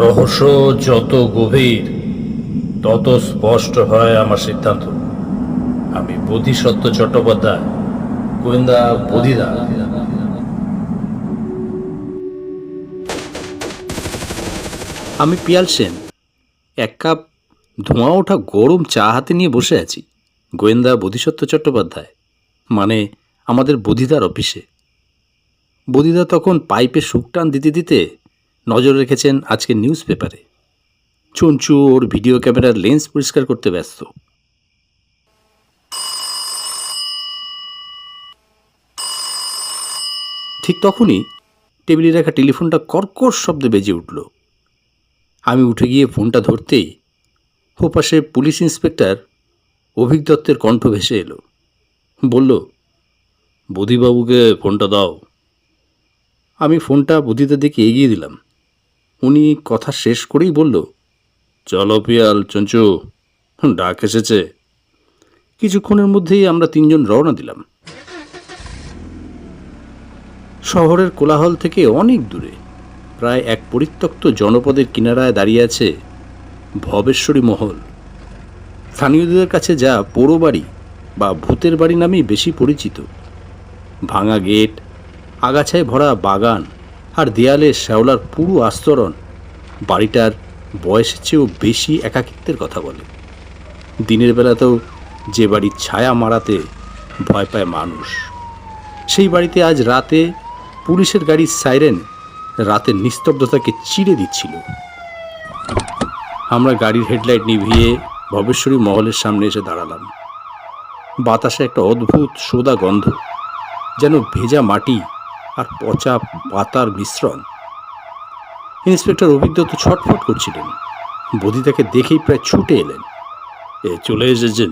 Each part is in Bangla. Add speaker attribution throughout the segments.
Speaker 1: রহস্য যত গভীর তত স্পষ্ট হয় আমার সিদ্ধান্ত। আমি বোধিসত্ত্ব চট্টোপাধ্যায়, গোয়েন্দা বোধিদা।
Speaker 2: আমি পিয়াল সেন, এক কাপ ধোঁয়া ওঠা গরম চা হাতে নিয়ে বসে আছি গোয়েন্দা বোধিসত্ত্ব চট্টোপাধ্যায়, মানে আমাদের বোধিদার অফিসে। বোধিদা তখন পাইপে শুক টান দিতে দিতে নজর রেখেছেন আজকের নিউজ পেপারে। চঞ্চু ওর ভিডিও ক্যামেরার লেন্স পরিষ্কার করতে ব্যস্ত। ঠিক তখনই টেবিলে রাখা টেলিফোনটা কর্কশ শব্দে বেজে উঠল। আমি উঠে গিয়ে ফোনটা ধরতেই ওপাশে পুলিশ ইন্সপেক্টর অভিক দত্তের কণ্ঠ ভেসে এলো। বলল, বোধিবাবুকে ফোনটা দাও। আমি ফোনটা বোধিদার দিকে এগিয়ে দিলাম। উনি কথা শেষ করেই বলল, চলো পিয়াল, চঞ্চু, ডাক এসেছে। কিছুক্ষণের মধ্যেই আমরা তিনজন রওনা দিলাম। শহরের কোলাহল থেকে অনেক দূরে প্রায় এক পরিত্যক্ত জনপদের কিনারায় দাঁড়িয়ে আছে ভবেশ্বরী মহল। স্থানীয়দের কাছে যা পোড়ো বাড়ি বা ভূতের বাড়ি নামেই বেশি পরিচিত। ভাঙা গেট, আগাছায় ভরা বাগান আর দেয়ালে শ্যাওলার পুরো আস্তরণ বাড়িটার বয়সের চেয়েও বেশি একাকিত্বের কথা বলে। দিনের বেলাতেও যে বাড়ির ছায়া মারাতে ভয় পায় মানুষ, সেই বাড়িতে আজ রাতে পুলিশের গাড়ির সাইরেন রাতের নিস্তব্ধতাকে চিড়ে দিচ্ছিল। আমরা গাড়ির হেডলাইট নিভিয়ে ভবেশ্বরী মহলের সামনে এসে দাঁড়ালাম। বাতাসে একটা অদ্ভুত সোদা গন্ধ, যেন ভেজা মাটি আর পচা পাতার মিশ্রণ। ইন্সপেক্টর অভিক দত্ত ছটফট করছিলেন। বোধিদাকে দেখেই প্রায় ছুটে এলেন। চলে এসেছেন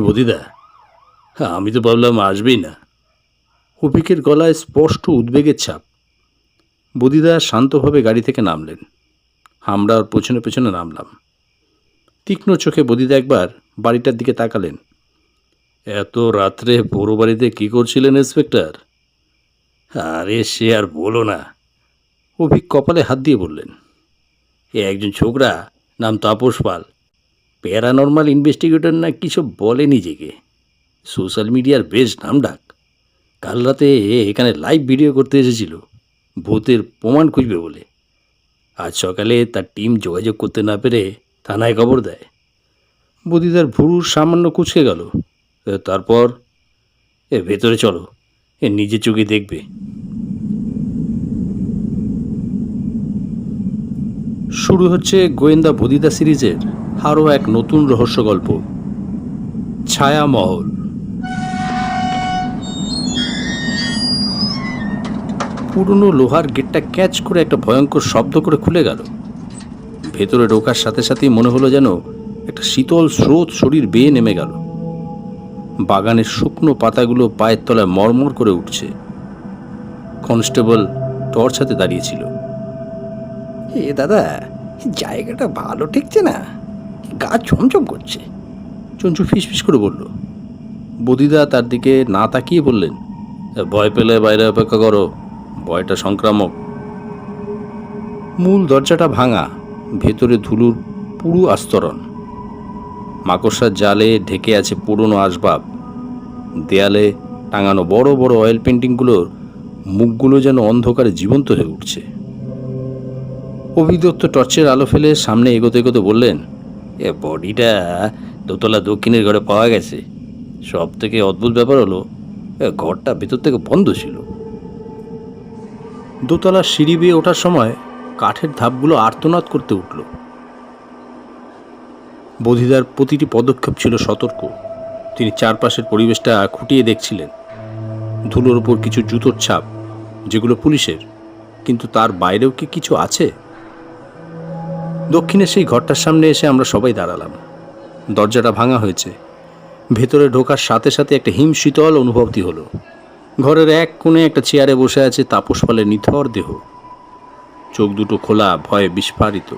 Speaker 2: বোধিদা? আমি তো ভাবলাম আসবেই না। অভিকের গলায় স্পষ্ট উদ্বেগের ছাপ। বোধিদা শান্তভাবে গাড়ি থেকে নামলেন। আমরা ওর পেছনে পেছনে নামলাম। তীক্ষ্ণ চোখে বোধিদা একবার বাড়িটার দিকে তাকালেন। এত রাত্রে পোড়ো বাড়িতে কী করছিলেন ইন্সপেক্টর? আরে সে আর বলো না। অভিক কপালে হাত দিয়ে বললেন, একজন ছোকরা নাম তাপস পাল, প্যারানর্মাল ইনভেস্টিগেটর না কিছু বলে নিজেকে, সোশ্যাল মিডিয়ার বেশ নামডাক। কাল রাতে এখানে লাইভ ভিডিও করতে এসেছিল ভূতের প্রমাণ খুঁজবে বলে। আজ সকালে তার টিম যোগাযোগ করতে না পেরে থানায় খবর দেয়। বোধিদার ভুরুর সামান্য কুঁচকে গেল। তারপর ভেতরে চলো, নিজে চোখে দেখবে। শুরু হচ্ছে গোয়েন্দা বোধিদা সিরিজের আরও এক নতুন রহস্য গল্প, ছায়ামহল। পুরনো লোহার গেটটা ক্যাচ করে একটা ভয়ঙ্কর শব্দ করে খুলে গেল। ভেতরে ঢোকার সাথে সাথেই মনে হলো যেন একটা শীতল স্রোত শরীর বেয়ে নেমে গেল। বাগানের শুকনো পাতাগুলো পায়ের তলায় মরমর করে উঠছে। কনস্টেবল টর্চ হাতে দাঁড়িয়েছিল।
Speaker 3: দাদা, জায়গাটা ভালো ঠেকছে না, গা ছমছম করছে।
Speaker 2: চঞ্চু ফিসফিস করে বলল। বোধিদা তার দিকে না তাকিয়ে বললেন, ভয় পেলে বাইরে অপেক্ষা করো, ভয়টা সংক্রামক। মূল দরজাটা ভাঙা, ভেতরে ধুলোর পুরো আস্তরণ। মাকড়সার জালে ঢেকে আছে পুরনো আসবাব। দেয়ালে টাঙানো বড় বড় অয়েল পেন্টিংগুলোর মুখগুলো যেন অন্ধকারে জীবন্ত হয়ে উঠছে। অভিদত্ত টর্চের আলো ফেলে সামনে এগোতে এগোতে বললেন, বডিটা দোতলা দক্ষিণের ঘরে পাওয়া গেছে। সব থেকে অদ্ভুত ব্যাপার হলো ঘরটা ভেতর থেকে বন্ধ ছিল। দোতলার সিঁড়ি বেয়ে ওঠার সময় কাঠের ধাপগুলো আর্তনাদ করতে উঠল। বোধিদার প্রতিটি পদক্ষেপ ছিল সতর্ক। তিনি চারপাশের পরিবেশটা খুঁটিয়ে দেখছিলেন। ধুলোর ওপর কিছু জুতোর ছাপ, যেগুলো পুলিশের, কিন্তু তার বাইরেও কি কিছু আছে? দক্ষিণের সেই ঘরটার সামনে এসে আমরা সবাই দাঁড়ালাম। দরজাটা ভাঙা হয়েছে। ভেতরে ঢোকার সাথে সাথে একটা হিমশীতল অনুভূতি হলো। ঘরের এক কোণে একটা চেয়ারে বসে আছে তাপস পালের নিথর দেহ। চোখ দুটো খোলা, ভয়ে বিস্ফারিত।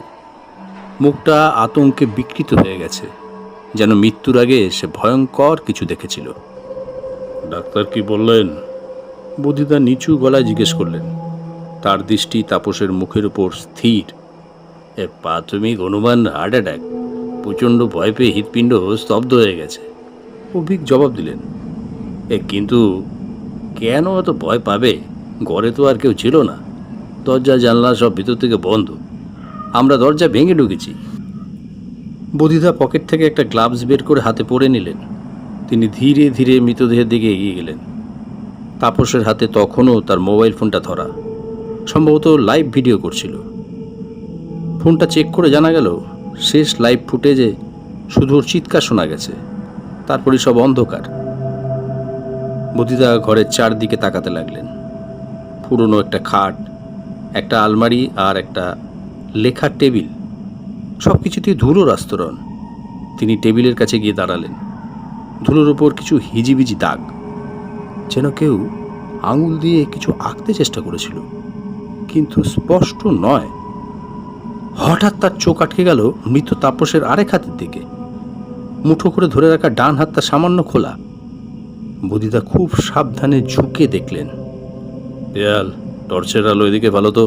Speaker 2: মুখটা আতঙ্কে বিকৃত হয়ে গেছে, যেন মৃত্যুর আগে সে ভয়ঙ্কর কিছু দেখেছিল। ডাক্তার কি বললেন? বোধিদা নিচু গলায় জিজ্ঞেস করলেন। তার দৃষ্টি তাপসের মুখের উপর স্থির। প্রাথমিক অনুমান হার্ট অ্যাটাক। প্রচণ্ড ভয় পেয়ে হৃৎপিণ্ড স্তব্ধ হয়ে গেছে। অভিক জবাব দিলেন, কিন্তু কেন অত ভয় পাবে? ঘরে তো আর কেউ ছিল না, দরজা জানলা সব ভিতর থেকে বন্ধ। আমরা দরজা ভেঙে ঢুকেছি। বদিদা পকেট থেকে একটা গ্লাভস বের করে হাতে পরে নিলেন। তিনি ধীরে ধীরে মৃতদেহের দিকে এগিয়ে গেলেন। তাপসের হাতে তখনও তার মোবাইল ফোনটা ধরা, সম্ভবত লাইভ ভিডিও করছিল। ফোনটা চেক করে জানা গেল শেষ লাইভ ফুটেজে শুধু ওর চিৎকার শোনা গেছে, তারপরই সব অন্ধকার। বদিদা ঘরের চারদিকে তাকাতে লাগলেন। পুরনো একটা খাট, একটা আলমারি আর একটা লেখার টেবিল, সব কিছুতেই ধুলোর আস্তরণ। তিনি টেবিলের কাছে গিয়ে দাঁড়ালেন। ধুলোর ওপর কিছু হিজিবিজি দাগ, যেন কেউ আঙুল দিয়ে কিছু আঁকতে চেষ্টা করেছিল, কিন্তু স্পষ্ট নয়। হঠাৎ তার চোখ আটকে গেল মৃত তাপসের আরেক হাতের দিকে। মুঠো করে ধরে রাখা ডান হাতটা সামান্য খোলা। বদিদা খুব সাবধানে ঝুঁকে দেখলেন। দেয়াল, টর্চের আলো এদিকে ভালো তো।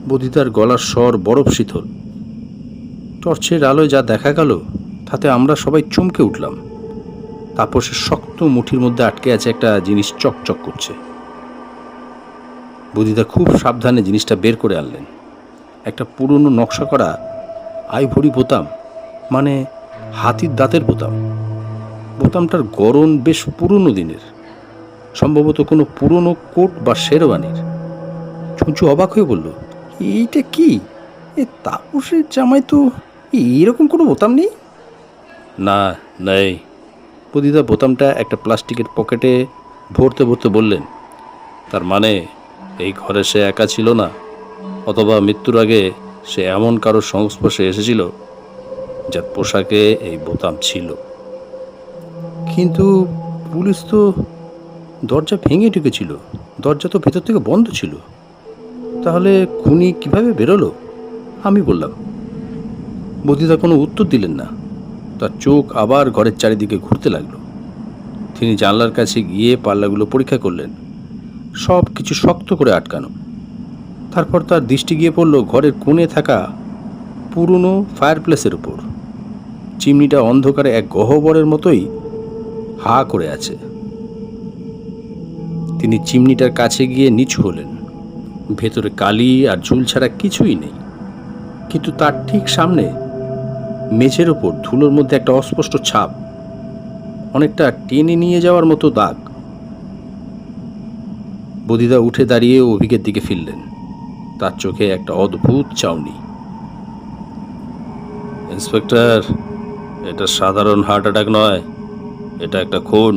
Speaker 2: বদিদার গলার স্বর বরফ শীতল। টর্চের আলোয় যা দেখা গেল তাতে আমরা সবাই চমকে উঠলাম। তাপসের শক্ত মুঠির মধ্যে আটকে আছে একটা জিনিস, চকচক করছে। বদিদা খুব সাবধানে জিনিসটা বের করে আনলেন। একটা পুরনো নকশা করা আইভরি বোতাম, মানে হাতির দাঁতের বোতাম। বোতামটার গড়ন বেশ পুরনো দিনের, সম্ভবত কোনো পুরনো কোট বা শেরওয়ানির। চুঁচু অবাক হয়ে বলল,
Speaker 3: এইটা কি? এ তাপসের জামাই তো এরকম কোনো বোতাম নেই।
Speaker 2: না, নেই। বদিদা বোতামটা একটা প্লাস্টিকের পকেটে ভরতে ভরতে বললেন, তার মানে এই ঘরে সে একা ছিল না, অথবা মৃত্যুর আগে সে এমন কারোর সংস্পর্শে এসেছিল যার পোশাকে এই বোতাম ছিল।
Speaker 3: কিন্তু পুলিশ তো
Speaker 2: দরজা ভেঙে ঢুকেছিল, দরজা তো ভেতর থেকে বন্ধ ছিল। তাহলে খুনি কিভাবে বেরোলো? আমি বললাম। বদিদা কোনো উত্তর দিলেন না। তার চোখ আবার ঘরের চারিদিকে ঘুরতে লাগলো। তিনি জানলার কাছে গিয়ে পাল্লাগুলো পরীক্ষা করলেন, সব কিছু শক্ত করে আটকানো। তারপর তার দৃষ্টি গিয়ে পড়ল ঘরের কোণে থাকা পুরনো ফায়ারপ্লেসের উপর। চিমনিটা অন্ধকারে এক গহ্বরের মতোই হা করে আছে। তিনি চিমনিটার কাছে গিয়ে নিচু হলেন। ভেতরে কালি আর ঝুল ছাড়া কিছুই নেই, কিন্তু তার ঠিক সামনে মেঝের ওপর ধুলোর মধ্যে একটা অস্পষ্ট ছাপ, অনেকটা টেনে নিয়ে যাওয়ার মতো দাগ। বদিদা উঠে দাঁড়িয়ে অভিকের দিকে ফিরলেন। তার চোখে একটা অদ্ভুত চাউনি। ইন্সপেক্টর, এটা সাধারণ হার্ট অ্যাটাক নয়, এটা একটা খুন,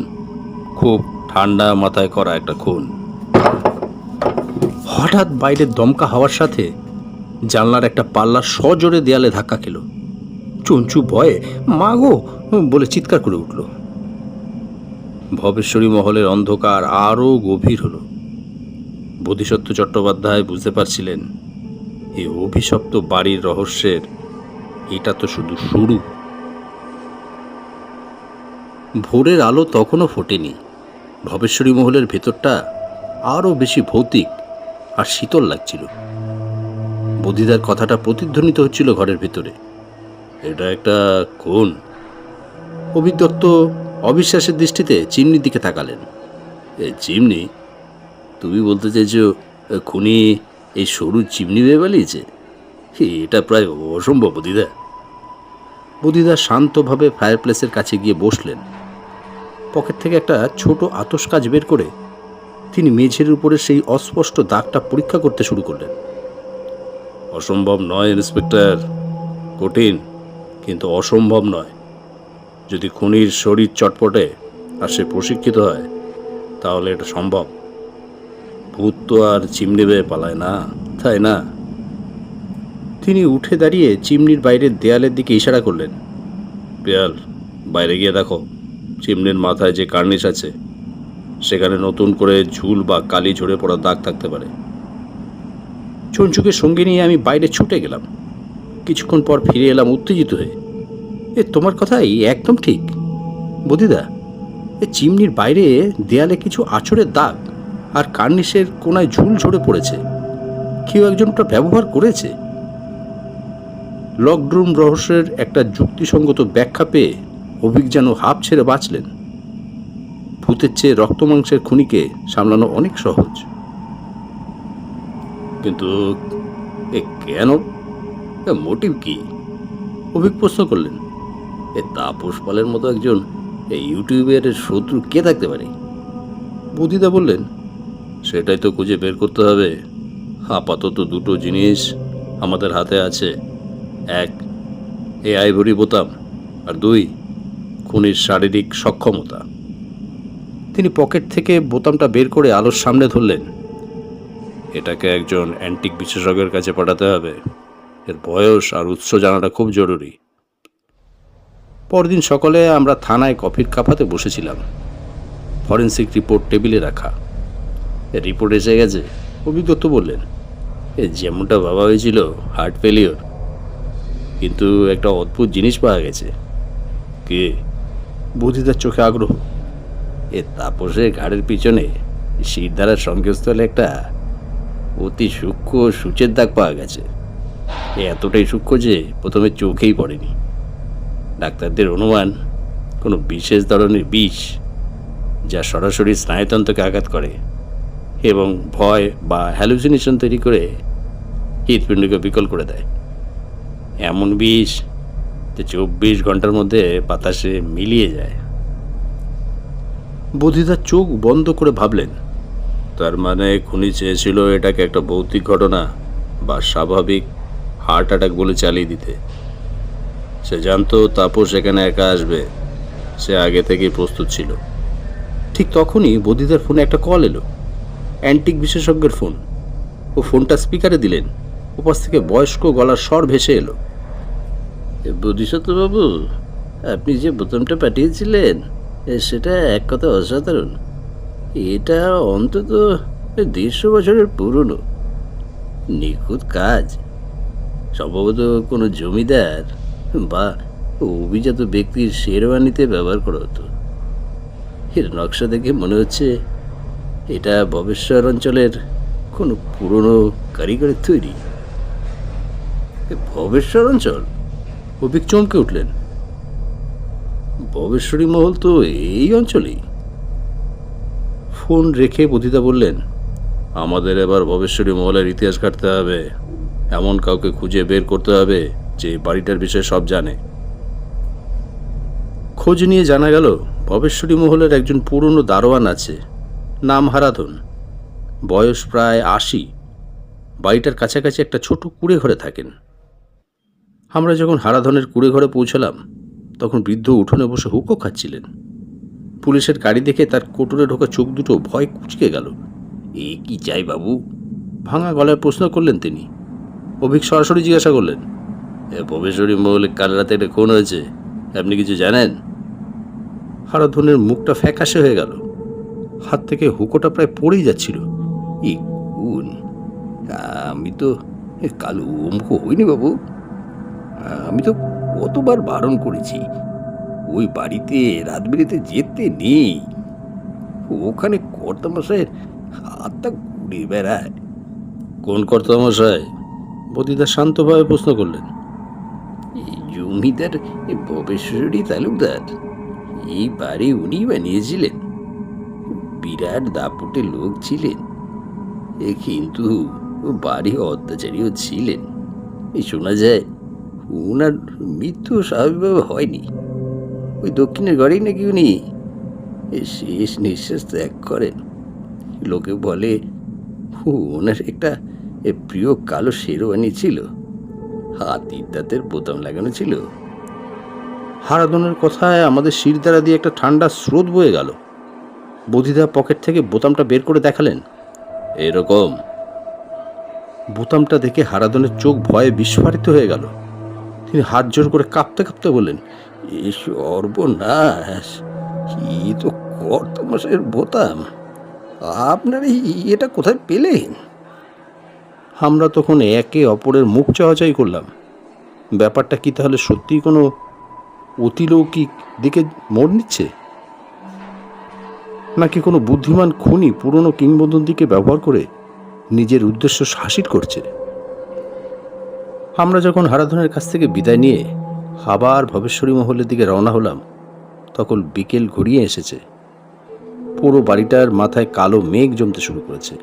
Speaker 2: খুব ঠান্ডা মাথায় করা একটা খুন। হঠাৎ বাইরের দমকা হওয়ার সাথে জানলার একটা পাল্লা সজোরে দেয়ালে ধাক্কা খেল। চঞ্চু ভয়ে মা গো বলে চিৎকার করে উঠল। ভবেশ্বরী মহলের অন্ধকার আরও গভীর হলো। বোধিসত্ত্ব চট্টোপাধ্যায় বুঝতে পারছিলেন এই অভিশপ্ত বাড়ির রহস্যের এটা তো শুধু শুরু। ভোরের আলো তখনও ফোটেনি। ভবেশ্বরী মহলের ভেতরটা আরও বেশি ভৌতিক আর শীতল লাগছিল। বদিদার কথাটা প্রতিধ্বনিত হচ্ছিল ঘরের ভেতরে, এটা একটা খুন। অভিদত্ত অবিশ্বাসের দৃষ্টিতে চিমনির দিকে তাকালেন। এই চিমনি? তুমি বলতে চাইছো খুনি এই সরু চিমনি বেয়ে পালিয়েছে? এটা প্রায় অসম্ভব বদিদা। বদিদা শান্তভাবে ফায়ারপ্লেসের কাছে গিয়ে বসলেন। পকেট থেকে একটা ছোট আতস কাজ বের করে তিনি মেঝের উপরে সেই অস্পষ্ট দাগটা পরীক্ষা করতে শুরু করলেন। অসম্ভব নয় ইন্সপেক্টর, কঠিন কিন্তু অসম্ভব নয়। যদি খুনির শরীর চটপটে আর সে প্রশিক্ষিত হয় তাহলে এটা সম্ভব। ভূত তো আর চিমনি বেয়ে পালায় না, তাই না? তিনি উঠে দাঁড়িয়ে চিমনির বাইরের দেয়ালের দিকে ইশারা করলেন। পেয়াল, বাইরে গিয়ে দেখো, চিমনির মাথায় যে কার্নিশ আছে সেখানে নতুন করে ঝুল বা কালি ঝরে পড়া দাগ থাকতে পারে। চঞ্চুকে সঙ্গে নিয়ে আমি বাইরে ছুটে গেলাম। কিছুক্ষণ পর ফিরে এলাম উত্তেজিত হয়ে। তোমার কথাই একদম ঠিক বদিদা। চিমনির বাইরে দেয়ালে কিছু আঁচড়ের দাগ আর কার্নিশের কোনায় ঝুল ঝরে পড়েছে। কেউ একজন ওটা ব্যবহার করেছে। লকড্রুম রহস্যের একটা যুক্তিসঙ্গত ব্যাখ্যা পেয়ে অভিক যেন হাঁপ ছেড়ে বাঁচলেন। ভূতের চেয়ে রক্তমাংসের খুনিকে সামলানো অনেক সহজ। কিন্তু কেন, মোটিভ কি? অভিক প্রশ্ন করলেন। তাপস পালের মতো একজন ইউটিউবের শত্রু কে থাকতে পারে? বুধিদা বললেন, সেটাই তো খুঁজে বের করতে হবে। আপাতত দুটো জিনিস আমাদের হাতে আছে, এক এই আইভরি বোতাম, আর দুই খুনির শারীরিক সক্ষমতা। তিনি পকেট থেকে বোতামটা বের করে আলোর সামনে ধরলেন। এটাকে একজন অ্যান্টিক বিশেষজ্ঞের কাছে পাঠাতে হবে। এর বয়স আর উৎস জানাটা খুব জরুরি। পরদিন সকালে আমরা থানায় কফির কাপাতে বসেছিলাম। ফরেন্সিক রিপোর্ট টেবিলে রাখা। রিপোর্ট এসে গেছে। অভিজ্ঞতা বললেন, যেমনটা ভাবা হয়েছিল, হার্ট ফেলিওর, কিন্তু একটা অদ্ভুত জিনিস পাওয়া গেছে। কে? বুধিদার চোখে আগ্রহ। তাপসের ঘাড়ের পিছনে শিরদাঁড়ার সংকেতস্থলে একটা অতি সূক্ষ্ম সূচের দাগ পাওয়া গেছে। এতটাই সূক্ষ্ম যে প্রথমে চোখেই পড়েনি। ডাক্তারদের অনুমান কোনো বিশেষ ধরনের বিষ, যা সরাসরি স্নায়ুতন্ত্রকে আঘাত করে এবং ভয় বা হ্যালুসিনেশন তৈরি করে হৃৎপিণ্ডকে বিকল করে দেয়। এমন বিষ যে 24 ঘন্টার মধ্যে বাতাসে মিলিয়ে যায়। বুধিদার চোখ বন্ধ করে ভাবলেন, তার মানে খুনি চেয়েছিল এটাকে একটা ভৌতিক ঘটনা বা স্বাভাবিক হার্ট অ্যাটাক বলে চালিয়ে দিতে। সে জানতো তাপস এখানে একা আসবে, সে আগে থেকেই প্রস্তুত ছিল। ঠিক তখনই বুধিদার ফোনে একটা কল এলো, অ্যান্টিক বিশেষজ্ঞের ফোন। ও ফোনটা স্পিকারে দিলেন। ওপাশ থেকে বয়স্ক গলার স্বর ভেসে এলো। বোধিসত্ত্ববাবু, আপনি যে বোতামটা পাঠিয়েছিলেন সেটা এক কথা অসাধারণ। এটা অন্তত 150 বছরের পুরনো, নিখুঁত কাজ। সম্ভবত কোনো জমিদার বা অভিজাত ব্যক্তির শেরওয়ানিতে ব্যবহার করা হতো। এর নকশা দেখে মনে হচ্ছে এটা ভবেশ্বর অঞ্চলের কোনো পুরনো কারিগরের তৈরি। ভবেশ্বর অঞ্চল? অভিক চমকে উঠলেন। ভবেশ্বরী মহল তো এই অঞ্চলেই। ফোন রেখে বুধিদা বললেন, আমাদের এবার ভবেশ্বরী মহলের ইতিহাস কাটতে হবে। এমন কাউকে খুঁজে বের করতে হবে যে বাড়িটার বিষয়ে সব জানে। খোঁজ নিয়ে জানা গেল ভবেশ্বরী মহলের একজন পুরনো দারোয়ান আছে, নাম হারাধন। বয়স প্রায় 80। বাড়িটার কাছাকাছি একটা ছোট কুঁড়ে ঘরে থাকেন। আমরা যখন হারাধনের কুঁড়ে ঘরে পৌঁছলাম তখন বৃদ্ধ উঠোনে বসে হুঁকো খাচ্ছিলেন। পুলিশের গাড়ি দেখে তার কোটরে ঢোকা চোখ দুটো ভয় কুঁচকে গেল। এ কি চাই বাবু? ভাঙা গলায় প্রশ্ন করলেন তিনি। অভিক সরাসরি জিজ্ঞাসা করলেন, ভবেশ্বরী মহলে কাল রাতে একটা খুন হয়েছে, আপনি কিছু জানেন? হারাধনের মুখটা ফ্যাকাশে হয়ে গেল। হাত থেকে হুঁকোটা প্রায় পড়েই যাচ্ছিল। এই খুন? আমি তো কালু অমুখ হইনি বাবু। আমি তো কতবার বারণ করেছি ওই বাড়িতে রাত বেরিতে যেতে নেই। ওখানে কর্তামশাইয়ের হাতটা ঘুরে বেড়ায়। কোন কর্তামশাই? বদিদা শান্তভাবে প্রশ্ন করলেন। জমিদার ভবেশ্বরী তালুকদার। এই বাড়ি উনি বানিয়েছিলেন। বিরাট দাপটে লোক ছিলেন, কিন্তু বাড়ি অত্যাচারীও ছিলেন। শোনা যায় ওনার মৃত্যু স্বাভাবিকভাবে হয়নি। ওই দক্ষিণের ঘরেই নাকি উনি শেষ নিঃশ্বাস ত্যাগ করেন। লোকে বলে ওনার একটা প্রিয় কালো শেরওয়ানি ছিল, হাতির দাঁতের বোতাম লাগানো ছিল। হারাধনের কথায় আমাদের শিরদাঁড়া দিয়ে একটা ঠান্ডা স্রোত বয়ে গেল। বুধিদা পকেট থেকে বোতামটা বের করে দেখালেন। এরকম। বোতামটা দেখে হারাধনের চোখ ভয়ে বিস্ফারিত হয়ে গেল। তিনি হাত জোর করে কাঁপতে কাঁপতে বললেন, এ সর্বনাশ, এই তো কর্তামশাইয়ের বোতাম। আপনার এটা কোথায় পেলেন? আমরা তখন একে অপরের মুখ চাওয়াচাই করলাম। ব্যাপারটা কি তাহলে সত্যিই কোনো অতিলৌকিক দিকে মোড় নিচ্ছে, নাকি কোনো বুদ্ধিমান খুনি পুরনো কিংবদন্তিকে ব্যবহার করে নিজের উদ্দেশ্য হাসিল করছে? আমরা যখন হারাধনের কাছ থেকে বিদায় নিয়ে আবার ভবেশ্বরী মহলের দিকে রওনা হলাম, তখন বিকেল ঘুরিয়ে এসেছে। পুরো বাড়িটার মাথায় কালো মেঘ জমতে শুরু করেছে।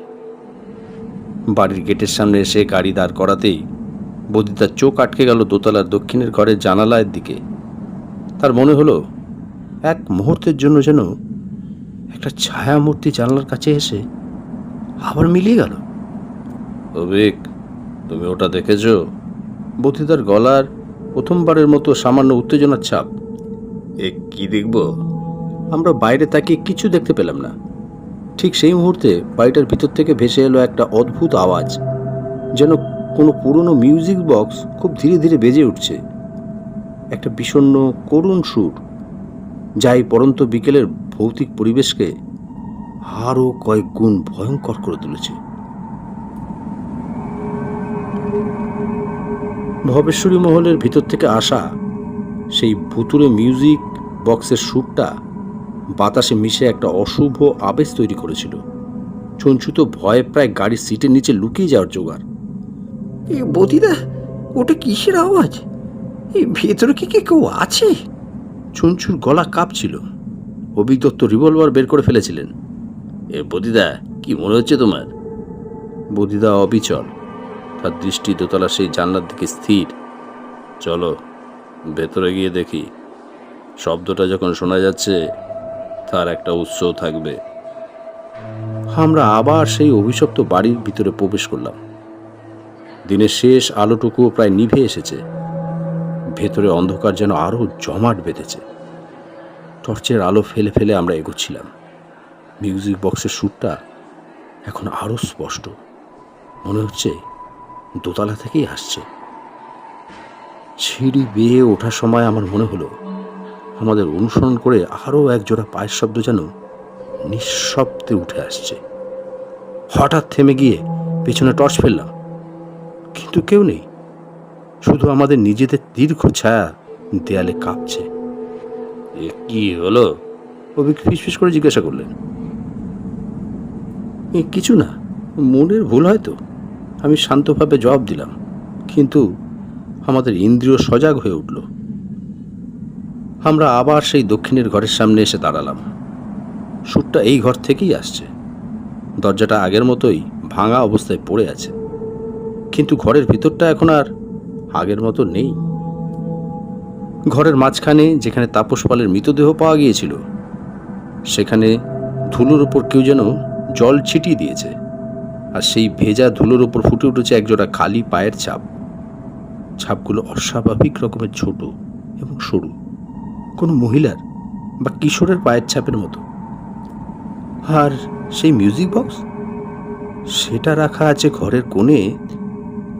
Speaker 2: বাড়ির গেটের সামনে এসে গাড়ি দাঁড় করাতেই বদিতার চোখ আটকে গেল দোতলার দক্ষিণের ঘরের জানালার দিকে। তার মনে হলো এক মুহূর্তের জন্য যেন একটা ছায়ামূর্তি জানালার কাছে এসে আবার মিলিয়ে গেল। অভিক, তুমি ওটা দেখেছো? বদিতার গলার প্রথমবারের মতো সামান্য উত্তেজনার ছাপ। এ কি দেখব? আমরা বাইরে তাকিয়ে কিছু দেখতে পেলাম না। ঠিক সেই মুহূর্তে বাড়িটার ভিতর থেকে ভেসে এলো একটা অদ্ভুত আওয়াজ, যেন কোনো পুরনো মিউজিক বক্স খুব ধীরে ধীরে বেজে উঠছে। একটা বিষণ্ণ করুণ সুর, যা এই পরন্ত বিকেলের ভৌতিক পরিবেশকে আরও কয়েক গুণ ভয়ঙ্কর করে তুলেছে। ভবেশ্বরী মহলের ভিতর থেকে আসা সেই ভুতুড়ে মিউজিক বক্সের সুরটা বাতাসে মিশে একটা অশুভ আবেশ তৈরি করেছিল। চঞ্চু তো ভয়ে প্রায় গাড়ির সিটের নিচে লুকিয়ে যাওয়ার জোগাড়।
Speaker 3: এ বদিদা, ওটা কিসের আওয়াজ? এই ভেতরে কি কেউ আছে?
Speaker 2: চঞ্চুর গলা কাঁপছিল। অভিক দত্ত রিভলভার বের করে ফেলেছিলেন। এ বদিদা, কি মনে হচ্ছে তোমার? বদিদা অবিচল, তার দৃষ্টি দোতলা সেই জানলার দিকে স্থির। চলো ভেতরে গিয়ে দেখি। শব্দটা যখন শোনা যাচ্ছে, তার একটা উৎস থাকবে। আমরা আবার সেই অভিশপ্ত বাড়ির ভিতরে প্রবেশ করলাম। দিনের শেষ আলোটুকু প্রায় নিভে এসেছে। ভেতরে অন্ধকার যেন আরো জমাট বেঁধেছে। টর্চের আলো ফেলে ফেলে আমরা এগোচ্ছিলাম। মিউজিক বক্সের সুরটা এখন আরো স্পষ্ট, মনে হচ্ছে দোতলা থেকেই আসছে। সিঁড়ি বেয়ে ওঠার সময় আমার মনে হলো আমাদের অনুসরণ করে আরো এক জোড়া পায়ের শব্দ যেন নিঃশব্দে উঠে আসছে। হঠাৎ থেমে গিয়ে পেছনে টর্চ ফেললাম, কিন্তু কেউ নেই। শুধু আমাদের নিজেদের দীর্ঘ ছায়া দেয়ালে কাঁপছে। এ কি হলো? অভিক ফিসফিস করে জিজ্ঞাসা করলেন। কিছু না, মনের ভুল হয়তো, আমি শান্তভাবে জবাব দিলাম। কিন্তু আমাদের ইন্দ্রিয় সজাগ হয়ে উঠল। আমরা আবার সেই দক্ষিণের ঘরের সামনে এসে দাঁড়ালাম। সুরটা এই ঘর থেকেই আসছে। দরজাটা আগের মতোই ভাঙা অবস্থায় পড়ে আছে, কিন্তু ঘরের ভিতরটা এখন আর আগের মতো নেই। ঘরের মাঝখানে যেখানে তাপস পালের মৃতদেহ পাওয়া গিয়েছিল, সেখানে ধুলোর উপর কেউ যেন জল ছিটিয়ে দিয়েছে, আর সেই ভেজা ধুলোর উপর ফুটে উঠেছে একজোড়া খালি পায়ের ছাপ। ছাপগুলো অস্বাভাবিক রকমের ছোট এবং সরু, কোনো মহিলার বা কিশোরের পায়ের ছাপের মতো। আর সেই মিউজিক বক্স, সেটা রাখা আছে ঘরের কোণে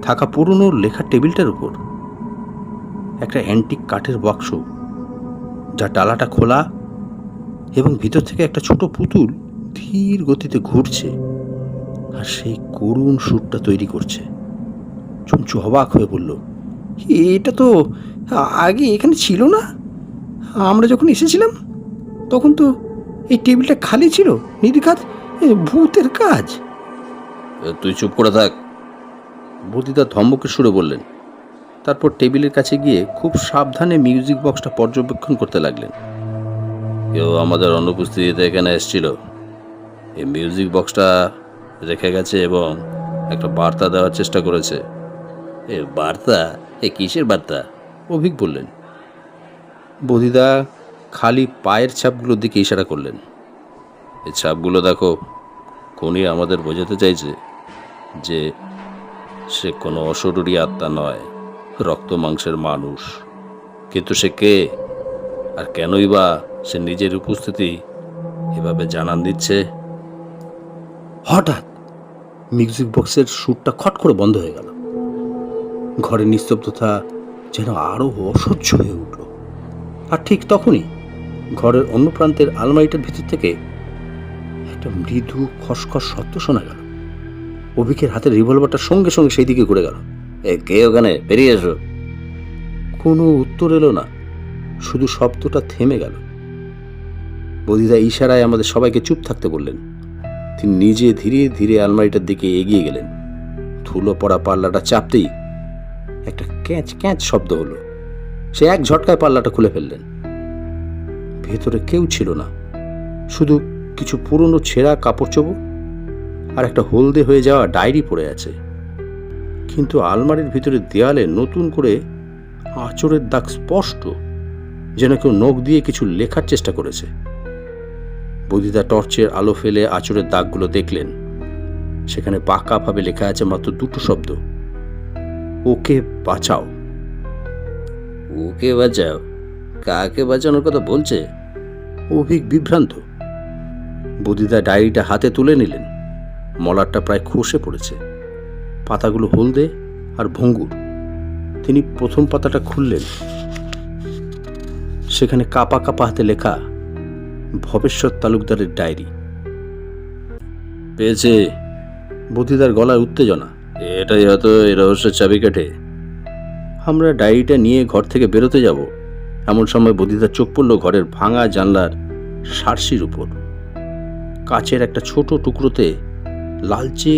Speaker 2: থাকা পুরনো লেখার টেবিলটার উপর। একটা অ্যান্টিক কাঠের বাক্স, যা ডালাটা খোলা এবং ভিতর থেকে একটা ছোট পুতুল ধীর গতিতে ঘুরছে আর সেই করুণ সুরটা তৈরি করছে। চঞ্চু অবাক হয়ে বলল,
Speaker 3: এটা তো আগে এখানে ছিল না। আমরা যখন এসেছিলাম তখন তো এই টেবিলটা খালি ছিল। নির্ঘাত ভূতের কাজ।
Speaker 2: তুই চুপ করে থাক, বদিদা ধমকের সুরে বললেন। তারপর টেবিলের কাছে গিয়ে খুব সাবধানে মিউজিক বক্সটা পর্যবেক্ষণ করতে লাগলেন। কেউ আমাদের অনুপস্থিতিতে এখানে এসেছিল। এই মিউজিক বক্সটা রেখে গেছে এবং একটা বার্তা দেওয়ার চেষ্টা করেছে। এ বার্তা? এ কিসের বার্তা? অভিক বললেন। বদিদা খালি পায়ের ছাপগুলোর দিকে ইশারা করলেন। এই ছাপগুলো দেখো, খুনি আমাদের বোঝাতে চাইছে যে সে কোনো অশরীরী আত্মা নয়, রক্ত মাংসের মানুষ। কিন্তু সে কে আর কেনই বা সে নিজের উপস্থিতি এভাবে জানান দিচ্ছে? হঠাৎ মিউজিক বক্সের সুরটা খট করে বন্ধ হয়ে গেল। ঘরের নিস্তব্ধতা যেন আরো অসহ্য হয়ে উঠল। আর ঠিক তখনই ঘরের অন্য প্রান্তের আলমারিটার ভিতর থেকে একটা মৃদু খসখস শব্দ শোনা গেল। অভিকের হাতের রিভলভারটা সঙ্গে সঙ্গে সেই দিকে ঘুরে গেল। এ কে ওখানে? বেরিয়ে এসো। কোনো উত্তর এলো না, শুধু শব্দটা থেমে গেল। বদিদা ইশারায় আমাদের সবাইকে চুপ থাকতে বললেন। তিনি নিজে ধীরে ধীরে আলমারিটার দিকে এগিয়ে গেলেন। ধুলো পড়া পাল্লাটা চাপতেই একটা ক্যাঁচ ক্যাঁচ শব্দ হলো। সে এক ঝটকায় পাল্লাটা খুলে ফেললেন। ভেতরে কেউ ছিল না, শুধু কিছু পুরনো ছেঁড়া কাপড় চোপড় আর একটা হলদে হয়ে যাওয়া ডায়েরি পড়ে আছে। কিন্তু আলমারির ভিতরে দেয়ালে নতুন করে আঁচড়ের দাগ স্পষ্ট, যেন কেউ নখ দিয়ে কিছু লেখার চেষ্টা করেছে। বদিদা টর্চের আলো ফেলে আঁচড়ের দাগগুলো দেখলেন। সেখানে বাঁকাভাবে লেখা আছে মাত্র দুটো শব্দ, ওকে বাঁচাও। ওকে বাঁচাও? কাকে বাঁচানোর কথা বলছে? অভিক বিভ্রান্ত। বদিদা ডায়েরিটা হাতে তুলে নিলেন। মলারটা প্রায় খসে পড়েছে, পাতাগুলো হলদে আর ভঙ্গুর। তিনি প্রথম পাতাটা খুললেন। সেখানে কাপা কাপা হাতে লেখা ভবেশ্বর তালুকদারের ডায়েরি। পেয়েছে? বদিদার গলায় উত্তেজনা। এটাই হয়তো এই রহস্যের চাবিকাঠি। আমরা ডায়েরিটা নিয়ে ঘর থেকে বেরোতে যাব, এমন সময় বদিদার চোখ পড়ল ঘরের ভাঙা জানলার সার্সির উপর। কাচের একটা ছোট টুকরোতে লালচে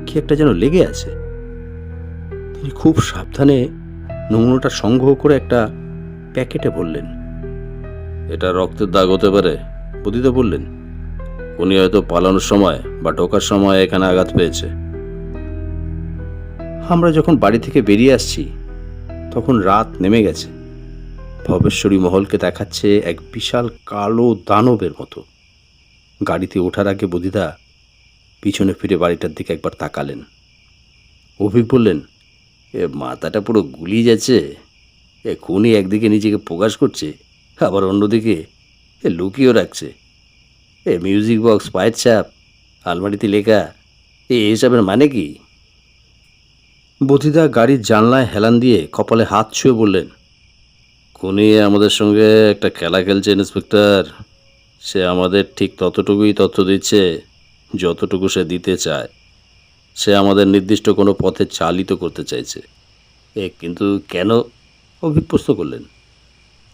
Speaker 2: কি একটা যেন লেগে আছে। তিনি খুব সাবধানে নমুনাটা সংগ্রহ করে একটা প্যাকেটে ভরলেন। এটা রক্তের দাগ হতে পারে, বদিদা বললেন। উনি হয়তো পালানোর সময় বা ঢোকার সময় এখানে আঘাত পেয়েছে। আমরা যখন বাড়ি থেকে বেরিয়ে আসছি তখন রাত নেমে গেছে। ভবেশ্বরী মহলকে দেখাচ্ছে এক বিশাল কালো দানবের মতো। গাড়িতে ওঠার আগে বদিদা পিছনে ফিরে বাড়িটার দিকে একবার তাকালেন। অভিক বললেন, এ মাথাটা পুরো গুলিয়ে যাচ্ছে। এ খুনি একদিকে নিজেকে প্রকাশ করছে, আবার অন্যদিকে এ লুকিয়েও রাখছে। এ মিউজিক বক্স, পায়ের ছাপ, আলমারিতে লেখা, এসবের মানে কি? বদিদা গাড়ির জানলায় হেলান দিয়ে কপালে হাত ছুঁয়ে বললেন, খুনি আমাদের সঙ্গে একটা খেলা খেলছে ইন্সপেক্টর। সে আমাদের ঠিক ততটুকুই তথ্য দিচ্ছে যতটুকু সে দিতে চায়। সে আমাদের নির্দিষ্ট কোনো পথে চালিত করতে চাইছে। কিন্তু কেন? অভিক প্রশ্ন করলেন।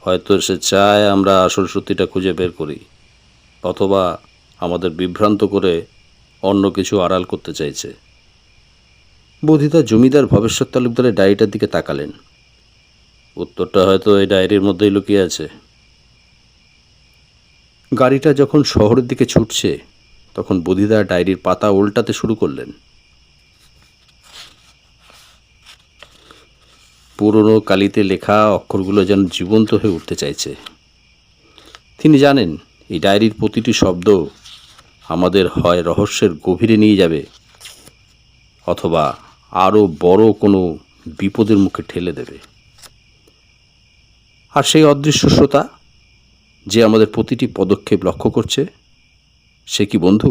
Speaker 2: হয়তো সে চায় আমরা আসল সত্যিটা খুঁজে বের করি, অথবা আমাদের বিভ্রান্ত করে অন্য কিছু আড়াল করতে চাইছে। বদিদা জমিদার ভবেশ্বর তালুকদারের ডায়েরিটার দিকে তাকালেন। উত্তরটা হয়তো এই ডায়েরির মধ্যেই লুকিয়ে আছে। গাড়িটা যখন শহরের দিকে ছুটছে তখন বদিদা ডায়েরির পাতা উল্টাতে শুরু করলেন। পুরনো কালিতে লেখা অক্ষরগুলো যেন জীবন্ত হয়ে উঠতে চাইছে। তিনি জানেন এই ডায়েরির প্রতিটি শব্দ আমাদের হয় রহস্যের গভীরে নিয়ে যাবে, অথবা আরও বড় কোনো বিপদের মুখে ঠেলে দেবে। আর সেই অদৃশ্য শ্রোতা যে আমাদের প্রতিটি পদক্ষেপ লক্ষ্য করছে, সে কি বন্ধু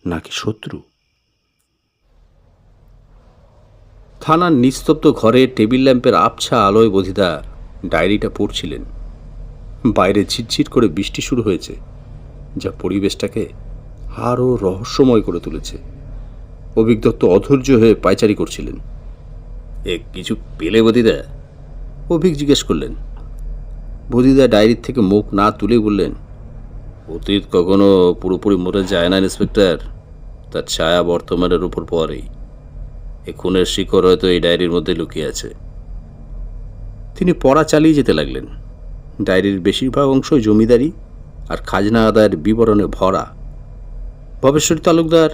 Speaker 2: নাকি শত্রু? থানার নিস্তব্ধ ঘরে টেবিল ল্যাম্পের আবছা আলোয় বধিদা ডায়েরিটা পড়ছিলেন। বাইরে ঝিরঝির করে বৃষ্টি শুরু হয়েছে, যা পরিবেশটাকে আরও রহস্যময় করে তুলেছে। অভিক দত্ত অধৈর্য হয়ে পায়চারি করছিলেন। কিছু পেলে বদিদা? অভিক জিজ্ঞেস করলেন। বদিদা ডায়েরির থেকে মুখ না তুলে বললেন, অতীত কখনো পুরোপুরি মরে যায় না ইন্সপেক্টর, তার ছায়া বর্তমানের উপর পড়েই। এ খুনের শিকড় হয়তো এই ডায়েরির মধ্যে লুকিয়ে আছে। তিনি পড়া চালিয়ে যেতে লাগলেন। ডায়েরির বেশিরভাগ অংশই জমিদারি আর খাজনা আদায়ের বিবরণে ভরা। ভবেশ্বরী তালুকদার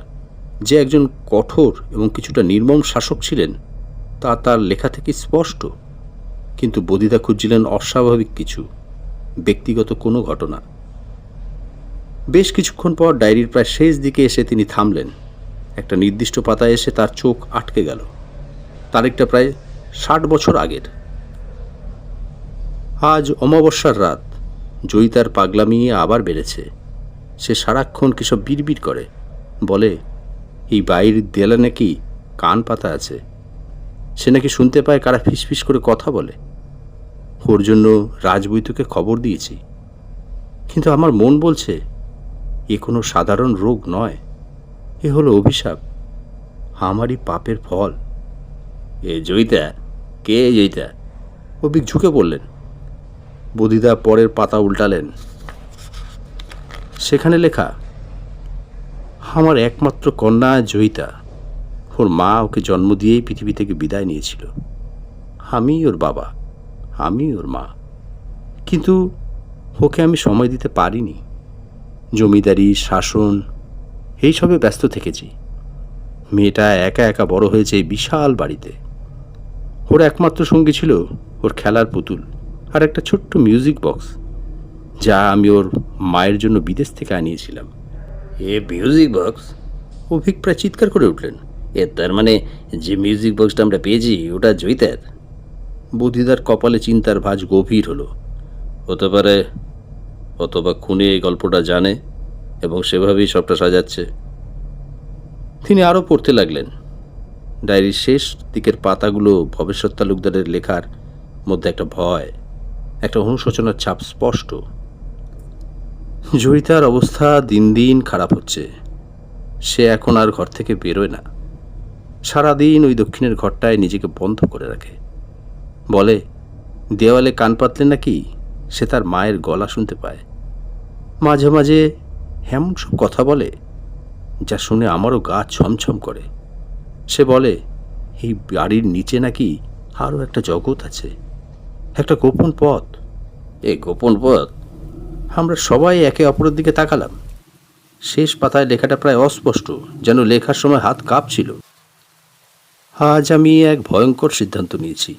Speaker 2: যে একজন কঠোর এবং কিছুটা নির্মম শাসক ছিলেন তা তার লেখা থেকে স্পষ্ট, কিন্তু বদিদা খুঁজছিলেন অস্বাভাবিক কিছু, ব্যক্তিগত কোনো ঘটনা। বেশ কিছুক্ষণ পর ডায়েরির প্রায় শেষ দিকে এসে তিনি থামলেন। একটা নির্দিষ্ট পাতায় এসে তার চোখ আটকে গেল। তারিখটা প্রায় 60 বছর আগের। আজ অমাবস্যার রাত। জয়িতার পাগলামি আবার বেড়েছে। সে সারাক্ষণ কিসব বিড়বিড় করে, বলে এই বাইরের দেয়ালে নাকি কান পাতা আছে। সে নাকি শুনতে পায় কারা ফিসফিস করে কথা বলে। ওর জন্য রাজবৈদ্যকে খবর দিয়েছি, কিন্তু আমার মন বলছে এ কোনো সাধারণ রোগ নয়, এ হলো অভিশাপ, আমারই পাপের ফল। জয়িতা? কে জয়িতা? অভিক ঝুঁকে বললেন। বদিদা পরের পাতা উল্টালেন। সেখানে লেখা, আমার একমাত্র কন্যা জয়িতা। ওর মা ওকে জন্ম দিয়েই পৃথিবী থেকে বিদায় নিয়েছিল। আমি ওর বাবা, আমি ওর মা। কিন্তু ওকে আমি সময় দিতে পারিনি। জমিদারি, শাসন এইসবে ব্যস্ত থেকেছি। মেয়েটা একা একা বড় হয়েছে এই বিশাল বাড়িতে। ওর একমাত্র সঙ্গী ছিল ওর খেলার পুতুল আর একটা ছোট্ট মিউজিক বক্স, যা আমি ওর মায়ের জন্য বিদেশ থেকে আনিয়েছিলাম।
Speaker 1: এ মিউজিক বক্স?
Speaker 2: অভিক প্রায় চিৎকার করে উঠলেন।
Speaker 1: তার মানে যে মিউজিক বক্সটা আমরা পেয়েছি ওটা জয়িতার?
Speaker 2: বুদ্ধিদার কপালে চিন্তার ভাঁজ গভীর হলো।
Speaker 1: হতে পারে, অথবা খুনি এই গল্পটা জানে এবং সেভাবেই সবটা সাজাচ্ছে।
Speaker 2: তিনি আরও পড়তে লাগলেন। ডায়েরির শেষ দিকের পাতাগুলো ভবেশ্বর তালুকদারের লেখার মধ্যে একটা ভয়, একটা অনুশোচনার ছাপ স্পষ্ট। জয়িতার অবস্থা দিন দিন খারাপ হচ্ছে। সে এখন আর ঘর থেকে বেরোয় না। সারাদিন ওই দক্ষিণের ঘরটায় নিজেকে বন্ধ করে রাখে। বলে দেওয়ালে কান পাতলে নাকি সে তার মায়ের গলা শুনতে পায়। মাঝে মাঝে এমন সব কথা বলে যা শুনে আমারও গা ছমছম করে। সে বলে এই বাড়ির নিচে নাকি আরও একটা জগৎ আছে, একটা গোপন পথ।
Speaker 1: এই গোপন পথ?
Speaker 2: আমরা সবাই একে অপরের দিকে তাকালাম। শেষ পাতায় লেখাটা প্রায় অস্পষ্ট, যেন লেখার সময় হাত কাঁপছিল। আজ আমি এক ভয়ঙ্কর সিদ্ধান্ত নিয়েছি।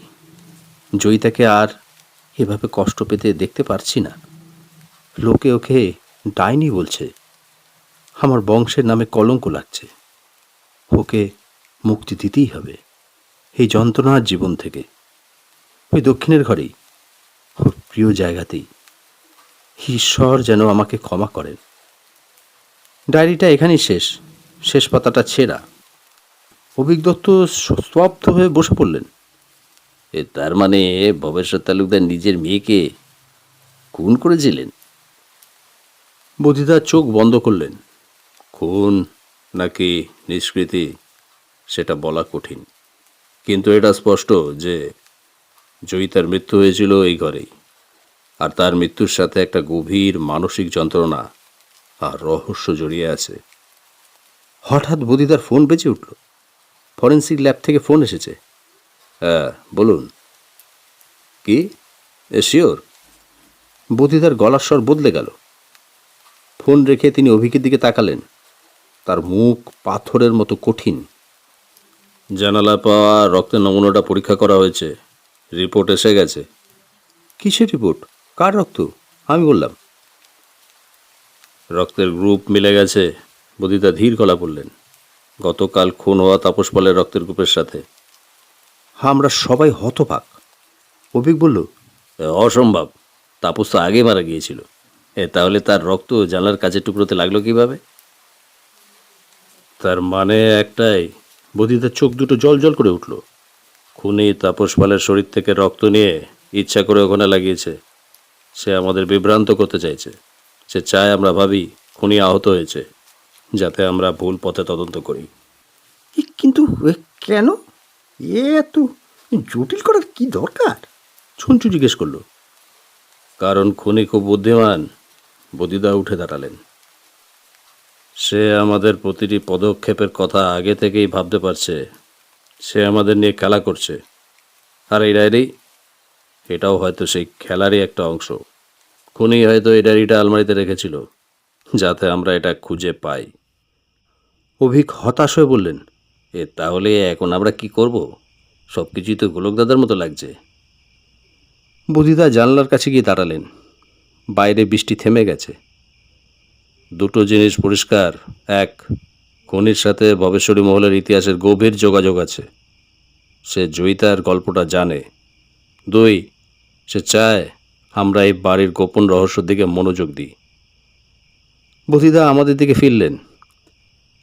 Speaker 2: জয়িতাকে আর এভাবে কষ্ট পেতে দেখতে পারছি না। লোকে ওকে ডাইনি বলছে। আমার বংশের নামে কলঙ্ক লাগছে। ওকে মুক্তি দিতেই হবে এই যন্ত্রণার জীবন থেকে। ওই দক্ষিণের ঘরেই, ওর প্রিয় জায়গাতেই। ঈশ্বর যেন আমাকে ক্ষমা করেন। ডায়েরিটা এখানেই শেষ। শেষ পাতাটা ছেঁড়া। অভিজ্ঞত্ব স্তব্ধ হয়ে বসে পড়লেন।
Speaker 1: তার মানে ভবেশ্বর তালুকদার নিজের মেয়েকে খুন করেছিলেন?
Speaker 2: বুদ্ধিদার চোখ বন্ধ করলেন।
Speaker 1: খুন নাকি নিষ্কৃতি সেটা বলা কঠিন, কিন্তু এটা স্পষ্ট যে জয়িতার মৃত্যু হয়েছিল এই ঘরেই, আর তার মৃত্যুর সাথে একটা গভীর মানসিক যন্ত্রণা আর রহস্য জড়িয়ে আছে।
Speaker 2: হঠাৎ বুদ্ধিদার ফোন বেজে উঠল। ফরেন্সিক ল্যাব থেকে ফোন এসেছে।
Speaker 1: হ্যাঁ, বলুন। কি? শিওর?
Speaker 2: বুদ্ধিদার গলার স্বর বদলে গেল। ফোন রেখে তিনি অভিকের দিকে তাকালেন। তার মুখ পাথরের মতো কঠিন।
Speaker 1: জানালা পাওয়া রক্তের নমুনাটা পরীক্ষা করা হয়েছে, রিপোর্ট এসে গেছে।
Speaker 2: কিসের রিপোর্ট? কার রক্ত? আমি বললাম।
Speaker 1: রক্তের গ্রুপ মিলে গেছে, বুদ্ধিদা ধীর গলা বললেন। গতকাল খুন হওয়া তাপস পালের রক্তের গ্রুপের সাথে।
Speaker 2: আমরা সবাই হতবাক। অভিক বলল,
Speaker 1: অসম্ভব, তাপস তো আগে মারা গিয়েছিল। তাহলে তার রক্ত জানলার কাছের টুকরোতে লাগলো কিভাবে?
Speaker 2: তার মানে একটাই। বুদ্ধিদার চোখ দুটো জল জল করে উঠল।
Speaker 1: খুনি তাপস পালের শরীর থেকে রক্ত নিয়ে ইচ্ছা করে ওখানে লাগিয়েছে। সে আমাদের বিভ্রান্ত করতে চাইছে। সে চায় আমরা ভাবি খুনি আহত হয়েছে, যাতে আমরা ভুল পথে তদন্ত করি।
Speaker 3: কিন্তু কেন? এত জটিল করার কি দরকার?
Speaker 2: ছুঞ্চু জিজ্ঞেস করল।
Speaker 1: কারণ খুনি খুব বুদ্ধিমান। বুদ্ধিদা উঠে দাঁড়ালেন। সে আমাদের প্রতিটি পদক্ষেপের কথা আগে থেকেই ভাবতে পারছে। সে আমাদের নিয়ে খেলা করছে। আর এই ডায়েরি, এটাও হয়তো সেই খেলারই একটা অংশ। খুনি হয়তো এই ডায়েরিটা আলমারিতে রেখেছিল, যাতে আমরা এটা খুঁজে পাই।
Speaker 2: অভিক হতাশ হয়ে বললেন,
Speaker 1: তাহলে এখন আমরা কি করব? সব কিছুই তো গোলক দাদার মতো লাগছে।
Speaker 2: বুদ্ধিদা জানলার কাছে গিয়ে দাঁড়ালেন। বাইরে বৃষ্টি থেমে গেছে।
Speaker 1: দুটো জিনিস পরিষ্কার। এক, খুনির সাথে ভবেশ্বরী মহলের ইতিহাসের গভীর যোগাযোগ আছে। সে জয়িতার গল্পটা জানে। দুই, সে চায় আমরা এই বাড়ির গোপন রহস্যের দিকে মনোযোগ দিই।
Speaker 2: বুদ্ধিদা আমাদের দিকে ফিরলেন।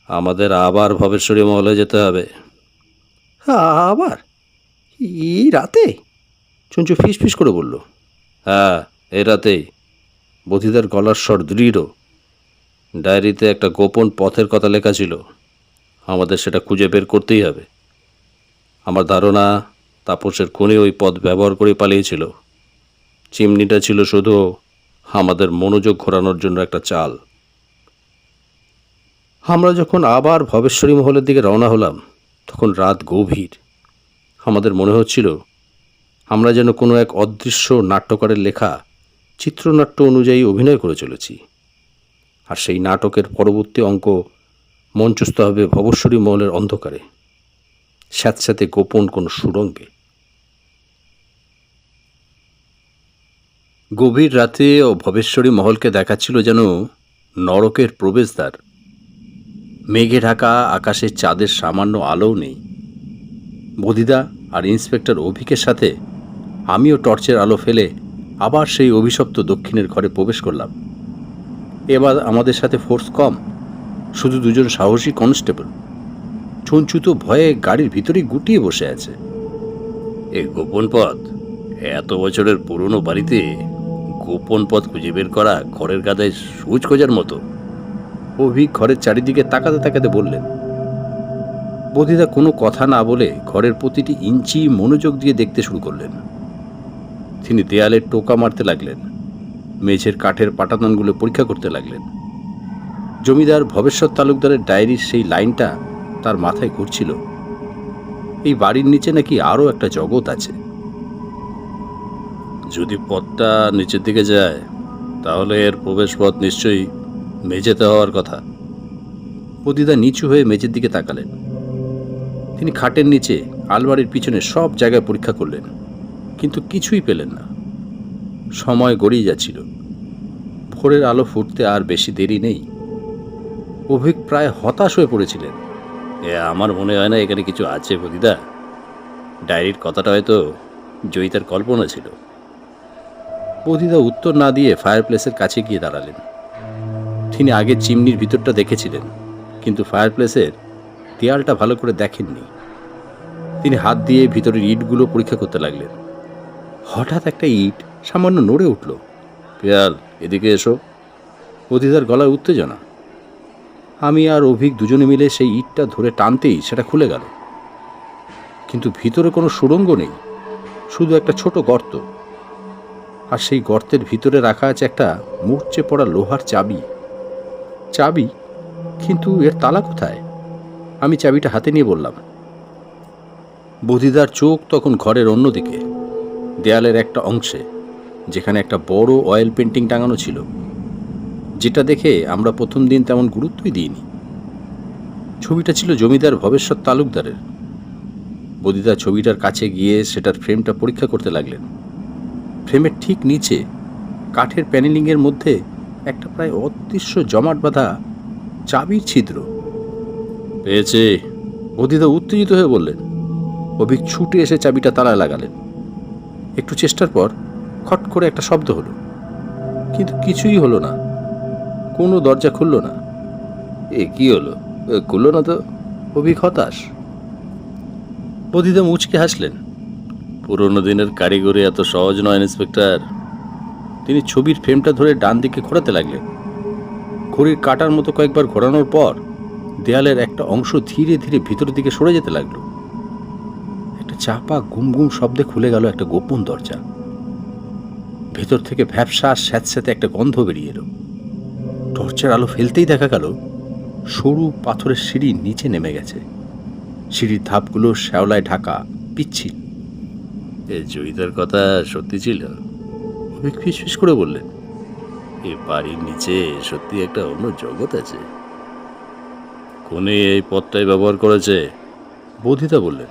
Speaker 1: আমাদের আবার ভবেশ্বরী মহলে যেতে হবে।
Speaker 3: আবার এই রাতে?
Speaker 2: চঞ্চু ফিস ফিস করে বলল।
Speaker 1: হ্যাঁ, এই রাতেই।
Speaker 2: বুদ্ধিদার গলার স্বর দৃঢ়।
Speaker 1: ডায়েরিতে একটা গোপন পথের কথা লেখা ছিল। আমাদের সেটা খুঁজে বের করতেই হবে। আমার ধারণা তাপসের খুনি ওই পথ ব্যবহার করে পালিয়েছিল। চিমনিটা ছিল শুধু আমাদের মনোযোগ ঘোরানোর জন্য একটা চাল।
Speaker 2: আমরা যখন আবার ভবেশ্বরী মহলের দিকে রওনা হলাম, তখন রাত গভীর। আমাদের মনে হচ্ছিল আমরা যেন কোনো এক অদৃশ্য নাট্যকারের লেখা চিত্রনাট্য অনুযায়ী অভিনয় করে চলেছি। আর সেই নাটকের পরবর্তী অঙ্ক মঞ্চস্থ হবে ভবশ্বরী মহলের অন্ধকারে, স্যাঁতস্যাঁতে গোপন কোনো সুড়ঙ্গে। গভীর রাতে ও ভবেশ্বরী মহলকে দেখাচ্ছিল যেন নরকের প্রবেশদ্বার। মেঘে ঢাকা আকাশে চাঁদের সামান্য আলোও নেই। বদিদা আর ইন্সপেক্টর অভিকের সাথে আমিও টর্চের আলো ফেলে আবার সেই অভিশপ্ত দক্ষিণের ঘরে প্রবেশ করলাম। এবার আমাদের সাথে ফোর্স কম, শুধু দুজন সাহসী কনস্টেবল। চঞ্চুতো ভয়ে গাড়ির ভিতরেই গুটিয়ে বসে আছে।
Speaker 1: এই গোপন পথ, এত বছরের পুরনো বাড়িতে গোপন পথ খুঁজে বের করা ঘরের গাদায় সুচ খোঁজার মতো।
Speaker 2: অভিক ঘরের চারিদিকে তাকাতে তাকাতে বললেন। বদিদা কোনো কথা না বলে ঘরের প্রতিটি ইঞ্চি মনোযোগ দিয়ে দেখতে শুরু করলেন। তিনি দেয়ালে টোকা মারতে লাগলেন, মেঝের কাঠের পাটাতনগুলো পরীক্ষা করতে লাগলেন। জমিদার ভবেশ্বর তালুকদারের ডায়েরির সেই লাইনটা তার মাথায় ঘুরছিল, এই বাড়ির নিচে নাকি আরও একটা জগৎ আছে।
Speaker 1: যদি পথটা নিচের দিকে যায় তাহলে এর প্রবেশ পথ নিশ্চয়ই মেঝেতে হওয়ার কথা।
Speaker 2: বদিদা নিচু হয়ে মেঝের দিকে তাকালেন। তিনি খাটের নিচে, আলমারির পিছনে সব জায়গায় পরীক্ষা করলেন, কিন্তু কিছুই পেলেন না। সময় গড়িয়ে যাচ্ছিল। ভোরের আলো ফুটতে আর বেশি দেরি নেই। অভিক প্রায় হতাশ হয়ে পড়েছিলেন।
Speaker 1: আমার মনে হয় না এখানে কিছু আছে বদিদা। ডায়েরির কথাটা হয়তো জয়িতার কল্পনা ছিল।
Speaker 2: বদিদা উত্তর না দিয়ে ফায়ার প্লেসের কাছে গিয়ে দাঁড়ালেন। তিনি আগে চিমনির ভিতরটা দেখেছিলেন, কিন্তু ফায়ার প্লেসের দেয়ালটা ভালো করে দেখেননি। তিনি হাত দিয়ে ভিতরের ইটগুলো পরীক্ষা করতে লাগলেন। হঠাৎ একটা ইট সামান্য নড়ে উঠল।
Speaker 1: পিয়াল, এদিকে এসো।
Speaker 2: বদিদার গলায় উত্তেজনা। আমি আর অভিক দুজনে মিলে সেই ইটটা ধরে টানতেই সেটা খুলে গেল। কিন্তু ভিতরে কোনো সুড়ঙ্গ নেই, শুধু একটা ছোট গর্ত। আর সেই গর্তের ভিতরে রাখা আছে একটা মূর্ছে পড়া লোহার চাবি। চাবি, কিন্তু এর তালা কোথায়? আমি চাবিটা হাতে নিয়ে বললাম। বদিদার চোখ তখন ঘরের অন্যদিকে, দেয়ালের একটা অংশে, যেখানে একটা বড় অয়েল পেন্টিং টাঙানো ছিল, যেটা দেখে আমরা প্রথম দিন তেমন গুরুত্বই দিইনি। ছবিটা ছিল জমিদার ভবেশ্বর তালুকদারের। বদিদা ছবিটার কাছে গিয়ে সেটার ফ্রেমটা পরীক্ষা করতে লাগলেন। ফ্রেমের ঠিক নিচে কাঠের প্যানেলিংয়ের মধ্যে একটা প্রায় অদৃশ্য জমাট বাঁধা চাবির ছিদ্র।
Speaker 1: পেয়েছি।
Speaker 2: বদিদা উত্তেজিত হয়ে বললেন। অভিক ছুটে এসে চাবিটা তালায় লাগালেন। একটু চেষ্টার পর খট করে একটা শব্দ হলো, কিন্তু কিছুই হলো না। কোনো দরজা খুলল না।
Speaker 1: এ কি হলো? খুললো না তো।
Speaker 2: অভিক হতাশ। বদিদা মুচকে হাসলেন।
Speaker 1: পুরোনো দিনের কারিগরি এত সহজ নয় ইন্সপেক্টর।
Speaker 2: তিনি ছবির ফ্রেমটা ধরে ডান দিকে ঘোরাতে লাগলেন। ঘড়ির কাঁটার মতো কয়েকবার ঘোরানোর পর দেয়ালের একটা অংশ ধীরে ধীরে ভিতরের দিকে সরে যেতে লাগলো। একটা চাপা গুম গুম শব্দে খুলে গেল একটা গোপন দরজা। ভেতর থেকে ভ্যাপসা স্যাঁতস্যাঁতে একটা গন্ধ বেরিয়ে এলো। টর্চের আলো ফেলতেই দেখা গেল সরু পাথরের সিঁড়ি নিচে নেমে গেছে। সিঁড়ির ধাপগুলো শ্যাওলায় ঢাকা, পিচ্ছিল।
Speaker 1: এ জয়িতার কথা সত্যি ছিল?
Speaker 2: অভিক ফিসফিস করে বললেন।
Speaker 1: এই বাড়ির নিচে সত্যি একটা অন্য জগৎ আছে। খুনি এই পথটাই ব্যবহার করেছে।
Speaker 2: বদিদা বললেন।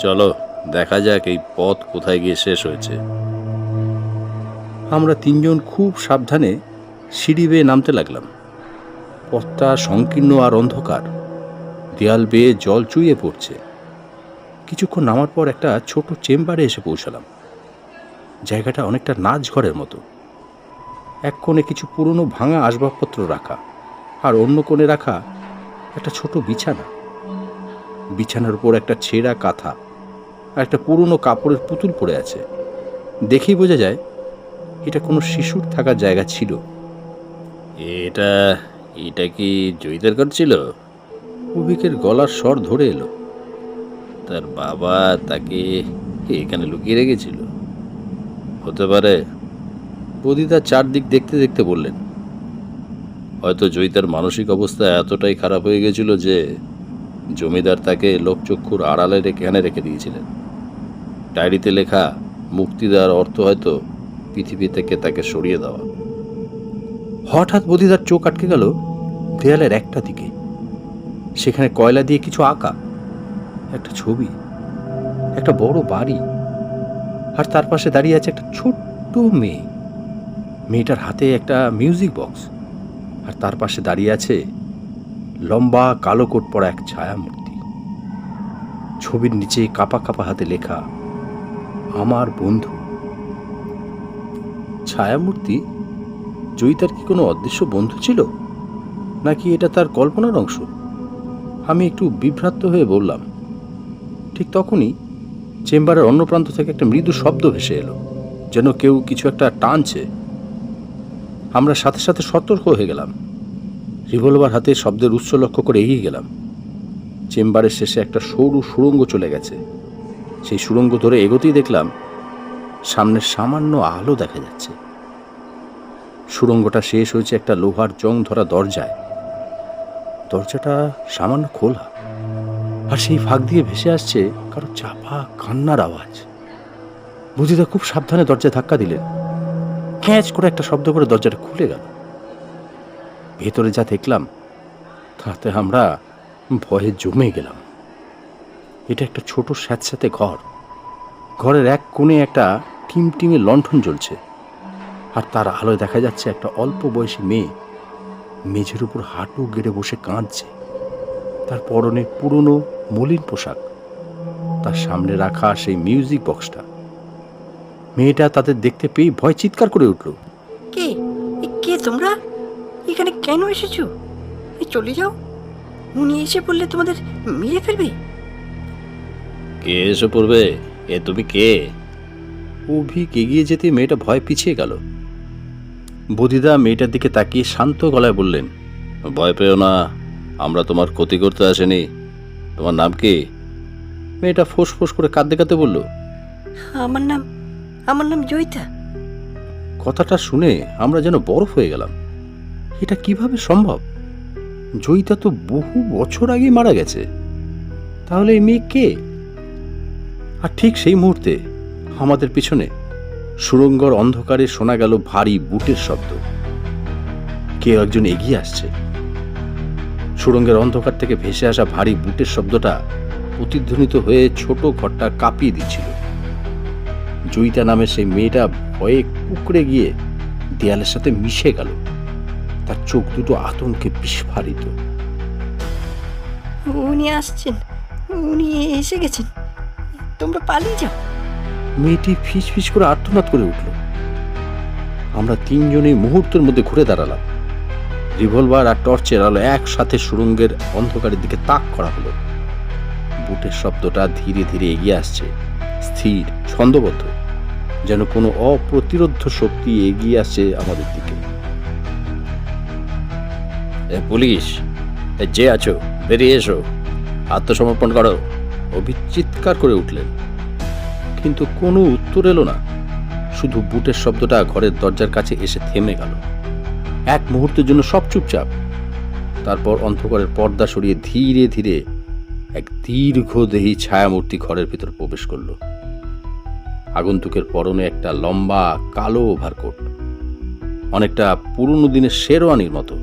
Speaker 1: চলো দেখা যাক এই পথ কোথায় গিয়ে শেষ হয়েছে।
Speaker 2: আমরা তিনজন খুব সাবধানে সিঁড়ি বেয়ে নামতে লাগলাম। পথটা সংকীর্ণ আর অন্ধকার। দেয়াল বেয়ে জল চুইয়ে পড়ছে। কিছুক্ষণ নামার পর একটা ছোট চেম্বারে এসে পৌঁছালাম। জায়গাটা অনেকটা নাচঘরের মতো। এক কোণে কিছু পুরনো ভাঙা আসবাবপত্র রাখা, আর অন্য কোণে রাখা একটা ছোট বিছানা। বিছানার উপর একটা ছেঁড়া কাঁথা আর একটা পুরনো কাপড়ের পুতুল পড়ে আছে। দেখেই বোঝা যায় এটা কোনো শিশুর থাকার জায়গা ছিল।
Speaker 1: এটা এটা কি জয়িতার ঘর ছিল?
Speaker 2: অভিকের গলার স্বর ধরে এলো।
Speaker 1: তার বাবা তাকে এখানে লুকিয়ে রেখেছিল? হতে পারে।
Speaker 2: বদিদা চারদিক দেখতে দেখতে বললেন।
Speaker 1: হয়তো জয়িতার মানসিক অবস্থা এতটাই খারাপ হয়ে গেছিল যে জমিদার তাকে লোকচক্ষুর আড়ালে এখানে রেখে দিয়েছিলেন। ডায়েরিতে লেখা মুক্তি দেওয়ার অর্থ হয়তো পৃথিবী থেকে তাকে সরিয়ে দেওয়া।
Speaker 2: হঠাৎ বদিদার চোখ আটকে গেল দেয়ালের একটা দিকে। সেখানে কয়লা দিয়ে কিছু আঁকা, একটা ছবি, একটা বড় বাড়ি, আর তার পাশে দাঁড়িয়ে আছে একটা ছোট্ট মেয়ে। মেয়েটার হাতে একটা মিউজিক বক্স, আর তার পাশে দাঁড়িয়ে আছে লম্বা কালো কোট পরা এক ছায়ামূর্তি। ছবির নিচে কাপা কাপা হাতে লেখা, আমার বন্ধু। ছায়ামূর্তি জয়িতার কি কোনো অদৃশ্য বন্ধু ছিল, নাকি এটা তার কল্পনার অংশ? আমি একটু বিভ্রান্ত হয়ে বললাম। ঠিক তখনই চেম্বারের অন্য প্রান্ত থেকে একটা মৃদু শব্দ ভেসে এলো, যেন কেউ কিছু একটা টানছে। আমরা সাথে সাথে সতর্ক হয়ে গেলাম। রিভলভার হাতে শব্দের উৎস লক্ষ্য করে এগিয়ে গেলাম। চেম্বারের শেষে একটা সরু সুড়ঙ্গ চলে গেছে। সেই সুড়ঙ্গ ধরে এগোতেই দেখলাম সামনে সামান্য আলো দেখা যাচ্ছে। সুড়ঙ্গটা শেষ হয়েছে একটা লোহার জং ধরা দরজায়। দরজাটা সামান্য খোলা, আর সেই ফাঁক দিয়ে ভেসে আসছে কারো চাপা কান্নার আওয়াজ। বুঝিদা খুব সাবধানে দরজায় ধাক্কা দিলেন। ক্যাঁচ করে একটা শব্দ করে দরজাটা খুলে গেল। ভেতরে যা দেখলাম তাতে আমরা ভয়ে জমে গেলাম। এটা একটা ছোট স্যাঁতস্যাঁতে ঘর। ঘরের এক কোণে একটা টিমটিমে লণ্ঠন জ্বলছে, আর তার আলোয় দেখা যাচ্ছে একটা অল্প বয়সী মেয়ে মেঝের উপর হাঁটু গেড়ে বসে কাঁদছে। তার পরনে পুরনো মলিন পোশাক, তার সামনে রাখা সেই মিউজিক বক্সটা। মেয়েটা তাদের দেখতে পেয়ে ভয় চিৎকার করে উঠল।
Speaker 4: কে কে তোমরা? এখানে কেন এসেছো? চলে যাও, উনি এসে পড়লে তোমাদের মেরে ফেলবে।
Speaker 1: কে এসে পড়বে? এ তুমি কে?
Speaker 2: অভিক এগিয়ে যেতে মেয়েটা ভয় পিছিয়ে গেল। বদিদা মেয়েটার দিকে তাকিয়ে শান্ত গলায় বললেন,
Speaker 1: ভয় পেও না, আমরা তোমার ক্ষতি করতে আসেনি। তোমার নাম কি?
Speaker 2: মেয়েটা ফোঁস ফোঁস করে কাঁদতে কাঁদতে বলল,
Speaker 4: আমার নাম জয়িতা।
Speaker 2: কথাটা শুনে আমরা যেন বরফ হয়ে গেলাম। এটা কিভাবে সম্ভব? জয়িতা তো বহু বছর আগে মারা গেছে। তাহলে এই মেয়ে কে? আর ঠিক সেই মুহূর্তে আমাদের পিছনে সুড়ঙ্গর অন্ধকারে শোনা গেল ভারী বুটের শব্দ। কেউ একজন এগিয়ে আসছে। সুড়ঙ্গের অন্ধকার থেকে ভেসে আসা ভারী বুটের শব্দটা প্রতিধ্বনিত হয়ে ছোট ঘরটা কাঁপিয়ে দিচ্ছিল। জয়িতা নামের সেই মেয়েটা ভয়ে কুঁকড়ে গিয়ে দেয়ালের সাথে মিশে গেল। তার চোখ দুটো আতঙ্কে বিস্ফারিত।
Speaker 4: উনি আসছেন, উনি এসে গেছেন, তোমরা পালিয়ে যাও।
Speaker 2: মেয়েটি ফিস ফিস করে আর্তনাদ করে উঠল। আমরা তিনজনেই মুহূর্তের মধ্যে ঘুরে দাঁড়ালাম। রিভলভার আর টর্চের আলো একসাথে সুড়ঙ্গের অন্ধকারের দিকে তাক করা হলো। বুটের শব্দটা ধীরে ধীরে এগিয়ে আসছে, স্থির, ছন্দবদ্ধ, যেন কোনো অপ্রতিরোধ্য শক্তি এগিয়ে আসছে আমাদের দিকে।
Speaker 1: এ পুলিশ, যে আছো বেরিয়ে এসো, আত্মসমর্পণ করো।
Speaker 2: চিৎকার করে উঠলেন, কিন্তু কোনো উত্তর এলো না। শুধু বুটের শব্দটা ঘরের দরজার কাছে এসে থেমে গেল। এক মুহূর্তের জন্য সব চুপচাপ। তারপর অন্ধকারের পর্দা সরিয়ে ধীরে ধীরে এক দীর্ঘদেহী ছায়ামূর্তি ঘরের ভিতর প্রবেশ করল। আগন্তুকের পরনে একটা লম্বা কালো ওভারকোট, অনেকটা পুরনো দিনের শেরওয়ানির মতো।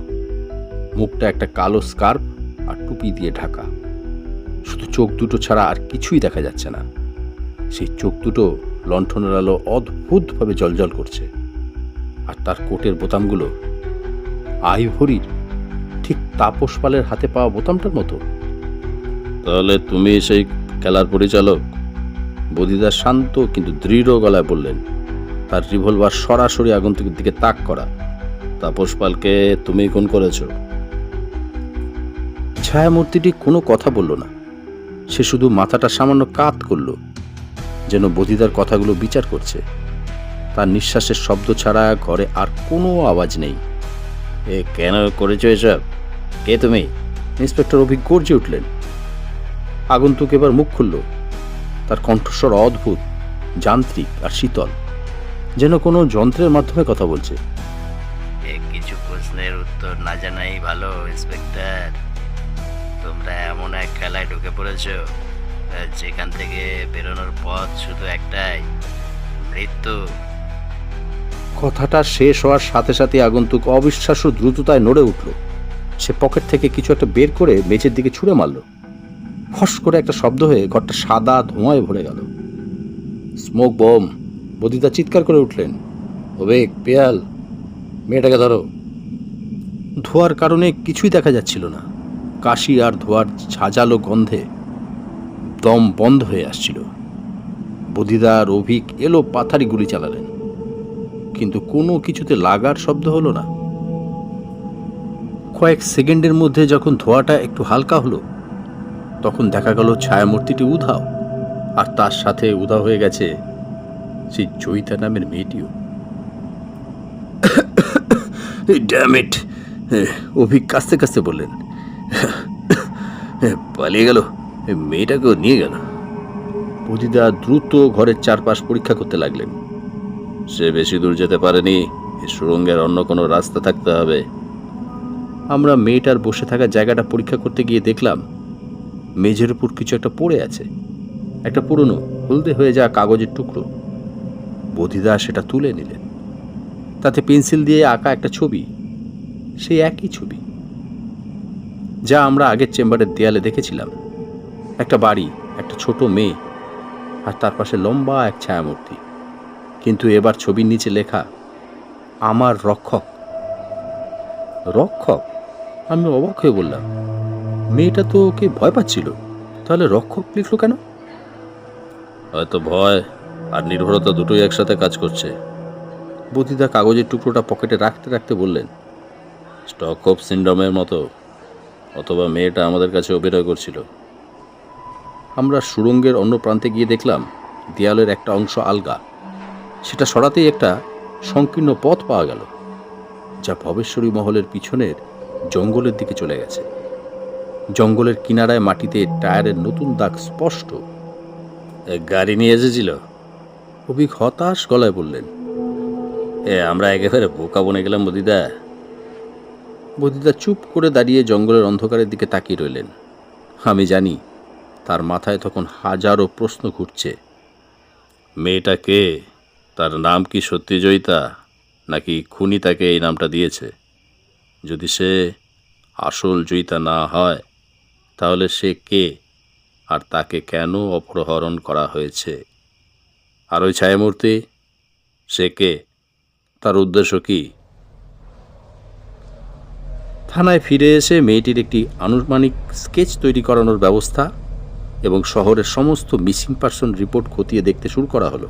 Speaker 2: মুখটা একটা কালো স্কার্ফ আর টুপি দিয়ে ঢাকা। শুধু চোখ দুটো ছাড়া আর কিছুই দেখা যাচ্ছে না। সেই চোখ দুটো লণ্ঠনের আলো অদ্ভুতভাবে জ্বলজ্বল করছে, আর তার কোটের বোতামগুলো আইভরির, ঠিক তাপস পালের হাতে পাওয়া বোতামটার মতো।
Speaker 1: তাহলে তুমি সেই খেলার পরিচালক? বদিদা শান্ত কিন্তু দৃঢ় গলায় বললেন, তার রিভলভার সরাসরি আগন্তুকের দিকে তাক করা। তাপস পালকে তুমি খুন করেছো।
Speaker 2: ছায়ামূর্তিটি কোনো কথা বলল না। সে শুধু মাথাটা সামান্য কাত করল, যেন বদিদার কথাগুলো বিচার করছে। তার নিঃশ্বাসের শব্দ ছাড়া ঘরে আর কোনো আওয়াজ নেই।
Speaker 1: এ কেন করেছো এসব? কে তুমি?
Speaker 2: ইন্সপেক্টর অভিক গর্জে উঠলেন। আগন্তুক এবার মুখ খুলল। তার কণ্ঠস্বর অদ্ভুত, যান্ত্রিক আর শীতল, যেন কোনো যন্ত্রের মাধ্যমে কথা বলছে।
Speaker 5: কিছু প্রশ্নের উত্তর না জানাই ভালো ইন্সপেক্টর। তোমরা এমন এক খেলায় ঢুকে পড়েছ যেখান থেকে বেরোনোর পথ শুধু একটাই, মৃত্যু।
Speaker 2: কথাটা শেষ হওয়ার সাথে সাথে আগন্তুক অবিশ্বাস্য দ্রুততায় নড়ে উঠল। সে পকেট থেকে কিছু একটা বের করে মেঝের দিকে ছুঁড়ে মারল। ফস করে একটা শব্দ হয়ে ঘরটা সাদা ধোঁয়ায় ভরে গেল। Smoke bomb! বদিদা চিৎকার করে উঠলেন। অবেক, পেয়াল, মেয়েটাকে ধরো। ধোঁয়ার কারণে কিছুই দেখা যাচ্ছিল না। কাশি আর ধোঁয়ার ঝাঁঝালো গন্ধে দম বন্ধ হয়ে আসছিল। বদিদা আর অভিক এলো পাথারি গুলি চালালেন, কিন্তু কোনো কিছুতে লাগার শব্দ হলো না। কয়েক সেকেন্ডের মধ্যে যখন ধোঁয়াটা একটু হালকা হলো, তখন দেখা গেল ছায়ামূর্তিটি উধাও, আর তার সাথে উধাও হয়ে গেছে সেই জয়িতা নামের মেয়েটিও। Damn it! অভিক কাঁচতে কাঁচতে বললেন। পালিয়ে গেল, মেয়েটাকেও নিয়ে গেল। বদিদা দ্রুত ঘরের চারপাশ পরীক্ষা করতে লাগলেন।
Speaker 1: সে বেশি দূর যেতে পারেনি, এই সুড়ঙ্গের অন্য কোনো রাস্তা থাকতে হবে।
Speaker 2: আমরা মেয়েটার বসে থাকা জায়গাটা পরীক্ষা করতে গিয়ে দেখলাম মেঝের উপর কিছু একটা পড়ে আছে, একটা পুরনো হলদে হয়ে যাওয়া কাগজের টুকরো। বদিদা সেটা তুলে নিলেন। তাতে পেন্সিল দিয়ে আঁকা একটা ছবি, সেই একই ছবি যা আমরা আগের চেম্বারের দেয়ালে দেখেছিলাম। একটা বাড়ি, একটা ছোট মেয়ে, আর তার পাশে লম্বা এক ছায়ামূর্তি। কিন্তু এবার ছবির নিচে লেখা, আমার রক্ষক। রক্ষক? আমি অবাক হয়ে বললাম, মেয়েটা তো ওকে ভয় পাচ্ছিল, তাহলে রক্ষক লিখলো কেন?
Speaker 1: হয়তো ভয় আর নির্ভরতা দুটোই একসাথে কাজ করছে।
Speaker 2: বদিদা কাগজের টুকরোটা পকেটে রাখতে রাখতে বললেন,
Speaker 1: স্টকহোম সিন্ড্রোমের মতো, অথবা মেয়েটা আমাদের কাছে অভিনয় করছিল।
Speaker 2: আমরা সুড়ঙ্গের অন্য প্রান্তে গিয়ে দেখলাম দেয়ালের একটা অংশ আলগা। সেটা সরাতেই একটা সংকীর্ণ পথ পাওয়া গেল, যা ভবেশ্বরী মহলের পিছনের জঙ্গলের দিকে চলে গেছে। জঙ্গলের কিনারায় মাটিতে টায়ারের নতুন দাগ স্পষ্ট।
Speaker 1: গাড়ি নিয়ে এসেছিল?
Speaker 2: অভিক হতাশ গলায় বললেন।
Speaker 1: আমরা একেবারে বোকা বনে গেলাম বদিদা।
Speaker 2: বদিদা চুপ করে দাঁড়িয়ে জঙ্গলের অন্ধকারের দিকে তাকিয়ে রইলেন। আমি জানি তার মাথায় তখন হাজারো প্রশ্ন ঘুরছে।
Speaker 1: মেয়েটা কে? তার নাম কি সত্যি জয়িতা, নাকি খুনি তাকে এই নামটা দিয়েছে? যদি সে আসল জয়িতা না হয়, তাহলে সে কে, আর তাকে কেন অপহরণ করা হয়েছে? আর ওই ছায়ামূর্তি, সে কে? তার উদ্দেশ্য কি?
Speaker 2: থানায় ফিরে এসে মেয়েটির একটি আনুমানিক স্কেচ তৈরি করানোর ব্যবস্থা এবং শহরের সমস্ত মিসিং পারসন রিপোর্ট খতিয়ে দেখতে শুরু করা হলো।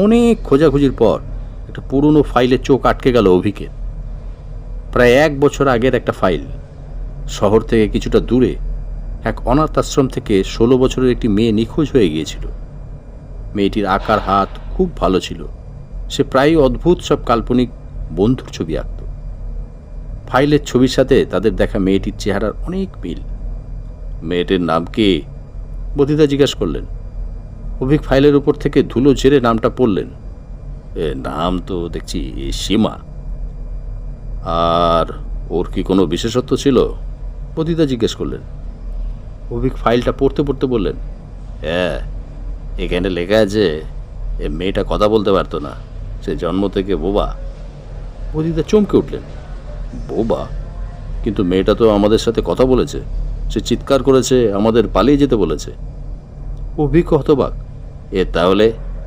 Speaker 2: অনেক খোঁজাখুঁজির পর একটা পুরনো ফাইলে চোখ আটকে গেল অভিকের। প্রায় 1 বছর আগের একটা ফাইল। শহর থেকে কিছুটা দূরে এক অনাথ আশ্রম থেকে 16 বছরের একটি মেয়ে নিখোঁজ হয়ে গিয়েছিল। মেয়েটির আঁকার হাত খুব ভালো ছিল। সে প্রায়ই অদ্ভুত সব কাল্পনিক বন্ধুর ছবি আঁকত। ফাইলের ছবির সাথে তাদের দেখা মেয়েটির চেহারার অনেক মিল।
Speaker 1: মেয়েটির নাম কি?
Speaker 2: বদিদা জিজ্ঞাসা করলেন। অভিক ফাইলের উপর থেকে ধুলো ঝেড়ে নামটা পড়লেন।
Speaker 1: নাম তো দেখছি সীমা। আর ওর কি কোনো বিশেষত্ব ছিল?
Speaker 2: বদিদা জিজ্ঞেস করলেন। অভিক ফাইলটা পড়তে পড়তে বললেন,
Speaker 1: হ্যাঁ, এখানে লেখা আছে এ মেয়েটা কথা বলতে পারতো না, সে জন্ম থেকে বোবা।
Speaker 2: বদিদা চমকে উঠলেন।
Speaker 1: বোবা? কিন্তু মেয়েটা তো আমাদের সাথে কথা বলেছে, সে চিৎকার করেছে, আমাদের পালিয়ে যেতে বলেছে।
Speaker 2: অভিক হতবাক।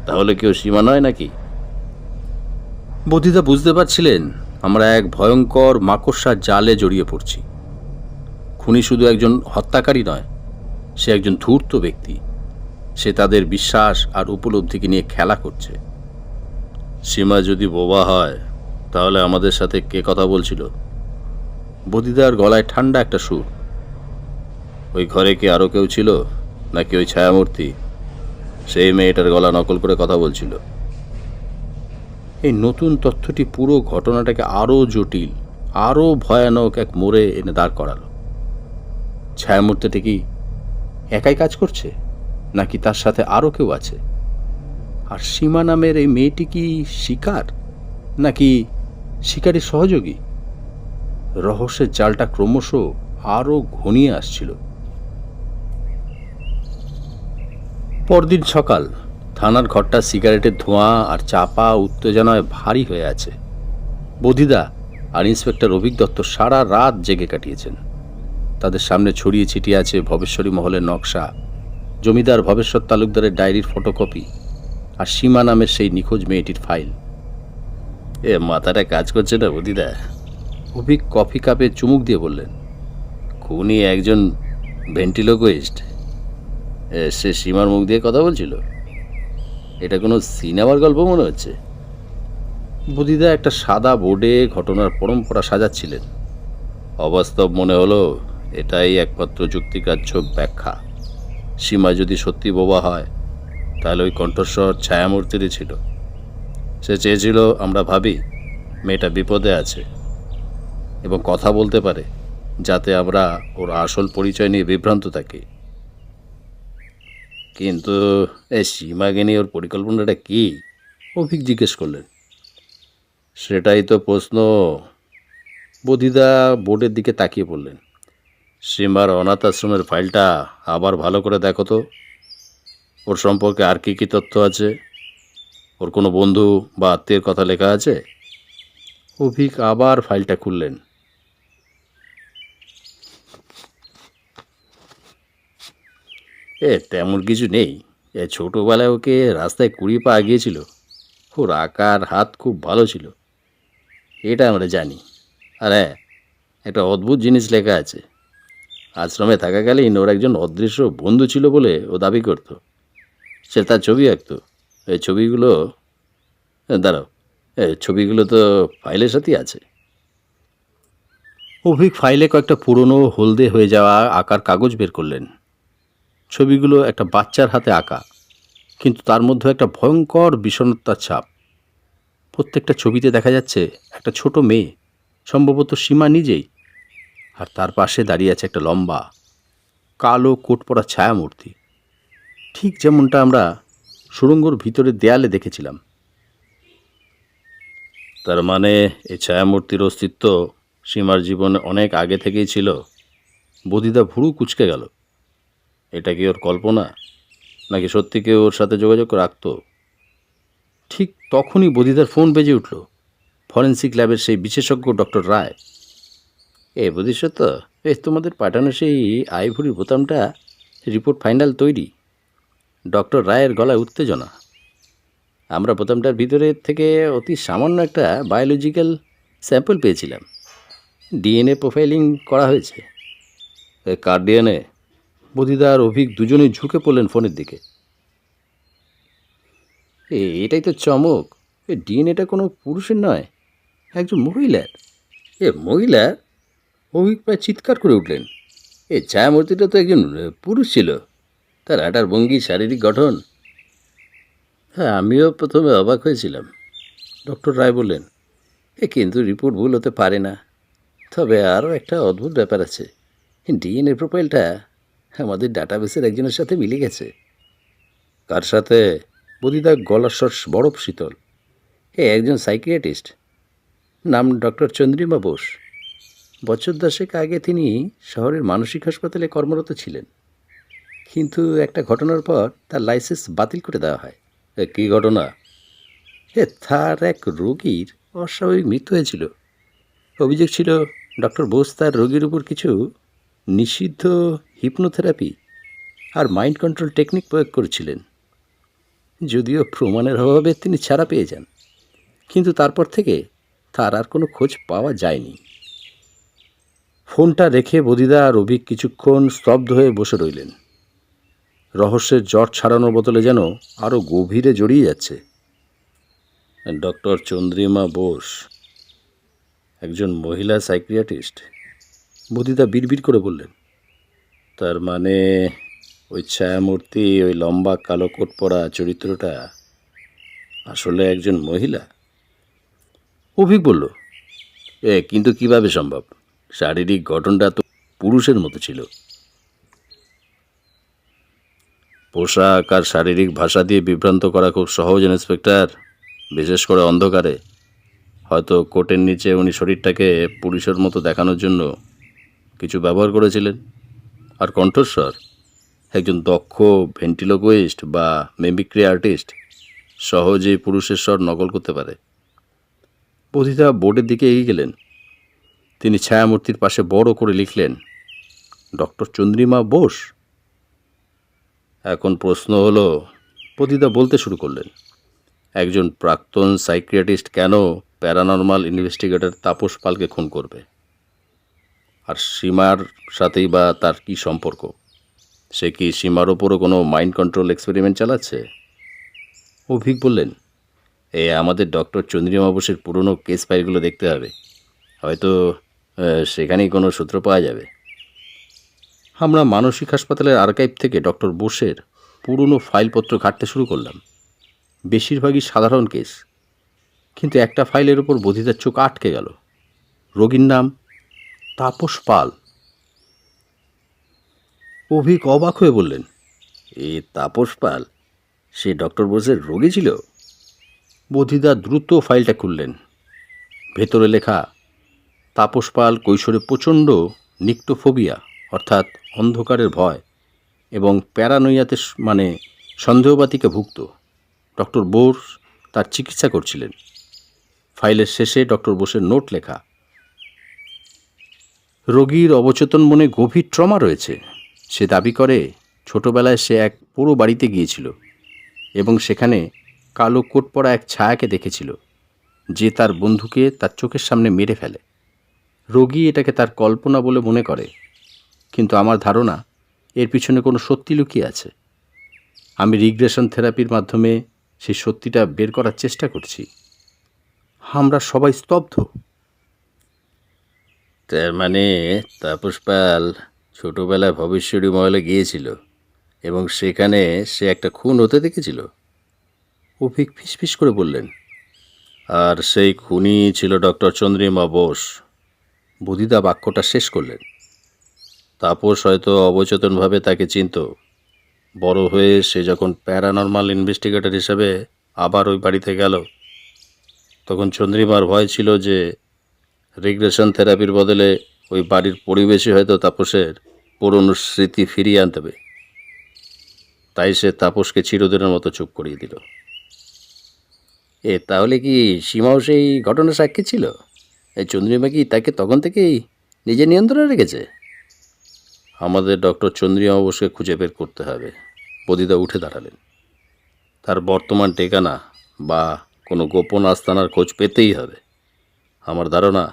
Speaker 1: তাহলে কেউ সীমা নয় নাকি?
Speaker 2: বদিদা বুঝতে পারছিলেন আমরা এক ভয়ঙ্কর মাকড়সার জালে জড়িয়ে পড়ছি। খুনি শুধু একজন হত্যাকারী নয়, সে একজন ধূর্ত ব্যক্তি। সে তাদের বিশ্বাস আর উপলব্ধিকে নিয়ে খেলা করছে।
Speaker 1: সীমা যদি বোবা হয়, তাহলে আমাদের সাথে কে কথা বলছিল?
Speaker 2: বদিদার গলায় ঠান্ডা একটা সুর।
Speaker 1: ওই ঘরে কি আরও কেউ ছিল, নাকি ওই ছায়ামূর্তি সেই মেয়েটার গলা নকল করে কথা বলছিল?
Speaker 2: এই নতুন তথ্যটি পুরো ঘটনাটাকে আরও জটিল, আরও ভয়ানক এক মোড়ে এনে দাঁড় করালো। ছায়ামূর্তিটি কি একাই কাজ করছে, নাকি তার সাথে আরও কেউ আছে? আর সীমা নামের এই মেয়েটি কি শিকার, নাকি শিকারীর সহযোগী? রহস্যের জালটা ক্রমশ আরও ঘনিয়ে আসছিল। পরদিন সকাল, থানার ঘরটা সিগারেটের ধোঁয়া আর চাপা উত্তেজনায় ভারী হয়ে আছে। বদিদা আর ইন্সপেক্টর অভিক দত্ত সারা রাত জেগে কাটিয়েছেন। তাদের সামনে ছড়িয়ে ছিটিয়ে আছে ভবেশ্বরী মহলের নকশা, জমিদার ভবেশ্বর তালুকদারের ডায়েরির ফটোকপি আর সীমা নামের সেই নিখোঁজ মেয়েটির ফাইল।
Speaker 1: এ মাথাটা কাজ করছে না বদিদা।
Speaker 2: অভিক কফি কাপে চুমুক দিয়ে বললেন,
Speaker 1: খুনি একজন ভেন্টিলোকুইস্ট। সে সীমার মুখ দিয়ে কথা বলছিল। এটা কোনো সিনেমার গল্প মনে হচ্ছে।
Speaker 2: বদিদা একটা সাদা বোর্ডে ঘটনার পরম্পরা সাজাচ্ছিলেন।
Speaker 1: অবাস্তব মনে হলো এটাই একমাত্র যুক্তিগ্রাহ্য ব্যাখ্যা। সীমা যদি সত্যি বোবা হয়, তাহলে ওই কণ্ঠস্বর ছায়ামূর্তিরই ছিল। সে চেয়েছিল আমরা ভাবি মেয়েটা বিপদে আছে এবং কথা বলতে পারে, যাতে আমরা ওর আসল পরিচয় নিয়ে বিভ্রান্ত থাকি। কিন্তু এই সীমাকে নিয়ে ওর পরিকল্পনাটা কী?
Speaker 2: অভিক জিজ্ঞেস করলেন।
Speaker 1: সেটাই তো প্রশ্ন।
Speaker 2: বদিদা বোর্ডের দিকে তাকিয়ে বললেন,
Speaker 1: সীমার অনাথ আশ্রমের ফাইলটা আবার ভালো করে দেখো তো। ওর সম্পর্কে আর কী কী তথ্য আছে? ওর কোনো বন্ধু বা আত্মীয়ের কথা লেখা আছে?
Speaker 2: অভিক আবার ফাইলটা খুললেন।
Speaker 1: তেমন কিছু নেই। ছোটোবেলায় ওকে রাস্তায় কুড়িয়ে পাওয়া গিয়েছিল। ওর আঁকার হাত খুব ভালো ছিল, এটা আমরা জানি। আর হ্যাঁ, একটা অদ্ভুত জিনিস লেখা আছে। আশ্রমে থাকাকালীন ওর একজন অদৃশ্য বন্ধু ছিল বলে ও দাবি করত। সে তার ছবি আঁকত। এই ছবিগুলো দাঁড়াও, ছবিগুলো তো ফাইলের সাথেই আছে।
Speaker 2: অভিক ফাইলে কয়েকটা পুরনো হলদে হয়ে যাওয়া আঁকার কাগজ বের করলেন। ছবিগুলো একটা বাচ্চার হাতে আঁকা, কিন্তু তার মধ্যে একটা ভয়ঙ্কর বিষণ্ণতার ছাপ। প্রত্যেকটা ছবিতে দেখা যাচ্ছে একটা ছোট মেয়ে, সম্ভবত সীমা নিজেই, আর তার পাশে দাঁড়িয়ে আছে একটা লম্বা কালো কোট পরা ছায়ামূর্তি, ঠিক যেমনটা আমরা সুড়ঙ্গর ভিতরে দেয়ালে দেখেছিলাম।
Speaker 1: তার মানে এই ছায়ামূর্তির অস্তিত্ব সীমার জীবনে অনেক আগে থেকেই ছিল।
Speaker 2: বদিদা ভুরু কুঁচকে গেল।
Speaker 1: এটা কি ওর কল্পনা, নাকি সত্যি কেউ ওর সাথে যোগাযোগ রাখত?
Speaker 2: ঠিক তখনই বদিদার ফোন বেজে উঠল। ফরেন্সিক ল্যাবের সেই বিশেষজ্ঞ ডক্টর রায়।
Speaker 1: বুঝিস তো, তোমাদের পাঠানো সেই আইভরির বোতামটা রিপোর্ট ফাইনাল তৈরি।
Speaker 2: ডক্টর রায়ের গলায় উত্তেজনা।
Speaker 1: আমরা বোতামটার ভিতরে থেকে অতি সামান্য একটা বায়োলজিক্যাল স্যাম্পল পেয়েছিলাম। ডিএনএ প্রোফাইলিং করা হয়েছে। কার ডিএনএ?
Speaker 2: বদিদা আর অভিক দুজনেই ঝুঁকে পড়লেন ফোনের দিকে।
Speaker 1: এটাই তো চমক। ডিএনএটা কোনো পুরুষের নয়, একজন মহিলার। মহিলা? অভিক প্রায় চিৎকার করে উঠলেন। ছায়ামূর্তিটা তো একজন পুরুষ ছিল। তার হাঁটার ভঙ্গি, শারীরিক গঠন। হ্যাঁ, আমিও প্রথমে অবাক হয়েছিলাম।
Speaker 2: ডক্টর রায় বললেন,
Speaker 1: কিন্তু রিপোর্ট ভুল হতে পারে না। তবে আরও একটা অদ্ভুত ব্যাপার আছে। ডিএনএ প্রোফাইলটা আমাদের ডাটাবেসের একজনের সাথে মিলে গেছে।
Speaker 2: কার সাথে? বদিদা গলার স্বর বরফ শীতল।
Speaker 1: একজন সাইকিয়াট্রিস্ট, নাম ডক্টর চন্দ্রিমা বোস। বছর 10 আগে তিনি শহরের মানসিক হাসপাতালে কর্মরত ছিলেন, কিন্তু একটা ঘটনার পর তার লাইসেন্স বাতিল করে দেওয়া হয়।
Speaker 2: কী ঘটনা?
Speaker 1: তার এক রোগীর অস্বাভাবিক মৃত্যু হয়েছিল। অভিযোগ ছিল ডক্টর বোস তার রোগীর উপর কিছু নিষিদ্ধ হিপনোথেরাপি আর মাইন্ড কন্ট্রোল টেকনিক প্রয়োগ করেছিলেন। যদিও প্রমাণের অভাবে তিনি ছাড়া পেয়ে যান, কিন্তু তারপর থেকে তার আর কোনো খোঁজ পাওয়া যায়নি।
Speaker 2: ফোনটা রেখে বদিদা আর অভিক কিছুক্ষণ স্তব্ধ হয়ে বসে রইলেন। রহস্যের জট ছাড়ানোর বদলে যেন আরও গভীরে জড়িয়ে যাচ্ছে।
Speaker 1: ডক্টর চন্দ্রিমা বোস একজন মহিলা সাইকিয়াট্রিস্ট,
Speaker 2: বদিদা বিড়বিড় করে বললেন।
Speaker 1: তার মানে ওই ছায়ামূর্তি, ওই লম্বা কালো কোট পরা চরিত্রটা আসলে একজন মহিলা?
Speaker 2: অভিক বলল,
Speaker 1: কিন্তু কিভাবে সম্ভব? শারীরিক গঠনটা তো পুরুষের মতো ছিল। পোশাক আর শারীরিক ভাষা দিয়ে বিভ্রান্ত করা খুব সহজ ইন্সপেক্টর, বিশেষ করে অন্ধকারে। হয়তো কোটের নিচে উনি শরীরটাকে পুরুষের মতো দেখানোর জন্য কিছু ব্যবহার করেছিলেন। আর কণ্ঠস্বর, একজন দক্ষ ভেন্টিলোকুইস্ট বা মেমিক্রি আর্টিস্ট সহজেই পুরুষের স্বর নকল করতে পারে। বধিতা বোর্ডের দিকে এগিয়ে গেলেন। তিনি ছায়ামূর্তির পাশে বড় করে লিখলেন, ডক্টর চন্দ্রিমা বোস। এখন প্রশ্ন হলো, বধিতা বলতে শুরু করলেন, একজন প্রাক্তন সাইকিয়াট্রিস্ট কেন প্যারানর্মাল ইনভেস্টিগেটর তাপস পালকে খুন করবে? আর সীমার সাথেই বা তার কি সম্পর্ক? সে কি সীমার ওপরও কোনো মাইন্ড কন্ট্রোল এক্সপেরিমেন্ট চালাচ্ছে? অভিক বললেন, আমাদের ডক্টর চন্দ্রিমা বোসের পুরনো কেস ফাইলগুলো দেখতে হবে, হয়তো সেখানেই কোনো সূত্র পাওয়া যাবে। আমরা মানসিক হাসপাতালের আর্কাইভ থেকে ডক্টর বোসের পুরনো ফাইলপত্র ঘাঁটতে শুরু করলাম। বেশিরভাগই সাধারণ কেস, কিন্তু একটা ফাইলের ওপর বধিতার চোখ আটকে গেল। রোগীর নাম তাপস পাল। অভিক অবাক হয়ে বললেন, তাপস পাল? সে ডক্টর বোসের রোগী ছিল? বধিদা দ্রুত ফাইলটা খুললেন। ভেতরে লেখা, তাপস পাল কৈশোরে প্রচণ্ড নিক্টোফোবিয়া অর্থাৎ অন্ধকারের ভয় এবং প্যারানইয়াতে মানে সন্দেহবাতিকে ভুগত। ডক্টর বোস তার চিকিৎসা করছিলেন। ফাইলের শেষে ডক্টর বোসের নোট লেখা, রোগীর অবচেতন মনে গভীর ট্রমা রয়েছে। সে দাবি করে ছোটবেলায় সে এক পুরো বাড়িতে গিয়েছিল এবং সেখানে কালো কোট পরা এক ছায়াকে দেখেছিল, যে তার বন্ধুকে তার চোখের সামনে মেরে ফেলে। রোগী এটাকে তার কল্পনা বলে মনে করে, কিন্তু আমার ধারণা এর পিছনে কোনো সত্যি লুকিয়ে আছে। আমি রিগ্রেশন থেরাপির মাধ্যমে সেই সত্যিটা বের করার চেষ্টা করছি। আমরা সবাই স্তব্ধ। তার মানে তাপস পাল ছোটবেলায় ভবিষ্যৎ মহলে গিয়েছিল এবং সেখানে সে একটা খুন হতে দেখেছিল? অভিক ফিসফিস করে বললেন, আর সেই খুনি ছিল ডক্টর চন্দ্রিমা বোস। বধিদা বাক্যটা শেষ করলেন। তাপস হয়তো অবচেতনভাবে তাকে চিনত। বড় হয়ে সে যখন প্যারানর্মাল ইনভেস্টিগেটর হিসেবে আবার ওই বাড়িতে গেল, তখন চন্দ্রিমার ভয় ছিল যে রিগ্রেশন থেরাপির বদলে ওই বাড়ির পরিবেশই হয়তো তাপসের পুরনো স্মৃতি ফিরিয়ে আনতে হবে। তাই সে তাপসকে চিরদিনের মতো চুপ করিয়ে দিল। তাহলে কি সীমাও সেই ঘটনার সাক্ষী ছিল? চন্দ্রিমা কি তাকে তখন থেকেই নিজের নিয়ন্ত্রণে রেখেছে? আমাদের ডক্টর চন্দ্রিমা বোসকে খুঁজে বের করতে হবে। বদিদা উঠে দাঁড়ালেন। তার বর্তমান ঠিকানা বা কোনো গোপন আস্তানার খোঁজ পেতেই হবে। আমার ধারণা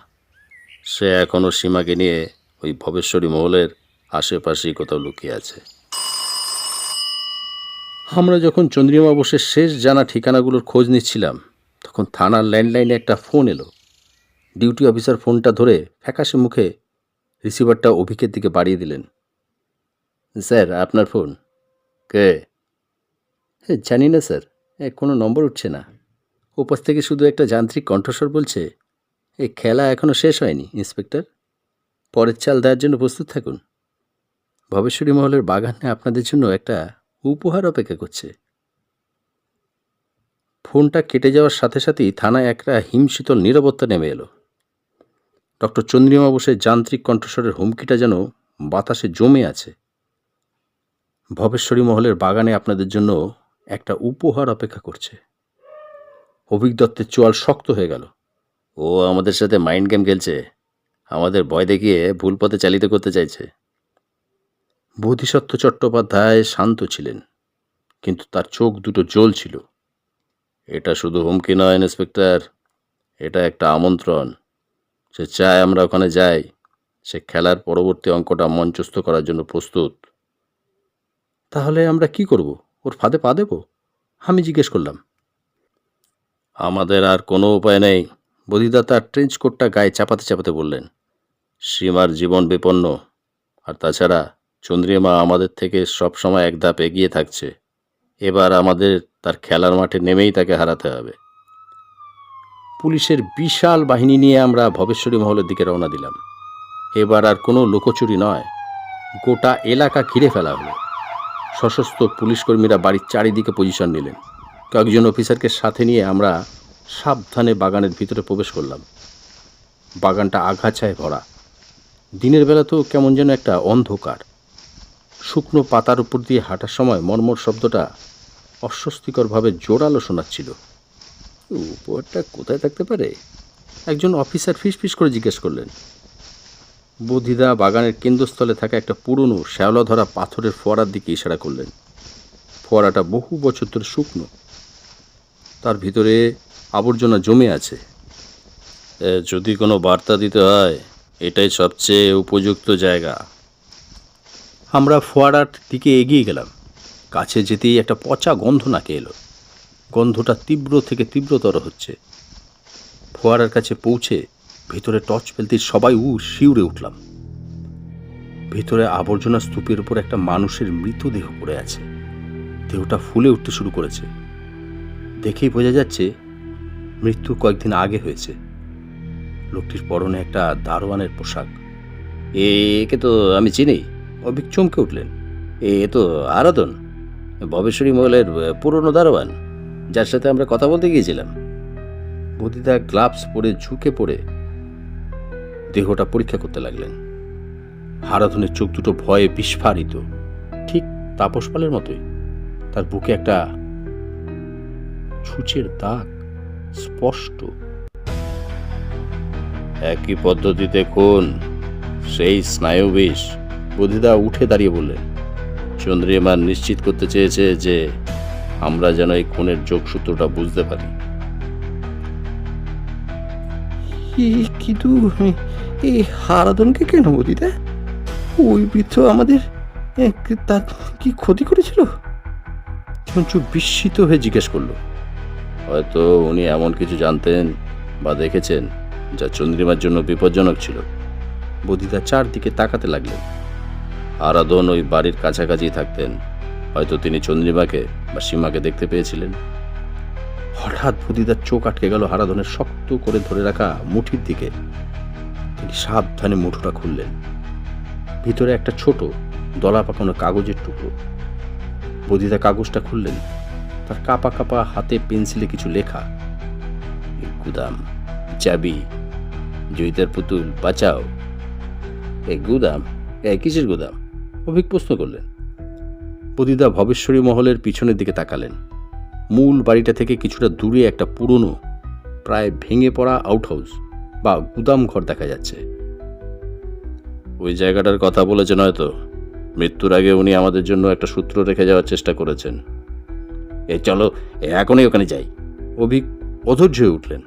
Speaker 1: সে এখনও সীমাকে নিয়ে ওই ভবেশ্বরী মহলের আশেপাশেই কোথাও লুকিয়ে আছে। আমরা যখন চন্দ্রিমা বোসের শেষ জানা ঠিকানাগুলোর খোঁজ নিচ্ছিলাম, তখন থানার ল্যান্ডলাইনে একটা ফোন এলো। ডিউটি অফিসার ফোনটা ধরে ফ্যাকাশে মুখে রিসিভারটা অভিকের দিকে বাড়িয়ে দিলেন। স্যার, আপনার ফোন। কে? জানি না স্যার, কোনো নম্বর উঠছে না। ওপাশ থেকে শুধু একটা যান্ত্রিক কণ্ঠস্বর বলছে, এই খেলা এখনও শেষ হয়নি ইন্সপেক্টর, পরের চাল দেওয়ার জন্য প্রস্তুত থাকুন। ভবেশ্বরী মহলের বাগানে আপনাদের জন্য একটা উপহার অপেক্ষা করছে। ফোনটা কেটে যাওয়ার সাথে সাথেই থানায় একটা হিমশীতল নীরবতা নেমে এলো। ডক্টর চন্দ্রিমা বোসের যান্ত্রিক কণ্ঠস্বরের হুমকিটা যেন বাতাসে জমে আছে। ভবেশ্বরী মহলের বাগানে আপনাদের জন্য একটা উপহার অপেক্ষা করছে। অভিক দত্তের চোয়াল শক্ত হয়ে গেল। ও আমাদের সাথে মাইন্ড গেম খেলছে, আমাদের ভয় দেখিয়ে ভুল পথে চালিত করতে চাইছে। বোধিসত্ত্ব চট্টোপাধ্যায় শান্ত ছিলেন, কিন্তু তার চোখ দুটো জ্বলছিল। এটা শুধু হুমকি নয় ইন্সপেক্টর, এটা একটা আমন্ত্রণ। সে চায় আমরা ওখানে যাই। সে খেলার পরবর্তী অঙ্কটা মঞ্চস্থ করার জন্য প্রস্তুত। তাহলে আমরা কি করব? ওর ফাঁদে পা দেব? আমি জিজ্ঞেস করলাম। আমাদের আর কোনো উপায় নেই। বদিদা তার ট্রেঞ্চ কোটটা গায়ে চাপাতে চাপাতে বললেন, সীমার জীবন বিপন্ন, আর তাছাড়া চন্দ্রিমা আমাদের থেকে সবসময় এক ধাপ এগিয়ে থাকছে। এবার আমাদের তার খেলার মাঠে নেমেই তাকে হারাতে হবে। পুলিশের বিশাল বাহিনী নিয়ে আমরা ভবেশ্বরী মহলের দিকে রওনা দিলাম। এবার আর কোনো লুকোচুরি নয়, গোটা এলাকা ঘিরে ফেলা হলো। সশস্ত্র পুলিশকর্মীরা বাড়ির চারিদিকে পজিশন নিলেন। কয়েকজন অফিসারকে সাথে নিয়ে আমরা সাবধানে বাগানের ভিতরে প্রবেশ করলাম। বাগানটা আগাছায় ভরা। দিনের বেলা তো কেমন যেন একটা অন্ধকার।
Speaker 2: শুকনো পাতার উপর দিয়ে হাঁটার সময় মর্মর শব্দটা অস্বস্তিকরভাবে জোরালো শোনাচ্ছিল। উপরটা কোথায় থাকতে পারে? একজন অফিসার ফিসফিস করে জিজ্ঞেস করলেন। বধিদা বাগানের কেন্দ্রস্থলে থাকা একটা পুরনো শ্যাওলা ধরা পাথরের ফোয়ারার দিকে ইশারা করলেন। ফোয়ারাটা বহু বছর ধরে শুকনো, তার ভিতরে আবর্জনা জমে আছে।
Speaker 1: যদি কোনো বার্তা দিতে হয়, এটাই সবচেয়ে উপযুক্ত জায়গা।
Speaker 2: আমরা ফোয়ারার দিকে এগিয়ে গেলাম। কাছে যেতেই একটা পচা গন্ধ নাকে এলো। গন্ধটা তীব্র থেকে তীব্রতর হচ্ছে। ফোয়ারার কাছে পৌঁছে ভেতরে টর্চ ফেলতেই সবাই শিউরে উঠলাম। ভেতরে আবর্জনা স্তূপের উপর একটা মানুষের মৃতদেহ পড়ে আছে। দেহটা ফুলে উঠতে শুরু করেছে। দেখেই বোঝা যাচ্ছে মৃত্যু কয়েকদিন আগে হয়েছে। লোকটির পরনে একটা দারোয়ানের পোশাক।
Speaker 1: একে তো আমি চিনি।
Speaker 2: অবিক চমকে উঠলেন।
Speaker 1: এ তো আরাধন, ভবেশ্বরী মহলের পুরনো দারোয়ান, যার সাথে আমরা কথা বলতে গিয়েছিলাম।
Speaker 2: বদিদা গ্লাভস পরে ঝুঁকে পড়ে দেহটা পরীক্ষা করতে লাগলেন। হারাধনের চোখ দুটো ভয়ে বিস্ফারিত, ঠিক তাপস পালের মতোই। তার বুকে একটা ছুঁচের দাগ স্পষ্ট।
Speaker 1: একই পদ্ধতিতে খুন, সেই স্নায়ু বিষ।
Speaker 2: বদিদা উঠে দাঁড়িয়ে বললেন,
Speaker 1: চন্দ্রিমা নিশ্চিত করতে চেয়েছে যে আমরা যেন এই খুনের যোগসূত্রটা বুঝতে পারি।
Speaker 3: কিন্তু এই হারাধনকে কেন বদিদা? ওই বৃদ্ধ আমাদের তার কি ক্ষতি করেছিল?
Speaker 2: চঞ্চু বিস্মিত হয়ে জিজ্ঞেস করলো।
Speaker 1: হয়তো উনি এমন কিছু জানতেন বা দেখেছেন যা চন্দ্রিমার জন্য বিপজ্জনক ছিল।
Speaker 2: বদিদা চারদিকে তাকাতে লাগলেন।
Speaker 1: আরাধন ওই বাড়ির কাছাকাছি থাকতেন। হয়তো তিনি চন্দ্রিমাকে বা সীমাকে দেখতে পেয়েছিলেন।
Speaker 2: হঠাৎ বদিদার চোখ আটকে গেল হারাধনের শক্ত করে ধরে রাখা মুঠির দিকে। তিনি সাবধানে মুঠোটা খুললেন। ভিতরে একটা ছোট দলা পাকানো কাগজের টুকরো। বদিদা কাগজটা খুললেন। তার কাপা কাপা হাতে পেন্সিলে কিছু লেখা।
Speaker 1: গুদাম, চাবি, জয়িতার পুতুল, বাঁচাও। এই গুদাম, কিসের গুদাম?
Speaker 2: অভিক প্রশ্ন করলেন। বদিদা ভবেশ্বরী মহলের পিছনের দিকে তাকালেন। মূল বাড়িটা থেকে কিছুটা দূরে একটা পুরনো, প্রায় ভেঙে পড়া আউটহাউস বা গুদাম ঘর দেখা যাচ্ছে।
Speaker 1: ওই জায়গাটার কথা বলেছেন হয়তো। মৃত্যুর আগে উনি আমাদের জন্য একটা সূত্র রেখে যাওয়ার চেষ্টা করেছেন।
Speaker 2: চলো এখনই ওখানে যাই। অভিক অধৈর্য হয়ে উঠলেন।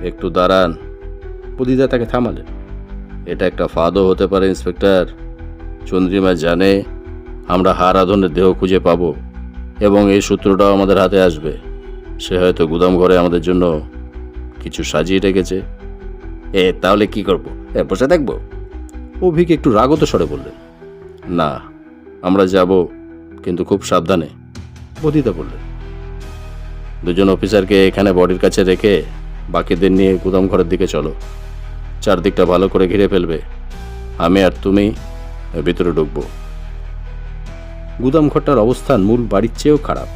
Speaker 1: একটু দাঁড়ান।
Speaker 2: বদিদা তাকে থামালেন।
Speaker 1: এটা একটা ফাঁদও হতে পারে ইন্সপেক্টর। চন্দ্রিমা জানে আমরা হারাধনের দেহ খুঁজে পাবো এবং এই সূত্রটাও আমাদের হাতে আসবে। সে হয়তো গুদাম ঘরে আমাদের জন্য কিছু সাজিয়ে রেখেছে।
Speaker 2: তাহলে কি করবো? বসে থাকবো? অভিক একটু রাগত স্বরে বললেন।
Speaker 1: না, আমরা যাব, কিন্তু খুব সাবধানে।
Speaker 2: বদিদা বললেন।
Speaker 1: দুজন অফিসারকে এখানে বডির কাছে রেখে বাকিদের নিয়ে গুদাম ঘরের দিকে চলো। চারদিকটা ভালো করে ঘিরে ফেলবে। আমি আর তুমি ভিতরে ঢুকবো।
Speaker 2: গুদাম ঘরটার অবস্থান মূল বাড়ির চেয়েও খারাপ।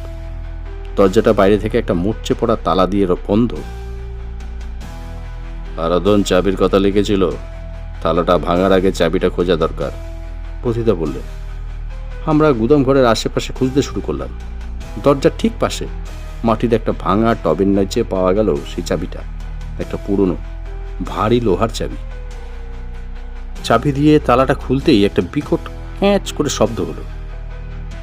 Speaker 2: দরজাটা বাইরে থেকে একটা মুচড়ে পড়া তালা দিয়ে বন্ধ।
Speaker 1: আরাধন চাবির কথা লিখেছিল। তালাটা ভাঙার আগে চাবিটা খোঁজা দরকার।
Speaker 2: বদিদা বললেন। আমরা গুদাম ঘরের আশেপাশে খুঁজতে শুরু করলাম। দরজার ঠিক পাশে মাটিতে একটা ভাঙা টবের নিচে পাওয়া গেল সেই চাবিটা। একটা পুরনো ভারী লোহার চাবি। চাবি দিয়ে তালাটা খুলতেই একটা বিকট ক্যাঁচ করে শব্দ হলো।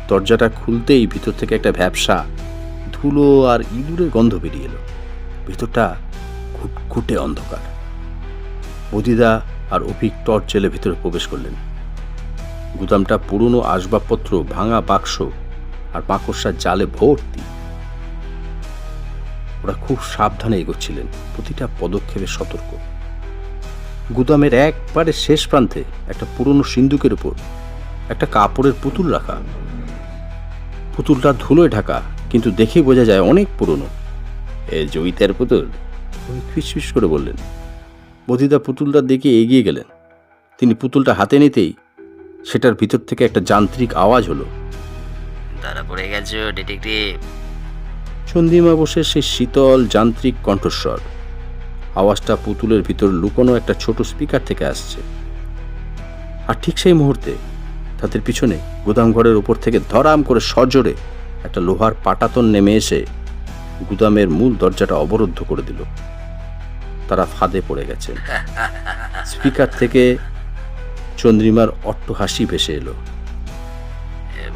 Speaker 2: দরজাটা খুলতেই ভিতর থেকে একটা ভ্যাপসা ধুলো আর ইঁদুরের গন্ধ বেরিয়ে এলো। ভিতরটা ঘুটঘুটে অন্ধকার। বদিদা আর অভিক টর্চ জেলে ভিতরে প্রবেশ করলেন। গুদামটা পুরনো আসবাবপত্র, ভাঙা বাক্স আর মাকড়সার জালে ভর্তি। ওরা খুব সাবধানে এগোচ্ছিলেন, প্রতিটা পদক্ষেপে সতর্ক। গুদামের একবারে শেষ প্রান্তে একটা পুরনো সিন্দুকের উপর একটা কাপড়ের পুতুল রাখা। পুতুলটা ধুলোয় ঢাকা, কিন্তু দেখে বোঝা যায় অনেক পুরনো।
Speaker 1: জয়িতার পুতুল?
Speaker 2: ফিসফিস করে বললেন। বদিদা পুতুলটার দিকে এগিয়ে গেলেন। তিনি পুতুলটা হাতে নিতেই সেটার ভিতর থেকে একটা যান্ত্রিক আওয়াজ হলো।
Speaker 5: ধরা পড়ে গেছো ডিটেকটিভ।
Speaker 2: চন্দ্রিমা বসে সেই শীতল যান্ত্রিক কণ্ঠস্বর। আওয়াজটা পুতুলের ভিতর লুকোনো একটা ছোট স্পিকার থেকে আসছে। আর ঠিক সেই মুহূর্তে তাদের পিছনে গুদামঘরের উপর থেকে ধরাম করে সজোরে একটা লোহার পাটাতন নেমে এসে গুদামের মূল দরজাটা অবরুদ্ধ করে দিল। তারা ফাঁদে পড়ে গেছে। স্পিকার থেকে চন্দ্রিমার অট্টহাসি ভেসে এলো।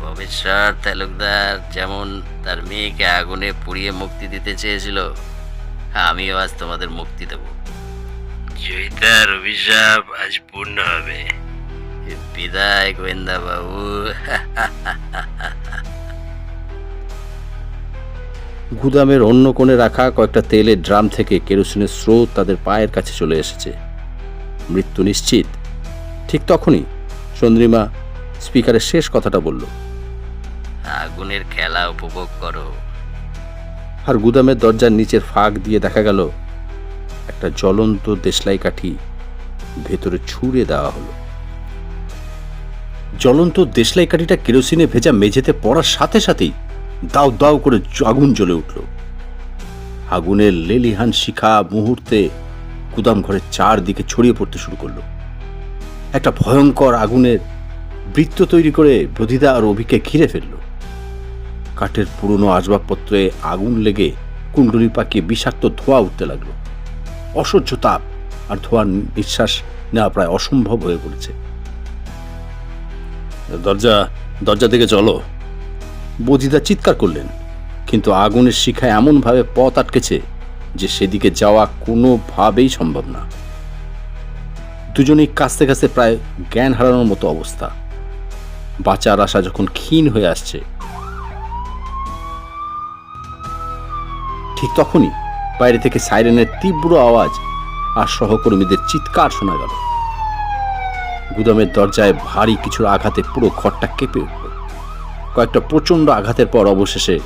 Speaker 5: ভবিষ্যৎ তালুকদার যেমন তার মেয়েকে আগুনে পুড়িয়ে মুক্তি দিতে চেয়েছিল, আমিও আজ তোমাদের মুক্তি দেব। জয়িতার অভিশাপ আজ পূর্ণ হবে। বিদায় গোয়েন্দা বাবু।
Speaker 2: গুদামের অন্য কোণে রাখা কয়েকটা তেলের ড্রাম থেকে কেরোসিনের স্রোত তাদের পায়ের কাছে চলে এসেছে। মৃত্যু নিশ্চিত। ঠিক তখনই চন্দ্রিমা স্পিকারের শেষ কথাটা বলল,
Speaker 5: আগুনের খেলা উপভোগ করো।
Speaker 2: আর গুদামের দরজার নিচের ফাঁক দিয়ে দেখা গেল একটা জ্বলন্ত দেশলাই কাঠি ভেতরে ছুঁড়ে দেওয়া হলো। জ্বলন্ত দেশলাই কাঠিটা কেরোসিনে ভেজা মেঝেতে পড়ার সাথে সাথেই দাউ দাউ করে আগুন জ্বলে উঠল। আগুনের লেলিহান শিখা মুহূর্তে গুদাম ঘরের চারদিকে ছড়িয়ে পড়তে শুরু করলো। একটা ভয়ঙ্কর আগুনের বৃত্ত তৈরি করে বধিদা আর অভিকে ঘিরে ফেলল। কাঠের পুরনো আসবাবপত্রে আগুন লেগে কুণ্ডলি পাকিয়ে বিষাক্ত ধোঁয়া উঠতে লাগলো। অসহ্য তাপ আর ধোঁয়ার নিঃশ্বাস নেওয়া প্রায় অসম্ভব হয়ে পড়েছে।
Speaker 1: দরজা থেকে চলো।
Speaker 2: বধিদা চিৎকার করলেন, কিন্তু আগুনের শিখায় এমনভাবে পথ আটকেছে যে সেদিকে যাওয়া কোনোভাবেই সম্ভব না। দুজনেই কাছতে কাছতে প্রায় জ্ঞান হারানোর মতো অবস্থা। বাঁচার আশা যখন ক্ষীণ হয়ে আসছে, ঠিক তখনই বাইরে থেকে সাইরেনের তীব্র আওয়াজ আর সহকর্মীদের চিৎকার শোনা গেল। গুদামের দরজায় ভারী কিছুর আঘাতে পুরো ঘরটা কেঁপে উঠল। কয়েকটা প্রচণ্ড আঘাতের পর অবশেষে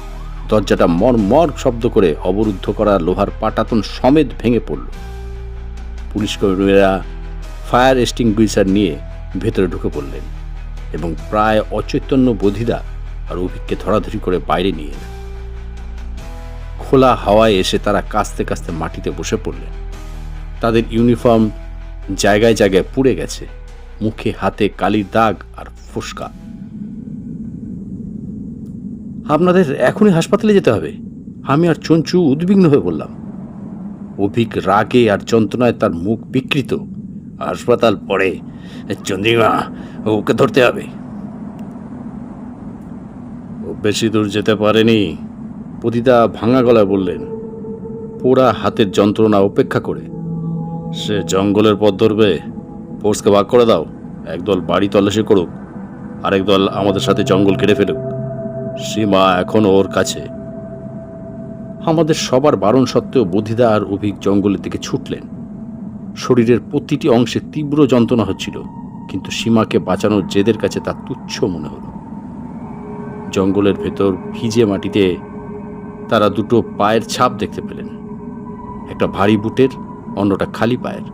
Speaker 2: দরজাটা মর শব্দ করে অবরুদ্ধ করা লোহার পাটাতন সমেত ভেঙে পড়ল। পুলিশ কর্মীরা ফায়ার এক্সটিংগুইশার নিয়ে ভেতরে ঢুকে পড়লেন এবং প্রায় অচৈতন্য বধিদা আর অভিককে ধরাধরি করে বাইরে নিয়ে এলেন। খোলা হাওয়ায় এসে তারা কাস্তে কাস্তে মাটিতে বসে পড়লেন। তাদের ইউনিফর্ম জায়গায় জায়গায় পুড়ে গেছে, মুখে হাতে কালির দাগ আর ফোসকা। আপনাদের এখনই হাসপাতালে যেতে হবে, আমি আর চঞ্চু উদ্বিগ্ন হয়ে বললাম। অভিক রাগে আর যন্ত্রণায় তার মুখ বিকৃত। হাসপাতাল পড়ে, চন্দ্রিমা, ওকে ধরতে হবে।
Speaker 1: ও বেশি দূর যেতে পারেনি,
Speaker 2: পতিতা ভাঙা গলায় বললেন, পোড়া হাতের যন্ত্রণা উপেক্ষা করে।
Speaker 1: সে জঙ্গলের পথ ধরবে। ফোর্সকে ভাগ করে দাও, একদল বাড়ি তল্লাশি করুক, আরেক দল আমাদের সাথে জঙ্গল কেটে ফেলুক। সীমা এখন ওর কাছে।
Speaker 2: আমাদের সবার বারণ সত্ত্বেও বধিদা আর অভিক জঙ্গলের দিকে ছুটলেন। শরীরের প্রতিটি অংশে তীব্র যন্ত্রণা হচ্ছিল, কিন্তু সীমাকে বাঁচানোর জেদের কাছে তা তুচ্ছ মনে হলো। জঙ্গলের ভেতর ভিজে মাটিতে তারা দুটো পায়ের ছাপ দেখতে পেলেন, একটা ভারী বুটের, অন্যটা খালি পায়ের।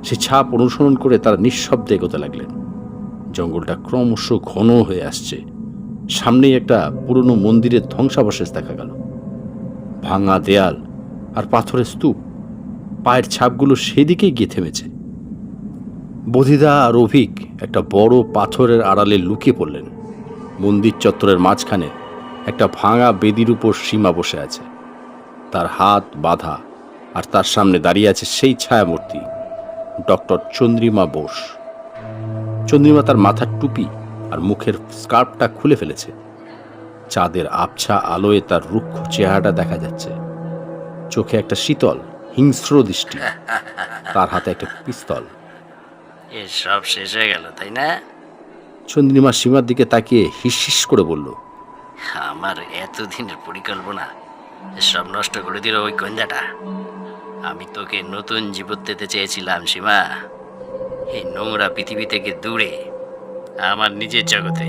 Speaker 2: সে ছাপ অনুসরণ করে তারা নিঃশব্দে এগোতে লাগলেন। জঙ্গলটা ক্রমশ ঘন হয়ে আসছে। সামনেই একটা পুরনো মন্দিরের ধ্বংসাবশেষ দেখা গেল। ভাঙা দেয়াল আর পাথরের স্তূপ, পায়ের ছাপগুলো সেদিকেই গিয়ে থেমেছে। বধিদা আর অভিক একটা বড় পাথরের আড়ালে লুকিয়ে পড়লেন। মন্দির চত্বরের মাঝখানে একটা ভাঙা বেদির উপর সীমা বসে আছে, তার হাত বাঁধা, আর তার সামনে দাঁড়িয়ে আছে সেই ছায়ামূর্তি, ডক্টর চন্দ্রিমা বোস। চন্দ্রিমা তার মাথার টুপি আর মুখের স্কার্ফটা খুলে ফেলেছে। চাঁদের আবছা আলোয় তার রুক্ষ চেহারাটা দেখা যাচ্ছে। চোখে একটা শীতল হিংস্র দৃষ্টি, তার হাতে একটা পিস্তল।
Speaker 5: এসব শেষ হয়ে গেল, তাই না?
Speaker 2: চন্দ্রিমা সীমার দিকে তাকিয়ে হিস করে বলল,
Speaker 5: আমার এতদিনের পরিকল্পনা সব নষ্ট করে দিল ওই গোয়েন্দাটা। আমি তোকে নতুন জীবন দিতে চেয়েছিলাম সীমা, এই নোংরা পৃথিবী থেকে দূরে, আমার নিজের জগতে।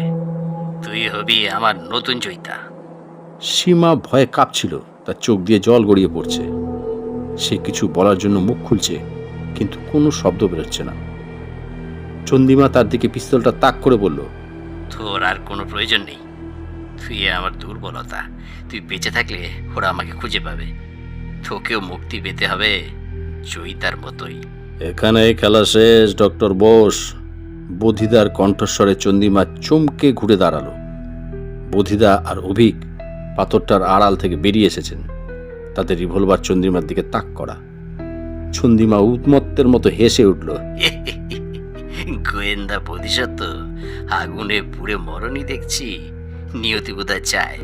Speaker 5: তুই হবি আমার নতুন জয়িতা।
Speaker 2: সীমা ভয়ে কাঁপছিল, তার চোখ দিয়ে জল গড়িয়ে পড়ছে। সে কিছু বলার জন্য মুখ খুলছে, কিন্তু কোনো শব্দ বেরোচ্ছে না। চন্দ্রিমা তার দিকে পিস্তলটা তাক করে বলল,
Speaker 5: তোর আর কোনো প্রয়োজন নেই। তুই আমার দুর্বলতা। তুই বেঁচে থাকলে ওরা আমাকে খুঁজে পাবে। তোকেও মুক্তি পেতে হবে জয়িতার মতোই।
Speaker 1: এখানে খেলা শেষ, ডক্টর বোস।
Speaker 2: বধিদার কণ্ঠস্বরে চন্দ্রিমা চমকে ঘুরে দাঁড়ালো। বধিদা আর অভিক পাথরটার আড়াল থেকে বেরিয়ে এসেছেন, তাদের রিভলভার চন্দ্রিমার দিকে তাক করা। চন্দ্রিমা উন্মত্তের মতো হেসে উঠল।
Speaker 5: গোয়েন্দা বোধিসত্ত্ব আগুনে পুড়ে মরণই দেখছি। নিয়তি বোধহয় চায়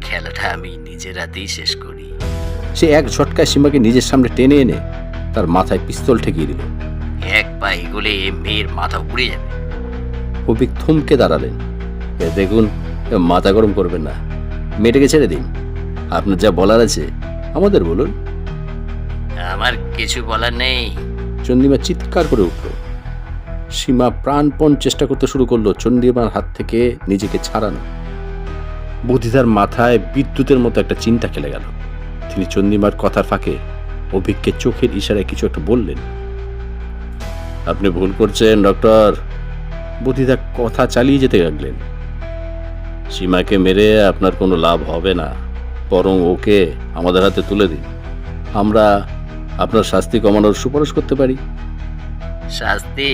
Speaker 5: খেলাটা আমি নিজের হাতেই শেষ করি।
Speaker 2: সে এক ঝটকায় সীমাকে নিজের সামনে টেনে এনে তার মাথায় পিস্তল ঠেকিয়ে দিল।
Speaker 5: এক পা এগোলে মেয়ের মাথা উড়ে যাবে।
Speaker 2: অভিক থমকে দাঁড়ালেন।
Speaker 1: দেখুন, মাথা গরম করবেন না, মেয়েটাকে ছেড়ে দিন। আপনার যা বলার আছে আমাদের বলুন।
Speaker 5: আমার কিছু বলার নেই।
Speaker 2: চন্দ্রিমা চিৎকার করে উঠল। সীমা প্রাণপণ চেষ্টা করতে শুরু করলো চন্দ্রিমার হাত থেকে নিজেকে ছাড়ানো। বধিদার মাথায় বিদ্যুতের মতো একটা চিন্তা খেলে গেল। তিনি চন্দ্রিমার কথার ফাঁকে অভিককে চোখের ইশারায় কিছু একটা বললেন।
Speaker 1: আপনি ভুল করছেন ডক্টর।
Speaker 2: বধিদা কথা চালিয়ে যেতে লাগলেন।
Speaker 1: সীমাকে মেরে আপনার কোনো লাভ হবে না, বরং ওকে আমাদের হাতে তুলে দিন। আমরা আপনার শাস্তি কমানোর সুপারিশ করতে পারি।
Speaker 5: শাস্তি?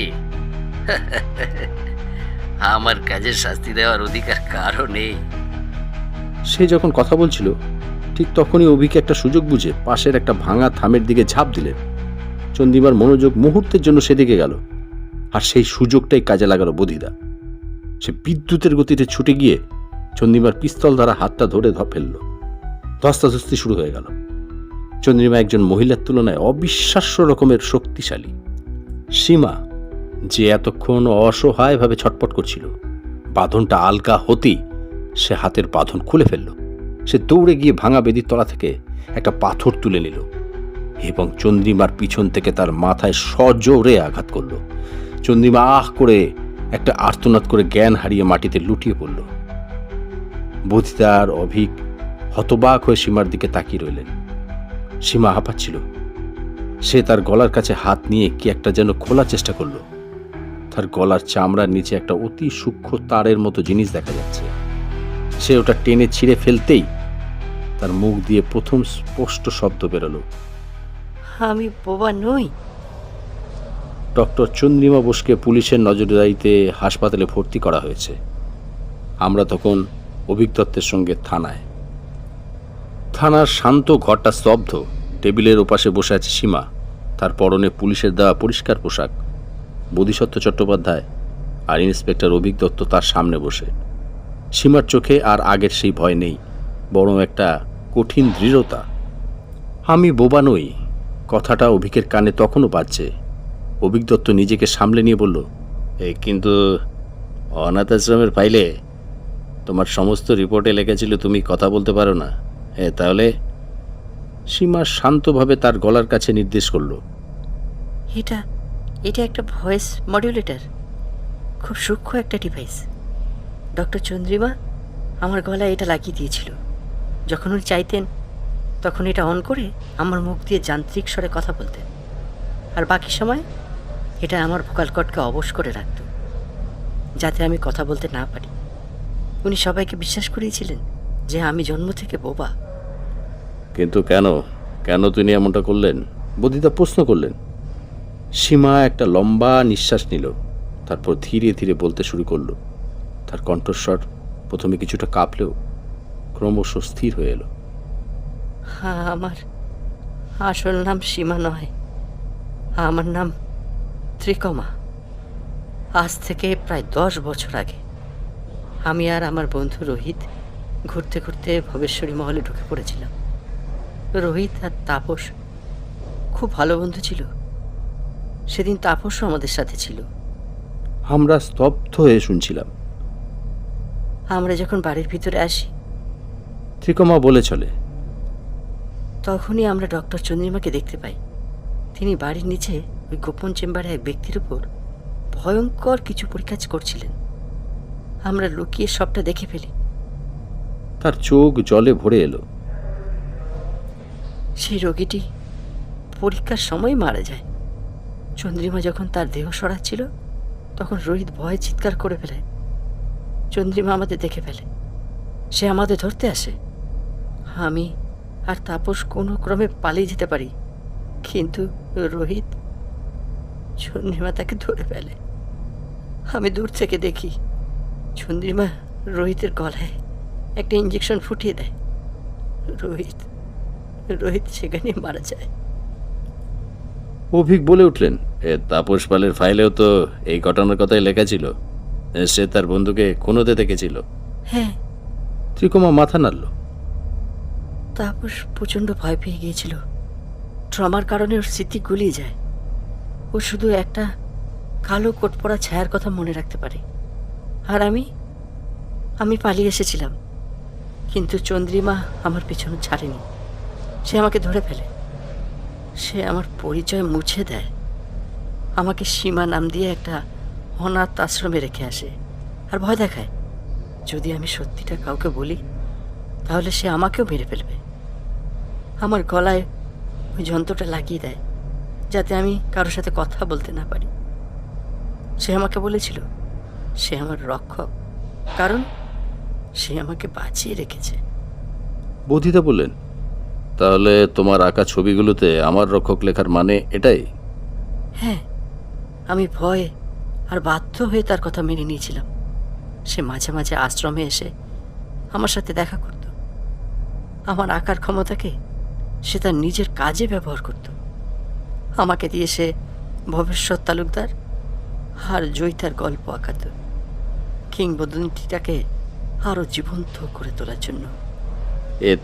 Speaker 5: আমার কাজের শাস্তি দেওয়ার অধিকার কারও নেই।
Speaker 2: সে যখন কথা বলছিল ঠিক তখনই অভিকে একটা সুযোগ বুঝে পাশের একটা ভাঙা থামের দিকে ঝাঁপ দিলেন। চন্দ্রিমার মনোযোগ মুহূর্তের জন্য সেদিকে গেল, আর সেই সুযোগটাই কাজে লাগালো বধিদা। সে বিদ্যুতের গতিতে ছুটে গিয়ে চন্দ্রিমার পিস্তল দ্বারা হাতটা ধরে ফেলল। ধস্তাধস্তি শুরু হয়ে গেল। চন্দ্রিমা একজন মহিলার তুলনায় অবিশ্বাস্য রকমের শক্তিশালী। সীমা, যে এতক্ষণ অসহায়ভাবে ছটপট করছিল, বাঁধনটা আলগা হতেই সে হাতের বাঁধন খুলে ফেলল। সে দৌড়ে গিয়ে ভাঙা বেদির তলা থেকে একটা পাথর তুলে নিল এবং চন্দ্রিমার পিছন থেকে তার মাথায় সজোরে আঘাত করল। চন্দ্রিমা আহ করে একটা আর্তনাদ করে জ্ঞান হারিয়ে মাটিতে লুটিয়ে পড়ল। বধিদা আর অভিক হতবাক হয়ে সীমার দিকে তাকিয়ে রইলেন। সীমা হাঁপাচ্ছিল। সে তার গলার কাছে হাত নিয়ে কি একটা যেন খোলার চেষ্টা করল। তার গলার চামড়ার নিচে একটা অতি সূক্ষ্ম তারের মতো জিনিস দেখা যাচ্ছে। সে ওটা টেনে ছিঁড়ে ফেলতেই তার মুখ দিয়ে প্রথম স্পষ্ট শব্দ বেরোলো,
Speaker 4: আমি বোবা নই।
Speaker 2: ডক্টর চন্দ্রিমা বোসকে পুলিশের নজরদারিতে হাসপাতালে ভর্তি করা হয়েছে। আমরা তখন অভিক দত্তের সঙ্গে থানার শান্ত ঘরটা স্তব্ধ। টেবিলের ওপাশে বসে আছে সীমা, তার পরনে পুলিশের দেওয়া পরিষ্কার পোশাক। বোধিসত্ত্ব চট্টোপাধ্যায় আর ইন্সপেক্টর অভিক দত্ত তার সামনে বসে। সীমার চোখে আর আগের সেই ভয় নেই, বরং একটা কঠিন দৃঢ়তা। আমি বোবা নই কথাটা অভিকের কানে তখনও বাজছে। অভিক দত্ত নিজেকে সামলে নিয়ে বলল,
Speaker 1: কিন্তু অনাথ আশ্রমের ফাইলে তোমার সমস্ত রিপোর্টে লেখা তুমি কথা বলতে পারো না। তাহলে?
Speaker 2: সীমা শান্তভাবে তার গলার কাছে নির্দেশ করল,
Speaker 4: এটা এটা একটা ভয়েস মডিউলেটর, খুব সূক্ষ্ম একটা ডিভাইস। ডক্টর চন্দ্রিমা আমার গলায় এটা লাগিয়ে দিয়েছিল। যখন উনি চাইতেন তখন এটা অন করে আমার মুখ দিয়ে যান্ত্রিক স্বরে কথা বলতেন, আর বাকি সময় এটা আমার ভোকাল কর্ডকে অবশ করে রাখত, যাতে আমি কথা বলতে না পারি। উনি সবাইকে বিশ্বাস করিয়েছিলেন যে আমি জন্ম থেকে বোবা।
Speaker 1: কিন্তু কেন তিনি এমনটা করলেন?
Speaker 2: বধিদা প্রশ্ন করলেন। সীমা একটা লম্বা নিঃশ্বাস নিল, তারপর ধীরে ধীরে বলতে শুরু করল। তার কণ্ঠস্বর প্রথমে কিছুটা কাঁপলেও ক্রমশ স্থির হয়ে এলো।
Speaker 4: আমার আসল নাম সীমা নয়, আমার নাম ত্রিকমা। আজ থেকে প্রায় 10 বছর আগে আমি আর আমার বন্ধু রোহিত ঘুরতে ঘুরতে ভবেশ্বরী মহলে ঢুকে পড়েছিলাম। রোহিত আর তাপস খুব ভালো বন্ধু ছিল। সেদিন তাপসও আমাদের সাথে ছিল।
Speaker 2: আমরা স্তব্ধ হয়ে শুনছিলাম।
Speaker 4: আমরা যখন বাড়ির ভিতরে আসি
Speaker 2: ত্রিকমা বলে চলে,
Speaker 4: তখনই আমরা ডক্টর চন্দ্রিমাকে দেখতে পাই। তিনি বাড়ির নিচে ওই গোপন চেম্বারে এক ব্যক্তির উপর ভয়ঙ্কর কিছু পরীক্ষা করছিলেন। আমরা লুকিয়ে সবটা দেখে ফেলি।
Speaker 2: তার চোখ জলে ভরে এলো।
Speaker 4: সেই রোগীটি পরীক্ষার সময় মারা যায়। চন্দ্রিমা যখন তার দেহ সরাচ্ছিল তখন রোহিত ভয়ে চিৎকার করে ফেলে। চন্দ্রিমা আমাদের দেখে ফেলে, সে আমাদের ধরতে আসে। আমি আর তাপস কোনো ক্রমে পালিয়ে যেতে পারি, কিন্তু রোহিত, চন্দ্রিমা তাকে ধরে ফেলে। আমি দূর থেকে দেখি চন্দ্রিমা রোহিতের গলায় একটা ইঞ্জেকশন ফুটিয়ে দেয়। রোহিত রোহিত সেখানে মারা যায়।
Speaker 1: অভিক বলে উঠলেন, তাপস পালের ফাইলেও তো এই ঘটনার কথাই লেখা ছিল। সে তার বন্ধুকে খুন হতে দেখেছিল।
Speaker 4: হ্যাঁ,
Speaker 2: ত্রিকমা মাথা নাড়ল।
Speaker 4: তাপস প্রচণ্ড ভয় পেয়ে গিয়েছিল। ট্রমার কারণে ওর স্মৃতি গুলিয়ে যায়। ও শুধু একটা কালো কোট পরা ছায়ার কথা মনে রাখতে পারে। আর আমি পালিয়ে এসেছিলাম, কিন্তু চন্দ্রিমা আমার পেছনে ছাড়েনি। সে আমাকে ধরে ফেলে। সে আমার পরিচয় মুছে দেয়। আমাকে সীমা নাম দিয়ে একটা অনাথ আশ্রমে রেখে আসে আর ভয় দেখায় যদি আমি সত্যিটা কাউকে বলি তাহলে সে আমাকেও মেরে ফেলবে। আমার গলায় ওই যন্ত্রটা লাগিয়ে দেয় যাতে আমি কারোর সাথে কথা বলতে না পারি। সে আমাকে বলেছিল সে আমার রক্ষক, কারণ সে আমাকে বাঁচিয়ে রেখেছে।
Speaker 1: বধিতা বললেন, তাহলে তোমার আঁকা ছবিগুলোতে আমার রক্ষক লেখার মানে এটাই?
Speaker 4: হ্যাঁ, আমি ভয়ে আর বাধ্য হয়ে তার কথা মেনে নিয়েছিলাম। সে মাঝে মাঝে আশ্রমে এসে আমার সাথে দেখা করত। আমার আঁকার ক্ষমতাকে সে তার নিজের কাজে ব্যবহার করত। আমাকে দিয়ে সে ভবেশ্বর তালুকদার আর জয়িতার গল্প আঁকাত, কিংবদন্তিটাকে আরও জীবন্ত করে তোলার জন্য।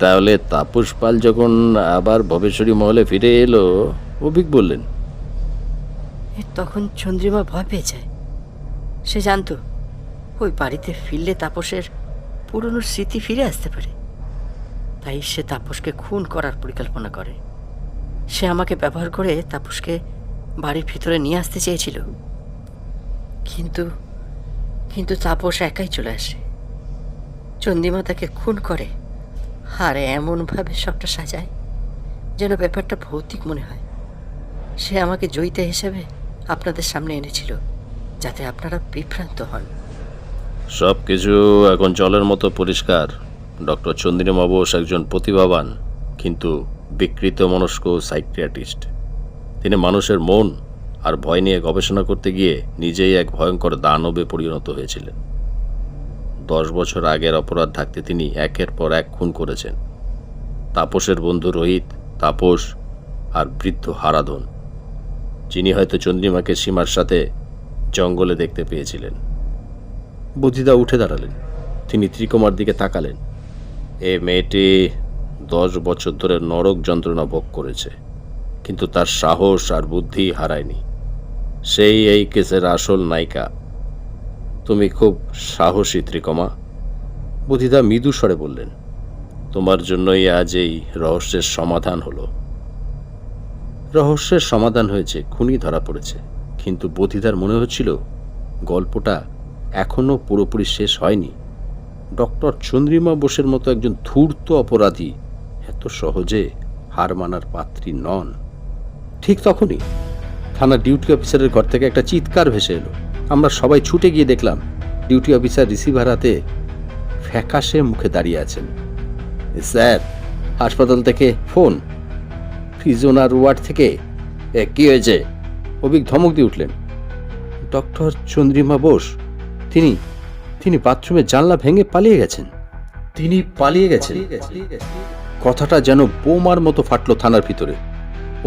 Speaker 1: তাহলে তাপস পাল যখন আবার ভবেশ্বরী মহলে ফিরে এলো, অভিক বললেন,
Speaker 4: তখন চন্দ্রিমা ভয় পেয়ে যায়। সে জানতো ওই বাড়িতে ফিরলে তাপসের পুরনো স্মৃতি ফিরে আসতে পারে। তাই সে তাপসকে খুন করার পরিকল্পনা করে। সে আমাকে ব্যবহার করে তাপসকে বাড়ির ভিতরে নিয়ে আসতে চেয়েছিল, কিন্তু কিন্তু তাপস একাই চলে আসে। চন্দ্রিমা তাকে খুন করে আর এমনভাবে সবটা সাজায় যেন ব্যাপারটা ভৌতিক মনে হয়। সে আমাকে জয়িতা হিসেবে আপনাদের সামনে এনেছিল যাতে আপনারা বিভ্রান্ত হন।
Speaker 1: সব কিছু এখন জলের মতো পরিষ্কার। ডক্টর চন্দ্রিমা বোস একজন প্রতিভাবান কিন্তু বিকৃত মনস্ক সাইকিয়াট্রিস্ট। তিনি মানুষের মন আর ভয় নিয়ে গবেষণা করতে গিয়ে নিজেই এক ভয়ঙ্কর দানবে পরিণত হয়েছিলেন। 10 বছর আগের অপরাধ ঢাকতে তিনি একের পর এক খুন করেছেন। তাপসের বন্ধু রোহিত, তাপস আর বৃদ্ধ হারাধন, যিনি হয়তো চন্দ্রিমাকে সীমার সাথে জঙ্গলে দেখতে পেয়েছিলেন।
Speaker 2: বধিতা উঠে দাঁড়ালেন। তিনি ত্রিকমার দিকে তাকালেন।
Speaker 1: এই মেয়েটি 10 বছর ধরে নরক যন্ত্রণা ভোগ করেছে, কিন্তু তার সাহস আর বুদ্ধি হারায়নি। সেই এই কেসের আসল নায়িকা। তুমি খুব সাহসী ত্রিকমা।
Speaker 2: বধিতা মৃদু স্বরে বললেন,
Speaker 1: তোমার জন্যই আজ এই রহস্যের সমাধান হলো।
Speaker 2: রহস্যের সমাধান হয়েছে, খুনি ধরা পড়েছে, কিন্তু বধিতার মনে হচ্ছিল গল্পটা এখনো পুরোপুরি শেষ হয়নি। ডক্টর চন্দ্রিমা বোসের মতো একজন ধূর্ত অপরাধী এত সহজে হার মানার পাত্রী নন। ঠিক তখনই থানার ডিউটি অফিসারের ঘর থেকে একটা চিৎকার ভেসে এলো। আমরা সবাই ছুটে গিয়ে দেখলাম ডিউটি অফিসার রিসিভার হাতে ফ্যাকাশে মুখে দাঁড়িয়ে আছেন। স্যার, হাসপাতাল থেকে ফোন, প্রিজনার ওয়ার্ড থেকে।
Speaker 1: কি হয়েছে?
Speaker 2: অভিক ধমক দিয়ে উঠলেন। ডক্টর চন্দ্রিমা বোস, তিনি বাথরুমের জানলা ভেঙে পালিয়ে গেছেন। তিনি পালিয়ে গেছেন। কথাটা যেন বোমার মতো ফাটলো থানার ভিতরে।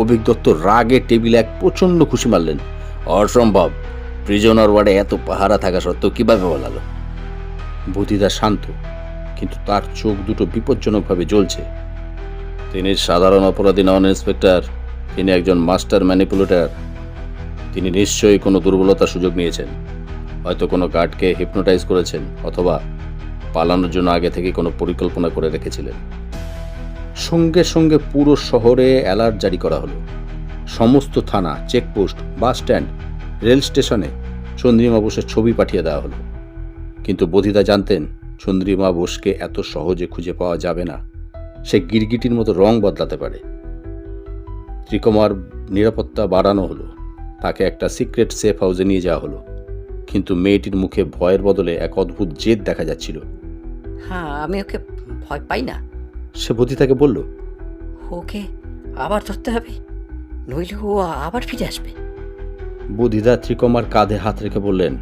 Speaker 2: অভিক দত্ত রাগে টেবিলে এক প্রচন্ড খুশি মারলেন।
Speaker 1: অসম্ভব! প্রিজনার ওয়ার্ডে এত পাহারা থাকা সত্ত্বেও কিভাবে বলালো?
Speaker 2: বধিতা শান্ত, কিন্তু তার চোখ দুটো বিপজ্জনকভাবে জ্বলছে।
Speaker 1: তিনি সাধারণ অপরাধী নন ইন্সপেক্টর, তিনি একজন মাস্টার ম্যানিপুলেটর। তিনি নিশ্চয়ই কোনো দুর্বলতার সুযোগ নিয়েছেন। হয়তো কোনো গার্ডকে হিপনোটাইজ করেছেন, অথবা পালানোর জন্য আগে থেকে কোনো পরিকল্পনা করে রেখেছিলেন।
Speaker 2: সঙ্গে সঙ্গে পুরো শহরে অ্যালার্ট জারি করা হলো। সমস্ত থানা, চেকপোস্ট, বাস স্ট্যান্ড, রেল স্টেশনে চন্দ্রিমা বোসের ছবি পাঠিয়ে দেওয়া হলো। কিন্তু বধিতা জানতেন চন্দ্রিমা বোসকে এত সহজে খুঁজে পাওয়া যাবে না। সে গিরগিটির মতো রং বদলাতে পারে। ত্রিকমার নিরাপত্তা বাড়ানো হলো। তাকে একটা সিক্রেট সেফ হাউসে নিয়ে যাওয়া হলো। কিন্তু মেয়েটির মুখে ভয়ের বদলে এক অদ্ভুত জেদ দেখা যাচ্ছিল।
Speaker 4: হ্যাঁ, আমি ওকে ভয় পাই না।
Speaker 2: সে বধিতাকে বলল,
Speaker 4: ওকে আবার ধরতে হবে, নইলে ও আবার ফিরে আসবে।
Speaker 2: বধিতা ত্রিকমার কাঁধে হাত রেখে বললেন,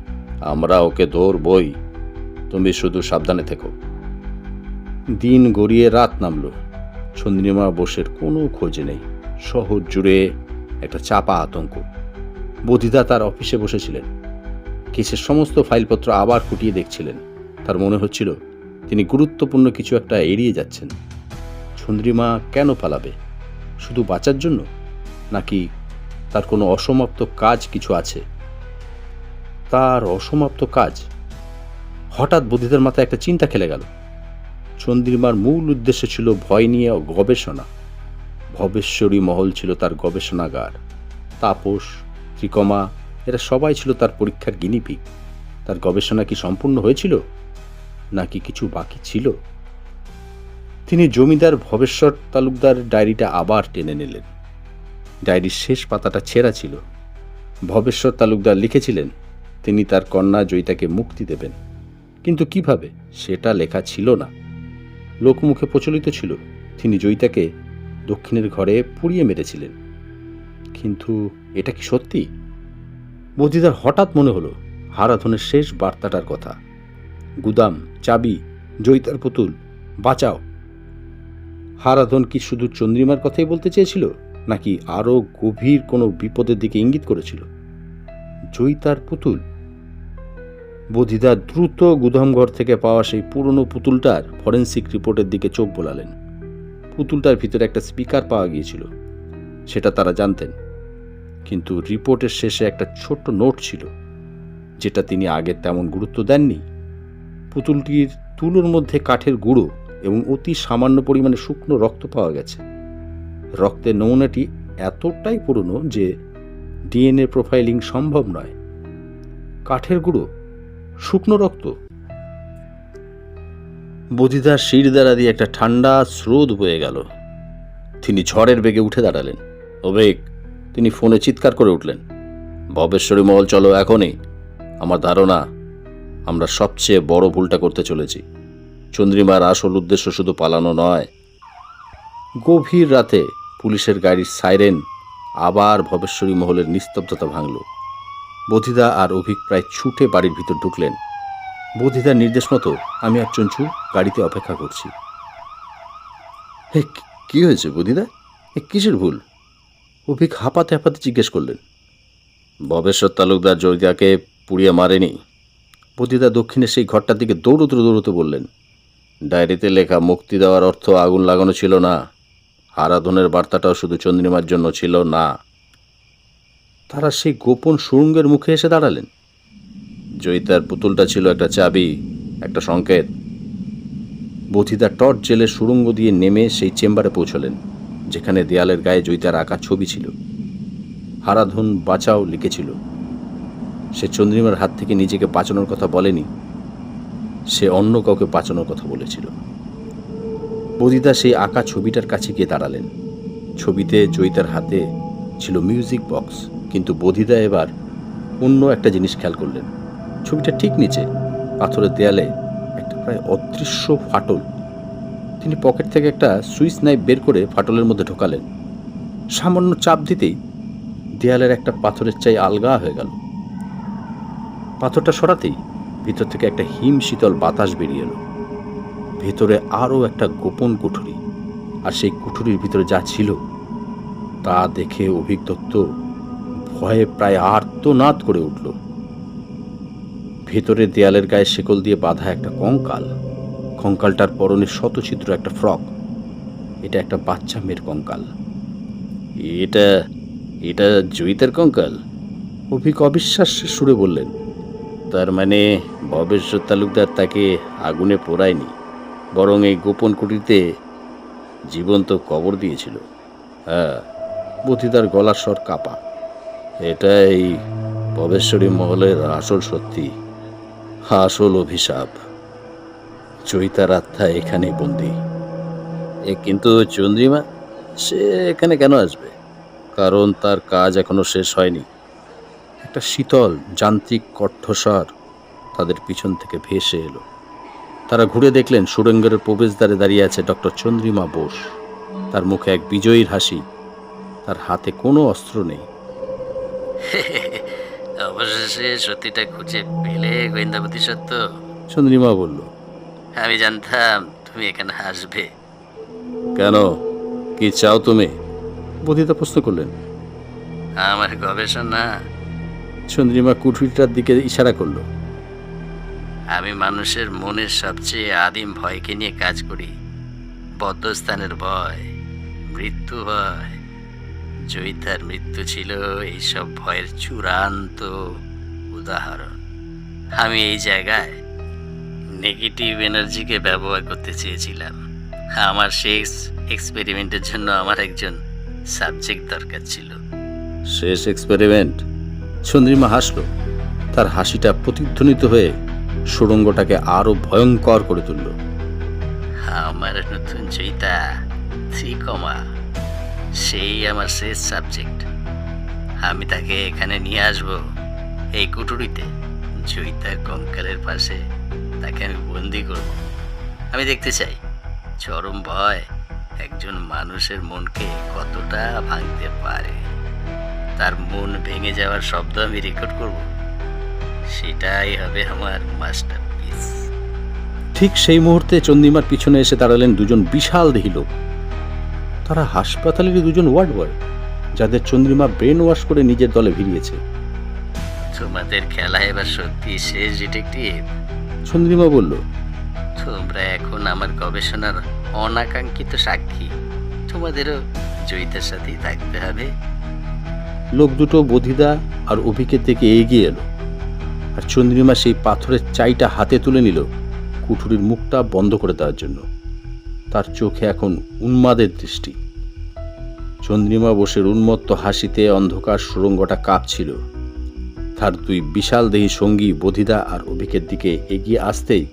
Speaker 1: আমরা ওকে ধরবই, তুমি শুধু সাবধানে থেকো।
Speaker 2: দিন গড়িয়ে রাত নামল। চন্দ্রিমা বোসের কোনো খোঁজ নেই। শহর জুড়ে একটা চাপা আতঙ্ক। বধিদা তার অফিসে বসেছিলেন, কেসের সমস্ত ফাইলপত্র আবার খুঁটিয়ে দেখছিলেন। তার মনে হচ্ছিল তিনি গুরুত্বপূর্ণ কিছু একটা এড়িয়ে যাচ্ছেন। চন্দ্রিমা কেন পালাবে? শুধু বাঁচার জন্য, নাকি তার কোনো অসমাপ্ত কাজ কিছু আছে? তার অসমাপ্ত কাজ। হঠাৎ বধিদার মাথায় একটা চিন্তা খেলে গেল। চন্দ্রিমার মূল উদ্দেশ্য ছিল ভয় নিয়ে গবেষণা। ভবেশ্বরী মহল ছিল তার গবেষণাগার। তাপস, ত্রিকমা এরা সবাই ছিল তার পরীক্ষার গিনিপিগ। তার গবেষণা কি সম্পূর্ণ হয়েছিল, নাকি কিছু বাকি ছিল? তিনি জমিদার ভবেশ্বর তালুকদার ডায়েরিটা আবার টেনে নিলেন। ডায়েরির শেষ পাতাটা ছেঁড়া ছিল। ভবেশ্বর তালুকদার লিখেছিলেন তিনি তার কন্যা জয়িতাকে মুক্তি দেবেন, কিন্তু কিভাবে সেটা লেখা ছিল না। লোকমুখে প্রচলিত ছিল তিনি জয়িতাকে দক্ষিণের ঘরে পুড়িয়ে মেরেছিলেন। কিন্তু এটা কি সত্যি? বধিদার হঠাৎ মনে হলো হারাধনের শেষ বার্তাটার কথা। গুদাম, চাবি, জয়িতার পুতুল, বাঁচাও। হারাধন কি শুধু চন্দ্রিমার কথাই বলতে চেয়েছিল, নাকি আরও গভীর কোনো বিপদের দিকে ইঙ্গিত করেছিল? জয়িতার পুতুল। বধিদা দ্রুত গুদামঘর থেকে পাওয়া সেই পুরনো পুতুলটার ফরেন্সিক রিপোর্টের দিকে চোখ বোলালেন। পুতুলটার ভিতরে একটা স্পিকার পাওয়া গিয়েছিল, সেটা তারা জানতেন। কিন্তু রিপোর্টের শেষে একটা ছোট্ট নোট ছিল, যেটা তিনি আগে তেমন গুরুত্ব দেননি। পুতুলটির তুলোর মধ্যে কাঠের গুঁড়ো এবং অতি সামান্য পরিমাণে শুকনো রক্ত পাওয়া গেছে। রক্তের নমুনাটি এতটাই পুরনো যে ডিএনএ প্রোফাইলিং সম্ভব নয়। কাঠের গুঁড়ো, শুকনো রক্ত। বধিদার শির দ্বারা দিয়ে একটা ঠান্ডা স্রোত বয়ে গেল। তিনি ঝড়ের বেগে উঠে দাঁড়ালেন। অবেগ, তিনি ফোনে চিৎকার করে উঠলেন, ভবেশ্বরী মহল চলো এখনই। আমার ধারণা আমরা সবচেয়ে বড় ভুলটা করতে চলেছি। চন্দ্রিমার আসল উদ্দেশ্য শুধু পালানো নয়। গভীর রাতে পুলিশের গাড়ির সাইরেন আবার ভবেশ্বরী মহলের নিস্তব্ধতা ভাঙল। বধিদা আর অভিক প্রায় ছুটে বাড়ির ভিতর ঢুকলেন। বধিদার নির্দেশ মতো আমি আর চঞ্চু গাড়িতে অপেক্ষা করছি। হে, কি হয়েছে বধিদা? কিসের ভুল? অভিক হাঁপাতে হাঁপাতে জিজ্ঞেস করলেন। ভবেশ্বর তালুকদার জয়িতাকে পুড়িয়ে মারেনি। বধিদা দক্ষিণের সেই ঘরটার দিকে দৌড়তে দৌড়তে বললেন, ডায়েরিতে লেখা মুক্তি দেওয়ার অর্থ আগুন লাগানো ছিল না। আরাধনের বার্তাটাও শুধু চন্দ্রিমার জন্য ছিল না। তারা সেই গোপন সুড়ঙ্গের মুখে এসে দাঁড়ালেন। জয়িতার পুতুলটা ছিল একটা চাবি, একটা সংকেত। বধিদা টর্চ জেলে সুড়ঙ্গ দিয়ে নেমে সেই চেম্বারে পৌঁছলেন, যেখানে দেয়ালের গায়ে জয়িতার আঁকা ছবি ছিল। হারাধন বাঁচাও লিখেছিল। সে চন্দ্রিমার হাত থেকে নিজেকে বাঁচানোর কথা বলেনি, সে অন্য কাউকে বাঁচানোর কথা বলেছিল। বধিদা সেই আঁকা ছবিটার কাছে গিয়ে দাঁড়ালেন। ছবিতে জয়িতার হাতে ছিল মিউজিক বক্স, কিন্তু বধিদা এবার অন্য একটা জিনিস খেয়াল করলেন। ছবিটা ঠিক নিচে পাথরের দেয়ালে একটা প্রায় অদৃশ্য ফাটল। তিনি পকেট থেকে একটা সুইচ নাইফ বের করে ফাটলের মধ্যে ঢোকালেন। সামান্য চাপ দিতেই দেয়ালের একটা পাথরের চাই আলগা হয়ে গেল। পাথরটা সরাতেই ভিতর থেকে একটা হিম শীতল বাতাস বেরিয়ে এলো। ভেতরে আরও একটা গোপন কুঠুরি, আর সেই কুঠুরির ভিতরে যা ছিল তা দেখে অভিক দত্ত ভয়ে প্রায় আর্তনাদ করে উঠল। ভেতরে দেয়ালের গায়ে শেকল দিয়ে বাঁধা একটা কঙ্কাল। কঙ্কালটার পরনে শতছিদ্র একটা ফ্রক। এটা একটা বাচ্চা মেয়ের কঙ্কাল। এটা এটা জয়িতার কঙ্কাল? অভিক অবিশ্বাসের সুরে বললেন। তার মানে ভবেশ্বর তালুকদার তাকে আগুনে পোড়ায়নি, বরং এই গোপন কুটিতে জীবন্ত কবর দিয়েছিল। হ্যাঁ, বধিদার গলার স্বর কাঁপা। এটাই ভবেশ্বরী মহলের আসল সত্যি, আসল অভিশাপ। জয়িতার আত্মা এখানেই বন্দী। কিন্তু চন্দ্রিমা, সে এখানে কেন আসবে? কারণ তার কাজ এখনো শেষ হয়নি। একটা শীতল যান্ত্রিক কণ্ঠস্বর তাদের পিছন থেকে ভেসে এলো। তারা ঘুরে দেখলেন সুড়ঙ্গের প্রবেশদ্বারে দাঁড়িয়ে আছে ডক্টর চন্দ্রিমা বোস। তার মুখে এক বিজয়ীর হাসি, তার হাতে কোনো অস্ত্র নেই।
Speaker 5: অবশেষে সত্যিটা খুঁজে পেলে গোয়েন্দাপতি সত্য।
Speaker 1: চন্দ্রিমা বলল।
Speaker 5: আমি জানতাম তুমি এখানে আসবে।
Speaker 1: কেন, কি চাও তুমি? বদিদা প্রশ্ন করলেন।
Speaker 5: আমার গবেষণা।
Speaker 1: চন্দ্রিমা কুঠুরিটার দিকে ইশারা করলো।
Speaker 5: আমি মানুষের মনের সবচেয়ে আদিম ভয়কে নিয়ে কাজ করি। বদ্ধস্থানের ভয়, মৃত্যু ভয়। জয়িতার মৃত্যু ছিল এইসব ভয়ের চূড়ান্ত উদাহরণ। আমি এই জায়গায় নেগেটিভ এনার্জিকে ব্যবহার করতে চেয়েছিলাম। আমার শেষ এক্সপেরিমেন্টের জন্য আমার একজন সাবজেক্ট দরকার ছিল।
Speaker 1: শেষ এক্সপেরিমেন্ট? চন্দ্রিমা হাসল। তার হাসিটা প্রতিধ্বনিত হয়ে সুড়ঙ্গটাকে আরো ভয়ঙ্কর করে তুলল।
Speaker 5: আমার নতুন জয়িতা ত্রিকমা, সেই আমার শেষ সাবজেক্ট। আমি তাকে এখানে নিয়ে আসব, এই কুঠুরিতে জয়িতার কঙ্কালের পাশে তাকে আমি বন্দি করব। আমি দেখতে চাই চরম ভয় একজন মানুষের মনকে কতটা ভাঙতে পারে। তার মন ভেঙে যাওয়ার শব্দ আমি রেকর্ড করব। সেটাই হবে আমার মাস্টারপিস।
Speaker 2: ঠিক সেই মুহূর্তে চন্দ্রিমার পিছনে এসে দাঁড়ালেন দুজন বিশাল দেহী লোক। তারা হাসপাতালেরই দুজন ওয়ার্ড বয়, যাদের চন্দ্রিমা ব্রেন ওয়াশ করে নিজের দলে ভিড়িয়েছে।
Speaker 5: তোমাদের খেলা এবার সত্যি শেষ, ডিটেকটিভ।
Speaker 2: চন্দ্রিমা বলল।
Speaker 5: তোমরা এখন আমার গবেষণার অনাকাঙ্ক্ষিত সাক্ষী। তোমাদেরও জয়িতার সাথেই থাকতে হবে।
Speaker 2: লোক দুটো বধিদা আর অভিকের দিকে এগিয়ে এলো, আর চন্দ্রিমা সেই পাথরের চাইটা হাতে তুলে নিল কুঠুরির মুখটা বন্ধ করে দেওয়ার জন্য। তার চোখে এখন উন্মাদের দৃষ্টি। চন্দ্রিমা বসে উন্মত্ত হাসিতে অন্ধকার সুড়ঙ্গটা কাঁপছিল। তার দুই বিশাল দেহী সঙ্গী বধিদা আর অভিকের দিকে এগিয়ে আসতেই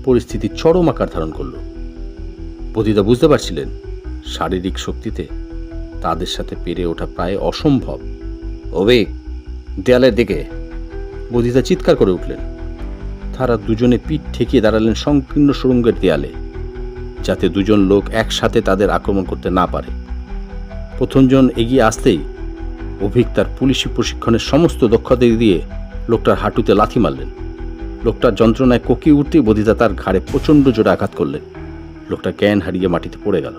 Speaker 2: পরিস্থিতি চরম আকার ধারণ করল। বধিদা বুঝতে পারছিলেন শারীরিক শক্তিতে তাদের সাথে পেরে ওঠা প্রায় অসম্ভব।
Speaker 1: অভিক, দেয়ালের দিকে!
Speaker 2: বধিদা চিৎকার করে উঠলেন। তারা দুজনে পিঠ ঠেকিয়ে দাঁড়ালেন সংকীর্ণ সুড়ঙ্গের দেয়ালে, যাতে দুজন লোক একসাথে তাদের আক্রমণ করতে না পারে। প্রথমজন এগিয়ে আসতেই অভিক তার পুলিশি প্রশিক্ষণের সমস্ত দক্ষতা দিয়ে লোকটার হাঁটুতে লাথি মারলেন। লোকটার যন্ত্রণায় কোকিয়ে উঠতেই বধিদা তার ঘাড়ে প্রচণ্ড জোরে আঘাত করলেন। লোকটা জ্ঞান হারিয়ে মাটিতে পড়ে গেল।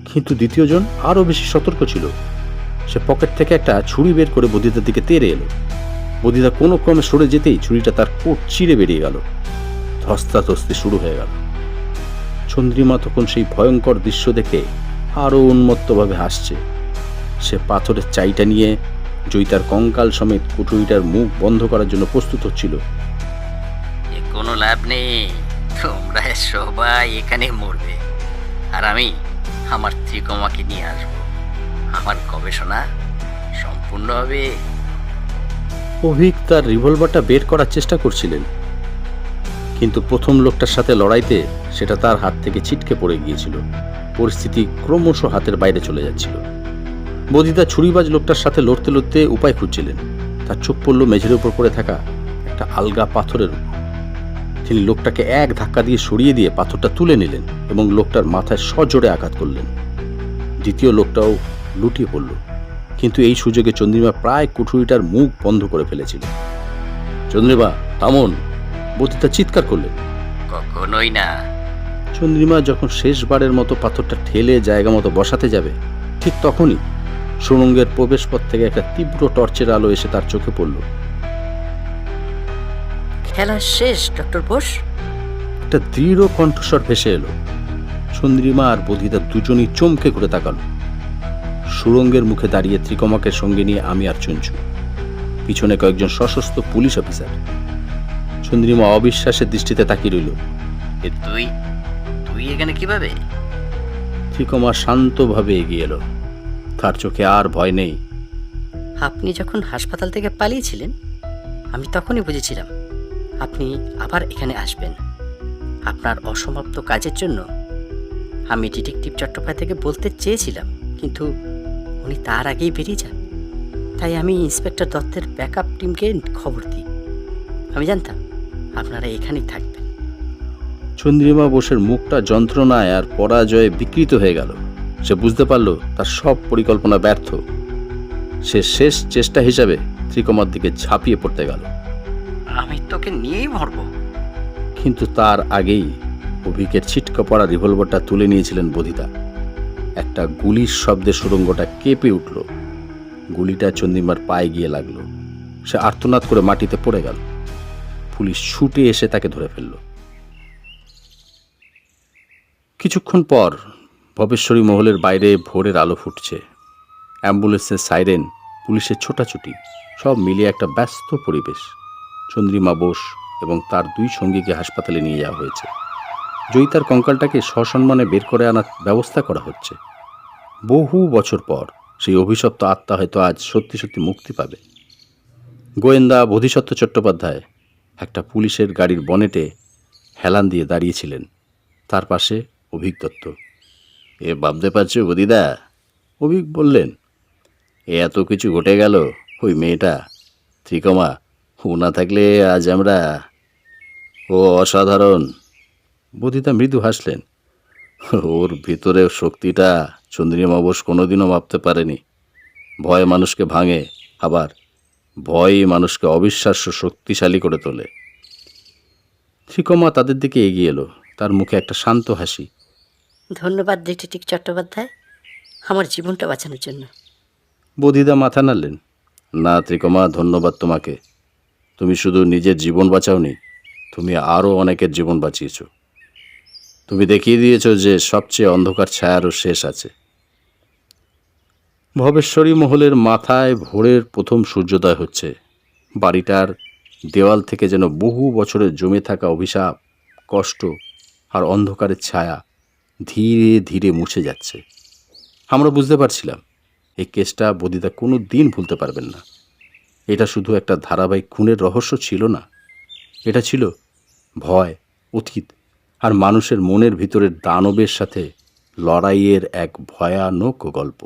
Speaker 2: কিন্তু দ্বিতীয়জন আরও বেশি সতর্ক ছিল। সে পকেট থেকে একটা ছুরি বের করে বধিদার দিকে তেড়ে এলো। বধিদা কোনো ক্রমে সরে যেতেই ছুরিটা তার কোট চিরে বেরিয়ে গেল। ধস্তাধস্তি শুরু হয়ে গেল। চন্দ্রিমা তখন সেই ভয়ঙ্কর দৃশ্য দেখে আরও উন্মত্তভাবে হাসছে। সে পাথরের চাইটা নিয়ে জয়িতার কঙ্কাল সমেত কুঠুরিটার মুখ বন্ধ করার জন্য প্রস্তুত হচ্ছিল।
Speaker 5: কোনো লাভ নেই, তোমরা সবাই এখানে মরবে, আর আমি আমার ত্রিকমাকে নিয়ে আসব। আমার গবেষণা সম্পূর্ণ হবে।
Speaker 2: অভিক তার রিভলভারটা বের করার চেষ্টা করছিলেন, কিন্তু প্রথম লোকটার সাথে লড়াইতে সেটা তার হাত থেকে ছিটকে পড়ে গিয়েছিল। পরিস্থিতি ক্রমশ হাতের বাইরে চলে যাচ্ছিল। বদিদা ছুরিবাজ লোকটার সাথে লড়তে লড়তে উপায় খুঁজছিলেন। তার চোখ পড়ল মেঝের উপর পড়ে থাকা একটা আলগা পাথরের উপর। তিনি লোকটাকে এক ধাক্কা দিয়ে সরিয়ে দিয়ে পাথরটা তুলে নিলেন এবং লোকটার মাথায় সজোরে আঘাত করলেন। দ্বিতীয় লোকটাও লুটিয়ে পড়ল, কিন্তু এই সুযোগে চন্দ্রিমা প্রায় কুঠুরিটার মুখ বন্ধ করে ফেলেছিল। চন্দ্রিমা, থামুন! বদিদা চিৎকার করলেন।
Speaker 5: কখনোই না।
Speaker 2: চন্দ্রিমা যখন শেষবারের মতো পাথরটা ঠেলে জায়গা মতো বসাতে যাবে, ঠিক তখনই সুড়ঙ্গের প্রবেশপথ থেকে একটা তীব্র টর্চের আলো এসে তার চোখে পড়ল।
Speaker 4: খেলা শেষ, ডক্টর বোস।
Speaker 2: একটা দৃঢ় কণ্ঠস্বর ভেসে এলো। চন্দ্রিমা আর বধিদা দুজনই চমকে ঘুরে তাকালো। সুড়ঙ্গের মুখে দাঁড়িয়ে ত্রিকমাকে সঙ্গে নিয়ে আমি আর চঞ্চু, পিছনে কয়েকজন সশস্ত্র পুলিশ অফিসার। চন্দ্রিমা অবিশ্বাসের দৃষ্টিতে তাকিয়ে রইল।
Speaker 5: তুই তুই এখানে কিভাবে?
Speaker 2: ত্রিকমা শান্তভাবে এগিয়ে এলো। তার চোখে আর ভয় নেই।
Speaker 4: আপনি যখন হাসপাতাল থেকে পালিয়েছিলেন, আমি তখনই বুঝেছিলাম আপনি আবার এখানে আসবেন। আপনার অসমাপ্ত কাজের জন্য আমি ডিটেকটিভ চট্টোপাধ্যায়কে বলতে চেয়েছিলাম, কিন্তু উনি তার আগেই বেরিয়ে যান। তাই আমি ইন্সপেক্টর দত্তের ব্যাকআপ টিমকে খবর দিই। আমি জানতাম আপনারা এখানেই থাকবেন।
Speaker 2: চন্দ্রিমা বোসের মুখটা যন্ত্রণায় আর পরাজয়ে বিকৃত হয়ে গেল। সে বুঝতে পারল তার সব পরিকল্পনা ব্যর্থ। সে শেষ চেষ্টা হিসাবে ত্রিকমার দিকে ঝাঁপিয়ে পড়তে গেল,
Speaker 5: আমি তোকে নিয়েই মরবো।
Speaker 2: কিন্তু তার আগেই অভিকের ছিটকা পড়া রিভলভারটা তুলে নিয়েছিলেন বধিতা। একটা গুলির শব্দে সুড়ঙ্গটা কেঁপে উঠল। গুলিটা চন্দ্রিমার পায়ে গিয়ে লাগলো। সে আর্তনাদ করে মাটিতে পড়ে গেল। পুলিশ ছুটে এসে তাকে ধরে ফেলল। কিছুক্ষণ পর ভবেশ্বরী মহলের বাইরে ভোরের আলো ফুটছে। অ্যাম্বুলেন্সের সাইরেন, পুলিশের ছোটাছুটি, সব মিলিয়ে একটা ব্যস্ত পরিবেশ। চন্দ্রিমা বোস এবং তার 2 সঙ্গীকে হাসপাতালে নিয়ে যাওয়া হয়েছে। জয়িতার কঙ্কালটাকে সসম্মানে বের করে আনার ব্যবস্থা করা হচ্ছে। বহু বছর পর সেই অভিশপ্ত আত্মা হয়তো আজ সত্যি সত্যি মুক্তি পাবে। গোয়েন্দা বোধিসত্ত্ব চট্টোপাধ্যায় একটা পুলিশের গাড়ির বনেটে হেলান দিয়ে দাঁড়িয়েছিলেন। তার পাশে অভিক দত্ত।
Speaker 1: এ ভাবতে পারছো বদিদা?
Speaker 2: অভিক বললেন,
Speaker 1: এ এত কিছু ঘটে গেল, ওই মেয়েটা ত্রিকমা, ও না থাকলে আজ আমরা। ও অসাধারণ।
Speaker 2: বোধিতা মৃদু হাসলেন।
Speaker 1: ওর ভিতরে শক্তিটা চন্দ্রিমা বোস কোনোদিনও ভাবতে পারেনি। ভয় মানুষকে ভাঙে, আবার ভয়ই মানুষকে অবিশ্বাস্য শক্তিশালী করে তোলে।
Speaker 2: ত্রিকমা তাদের দিকে এগিয়ে এলো, তার মুখে একটা শান্ত হাসি।
Speaker 4: ধন্যবাদ ডিটেকটিভ চট্টোপাধ্যায়, আমার জীবনটা বাঁচানোর জন্য।
Speaker 2: বোধিদা মাথা নাড়লেন।
Speaker 1: না ত্রিকমা, ধন্যবাদ তোমাকে। তুমি শুধু নিজের জীবন বাঁচাওনি, তুমি আরও অনেকের জীবন বাঁচিয়েছ। তুমি দেখিয়ে দিয়েছ যে সবচেয়ে অন্ধকার ছায়ারও শেষ আছে।
Speaker 2: ভবেশ্বরী মহলের মাথায় ভোরের প্রথম সূর্যোদয় হচ্ছে। বাড়িটার দেওয়াল থেকে যেন বহু বছরের জমে থাকা অভিশাপ, কষ্ট আর অন্ধকারের ছায়া ধীরে ধীরে মুছে যাচ্ছে। আমরা বুঝতে পারছিলাম এই কেসটা বদিদা কোনো দিন ভুলতে পারবেন না। এটা শুধু একটা ধারাবাহিক খুনের রহস্য ছিল না, এটা ছিল ভয়, অতীত আর মানুষের মনের ভিতরের দানবের সাথে লড়াইয়ের এক ভয়ানক গল্প।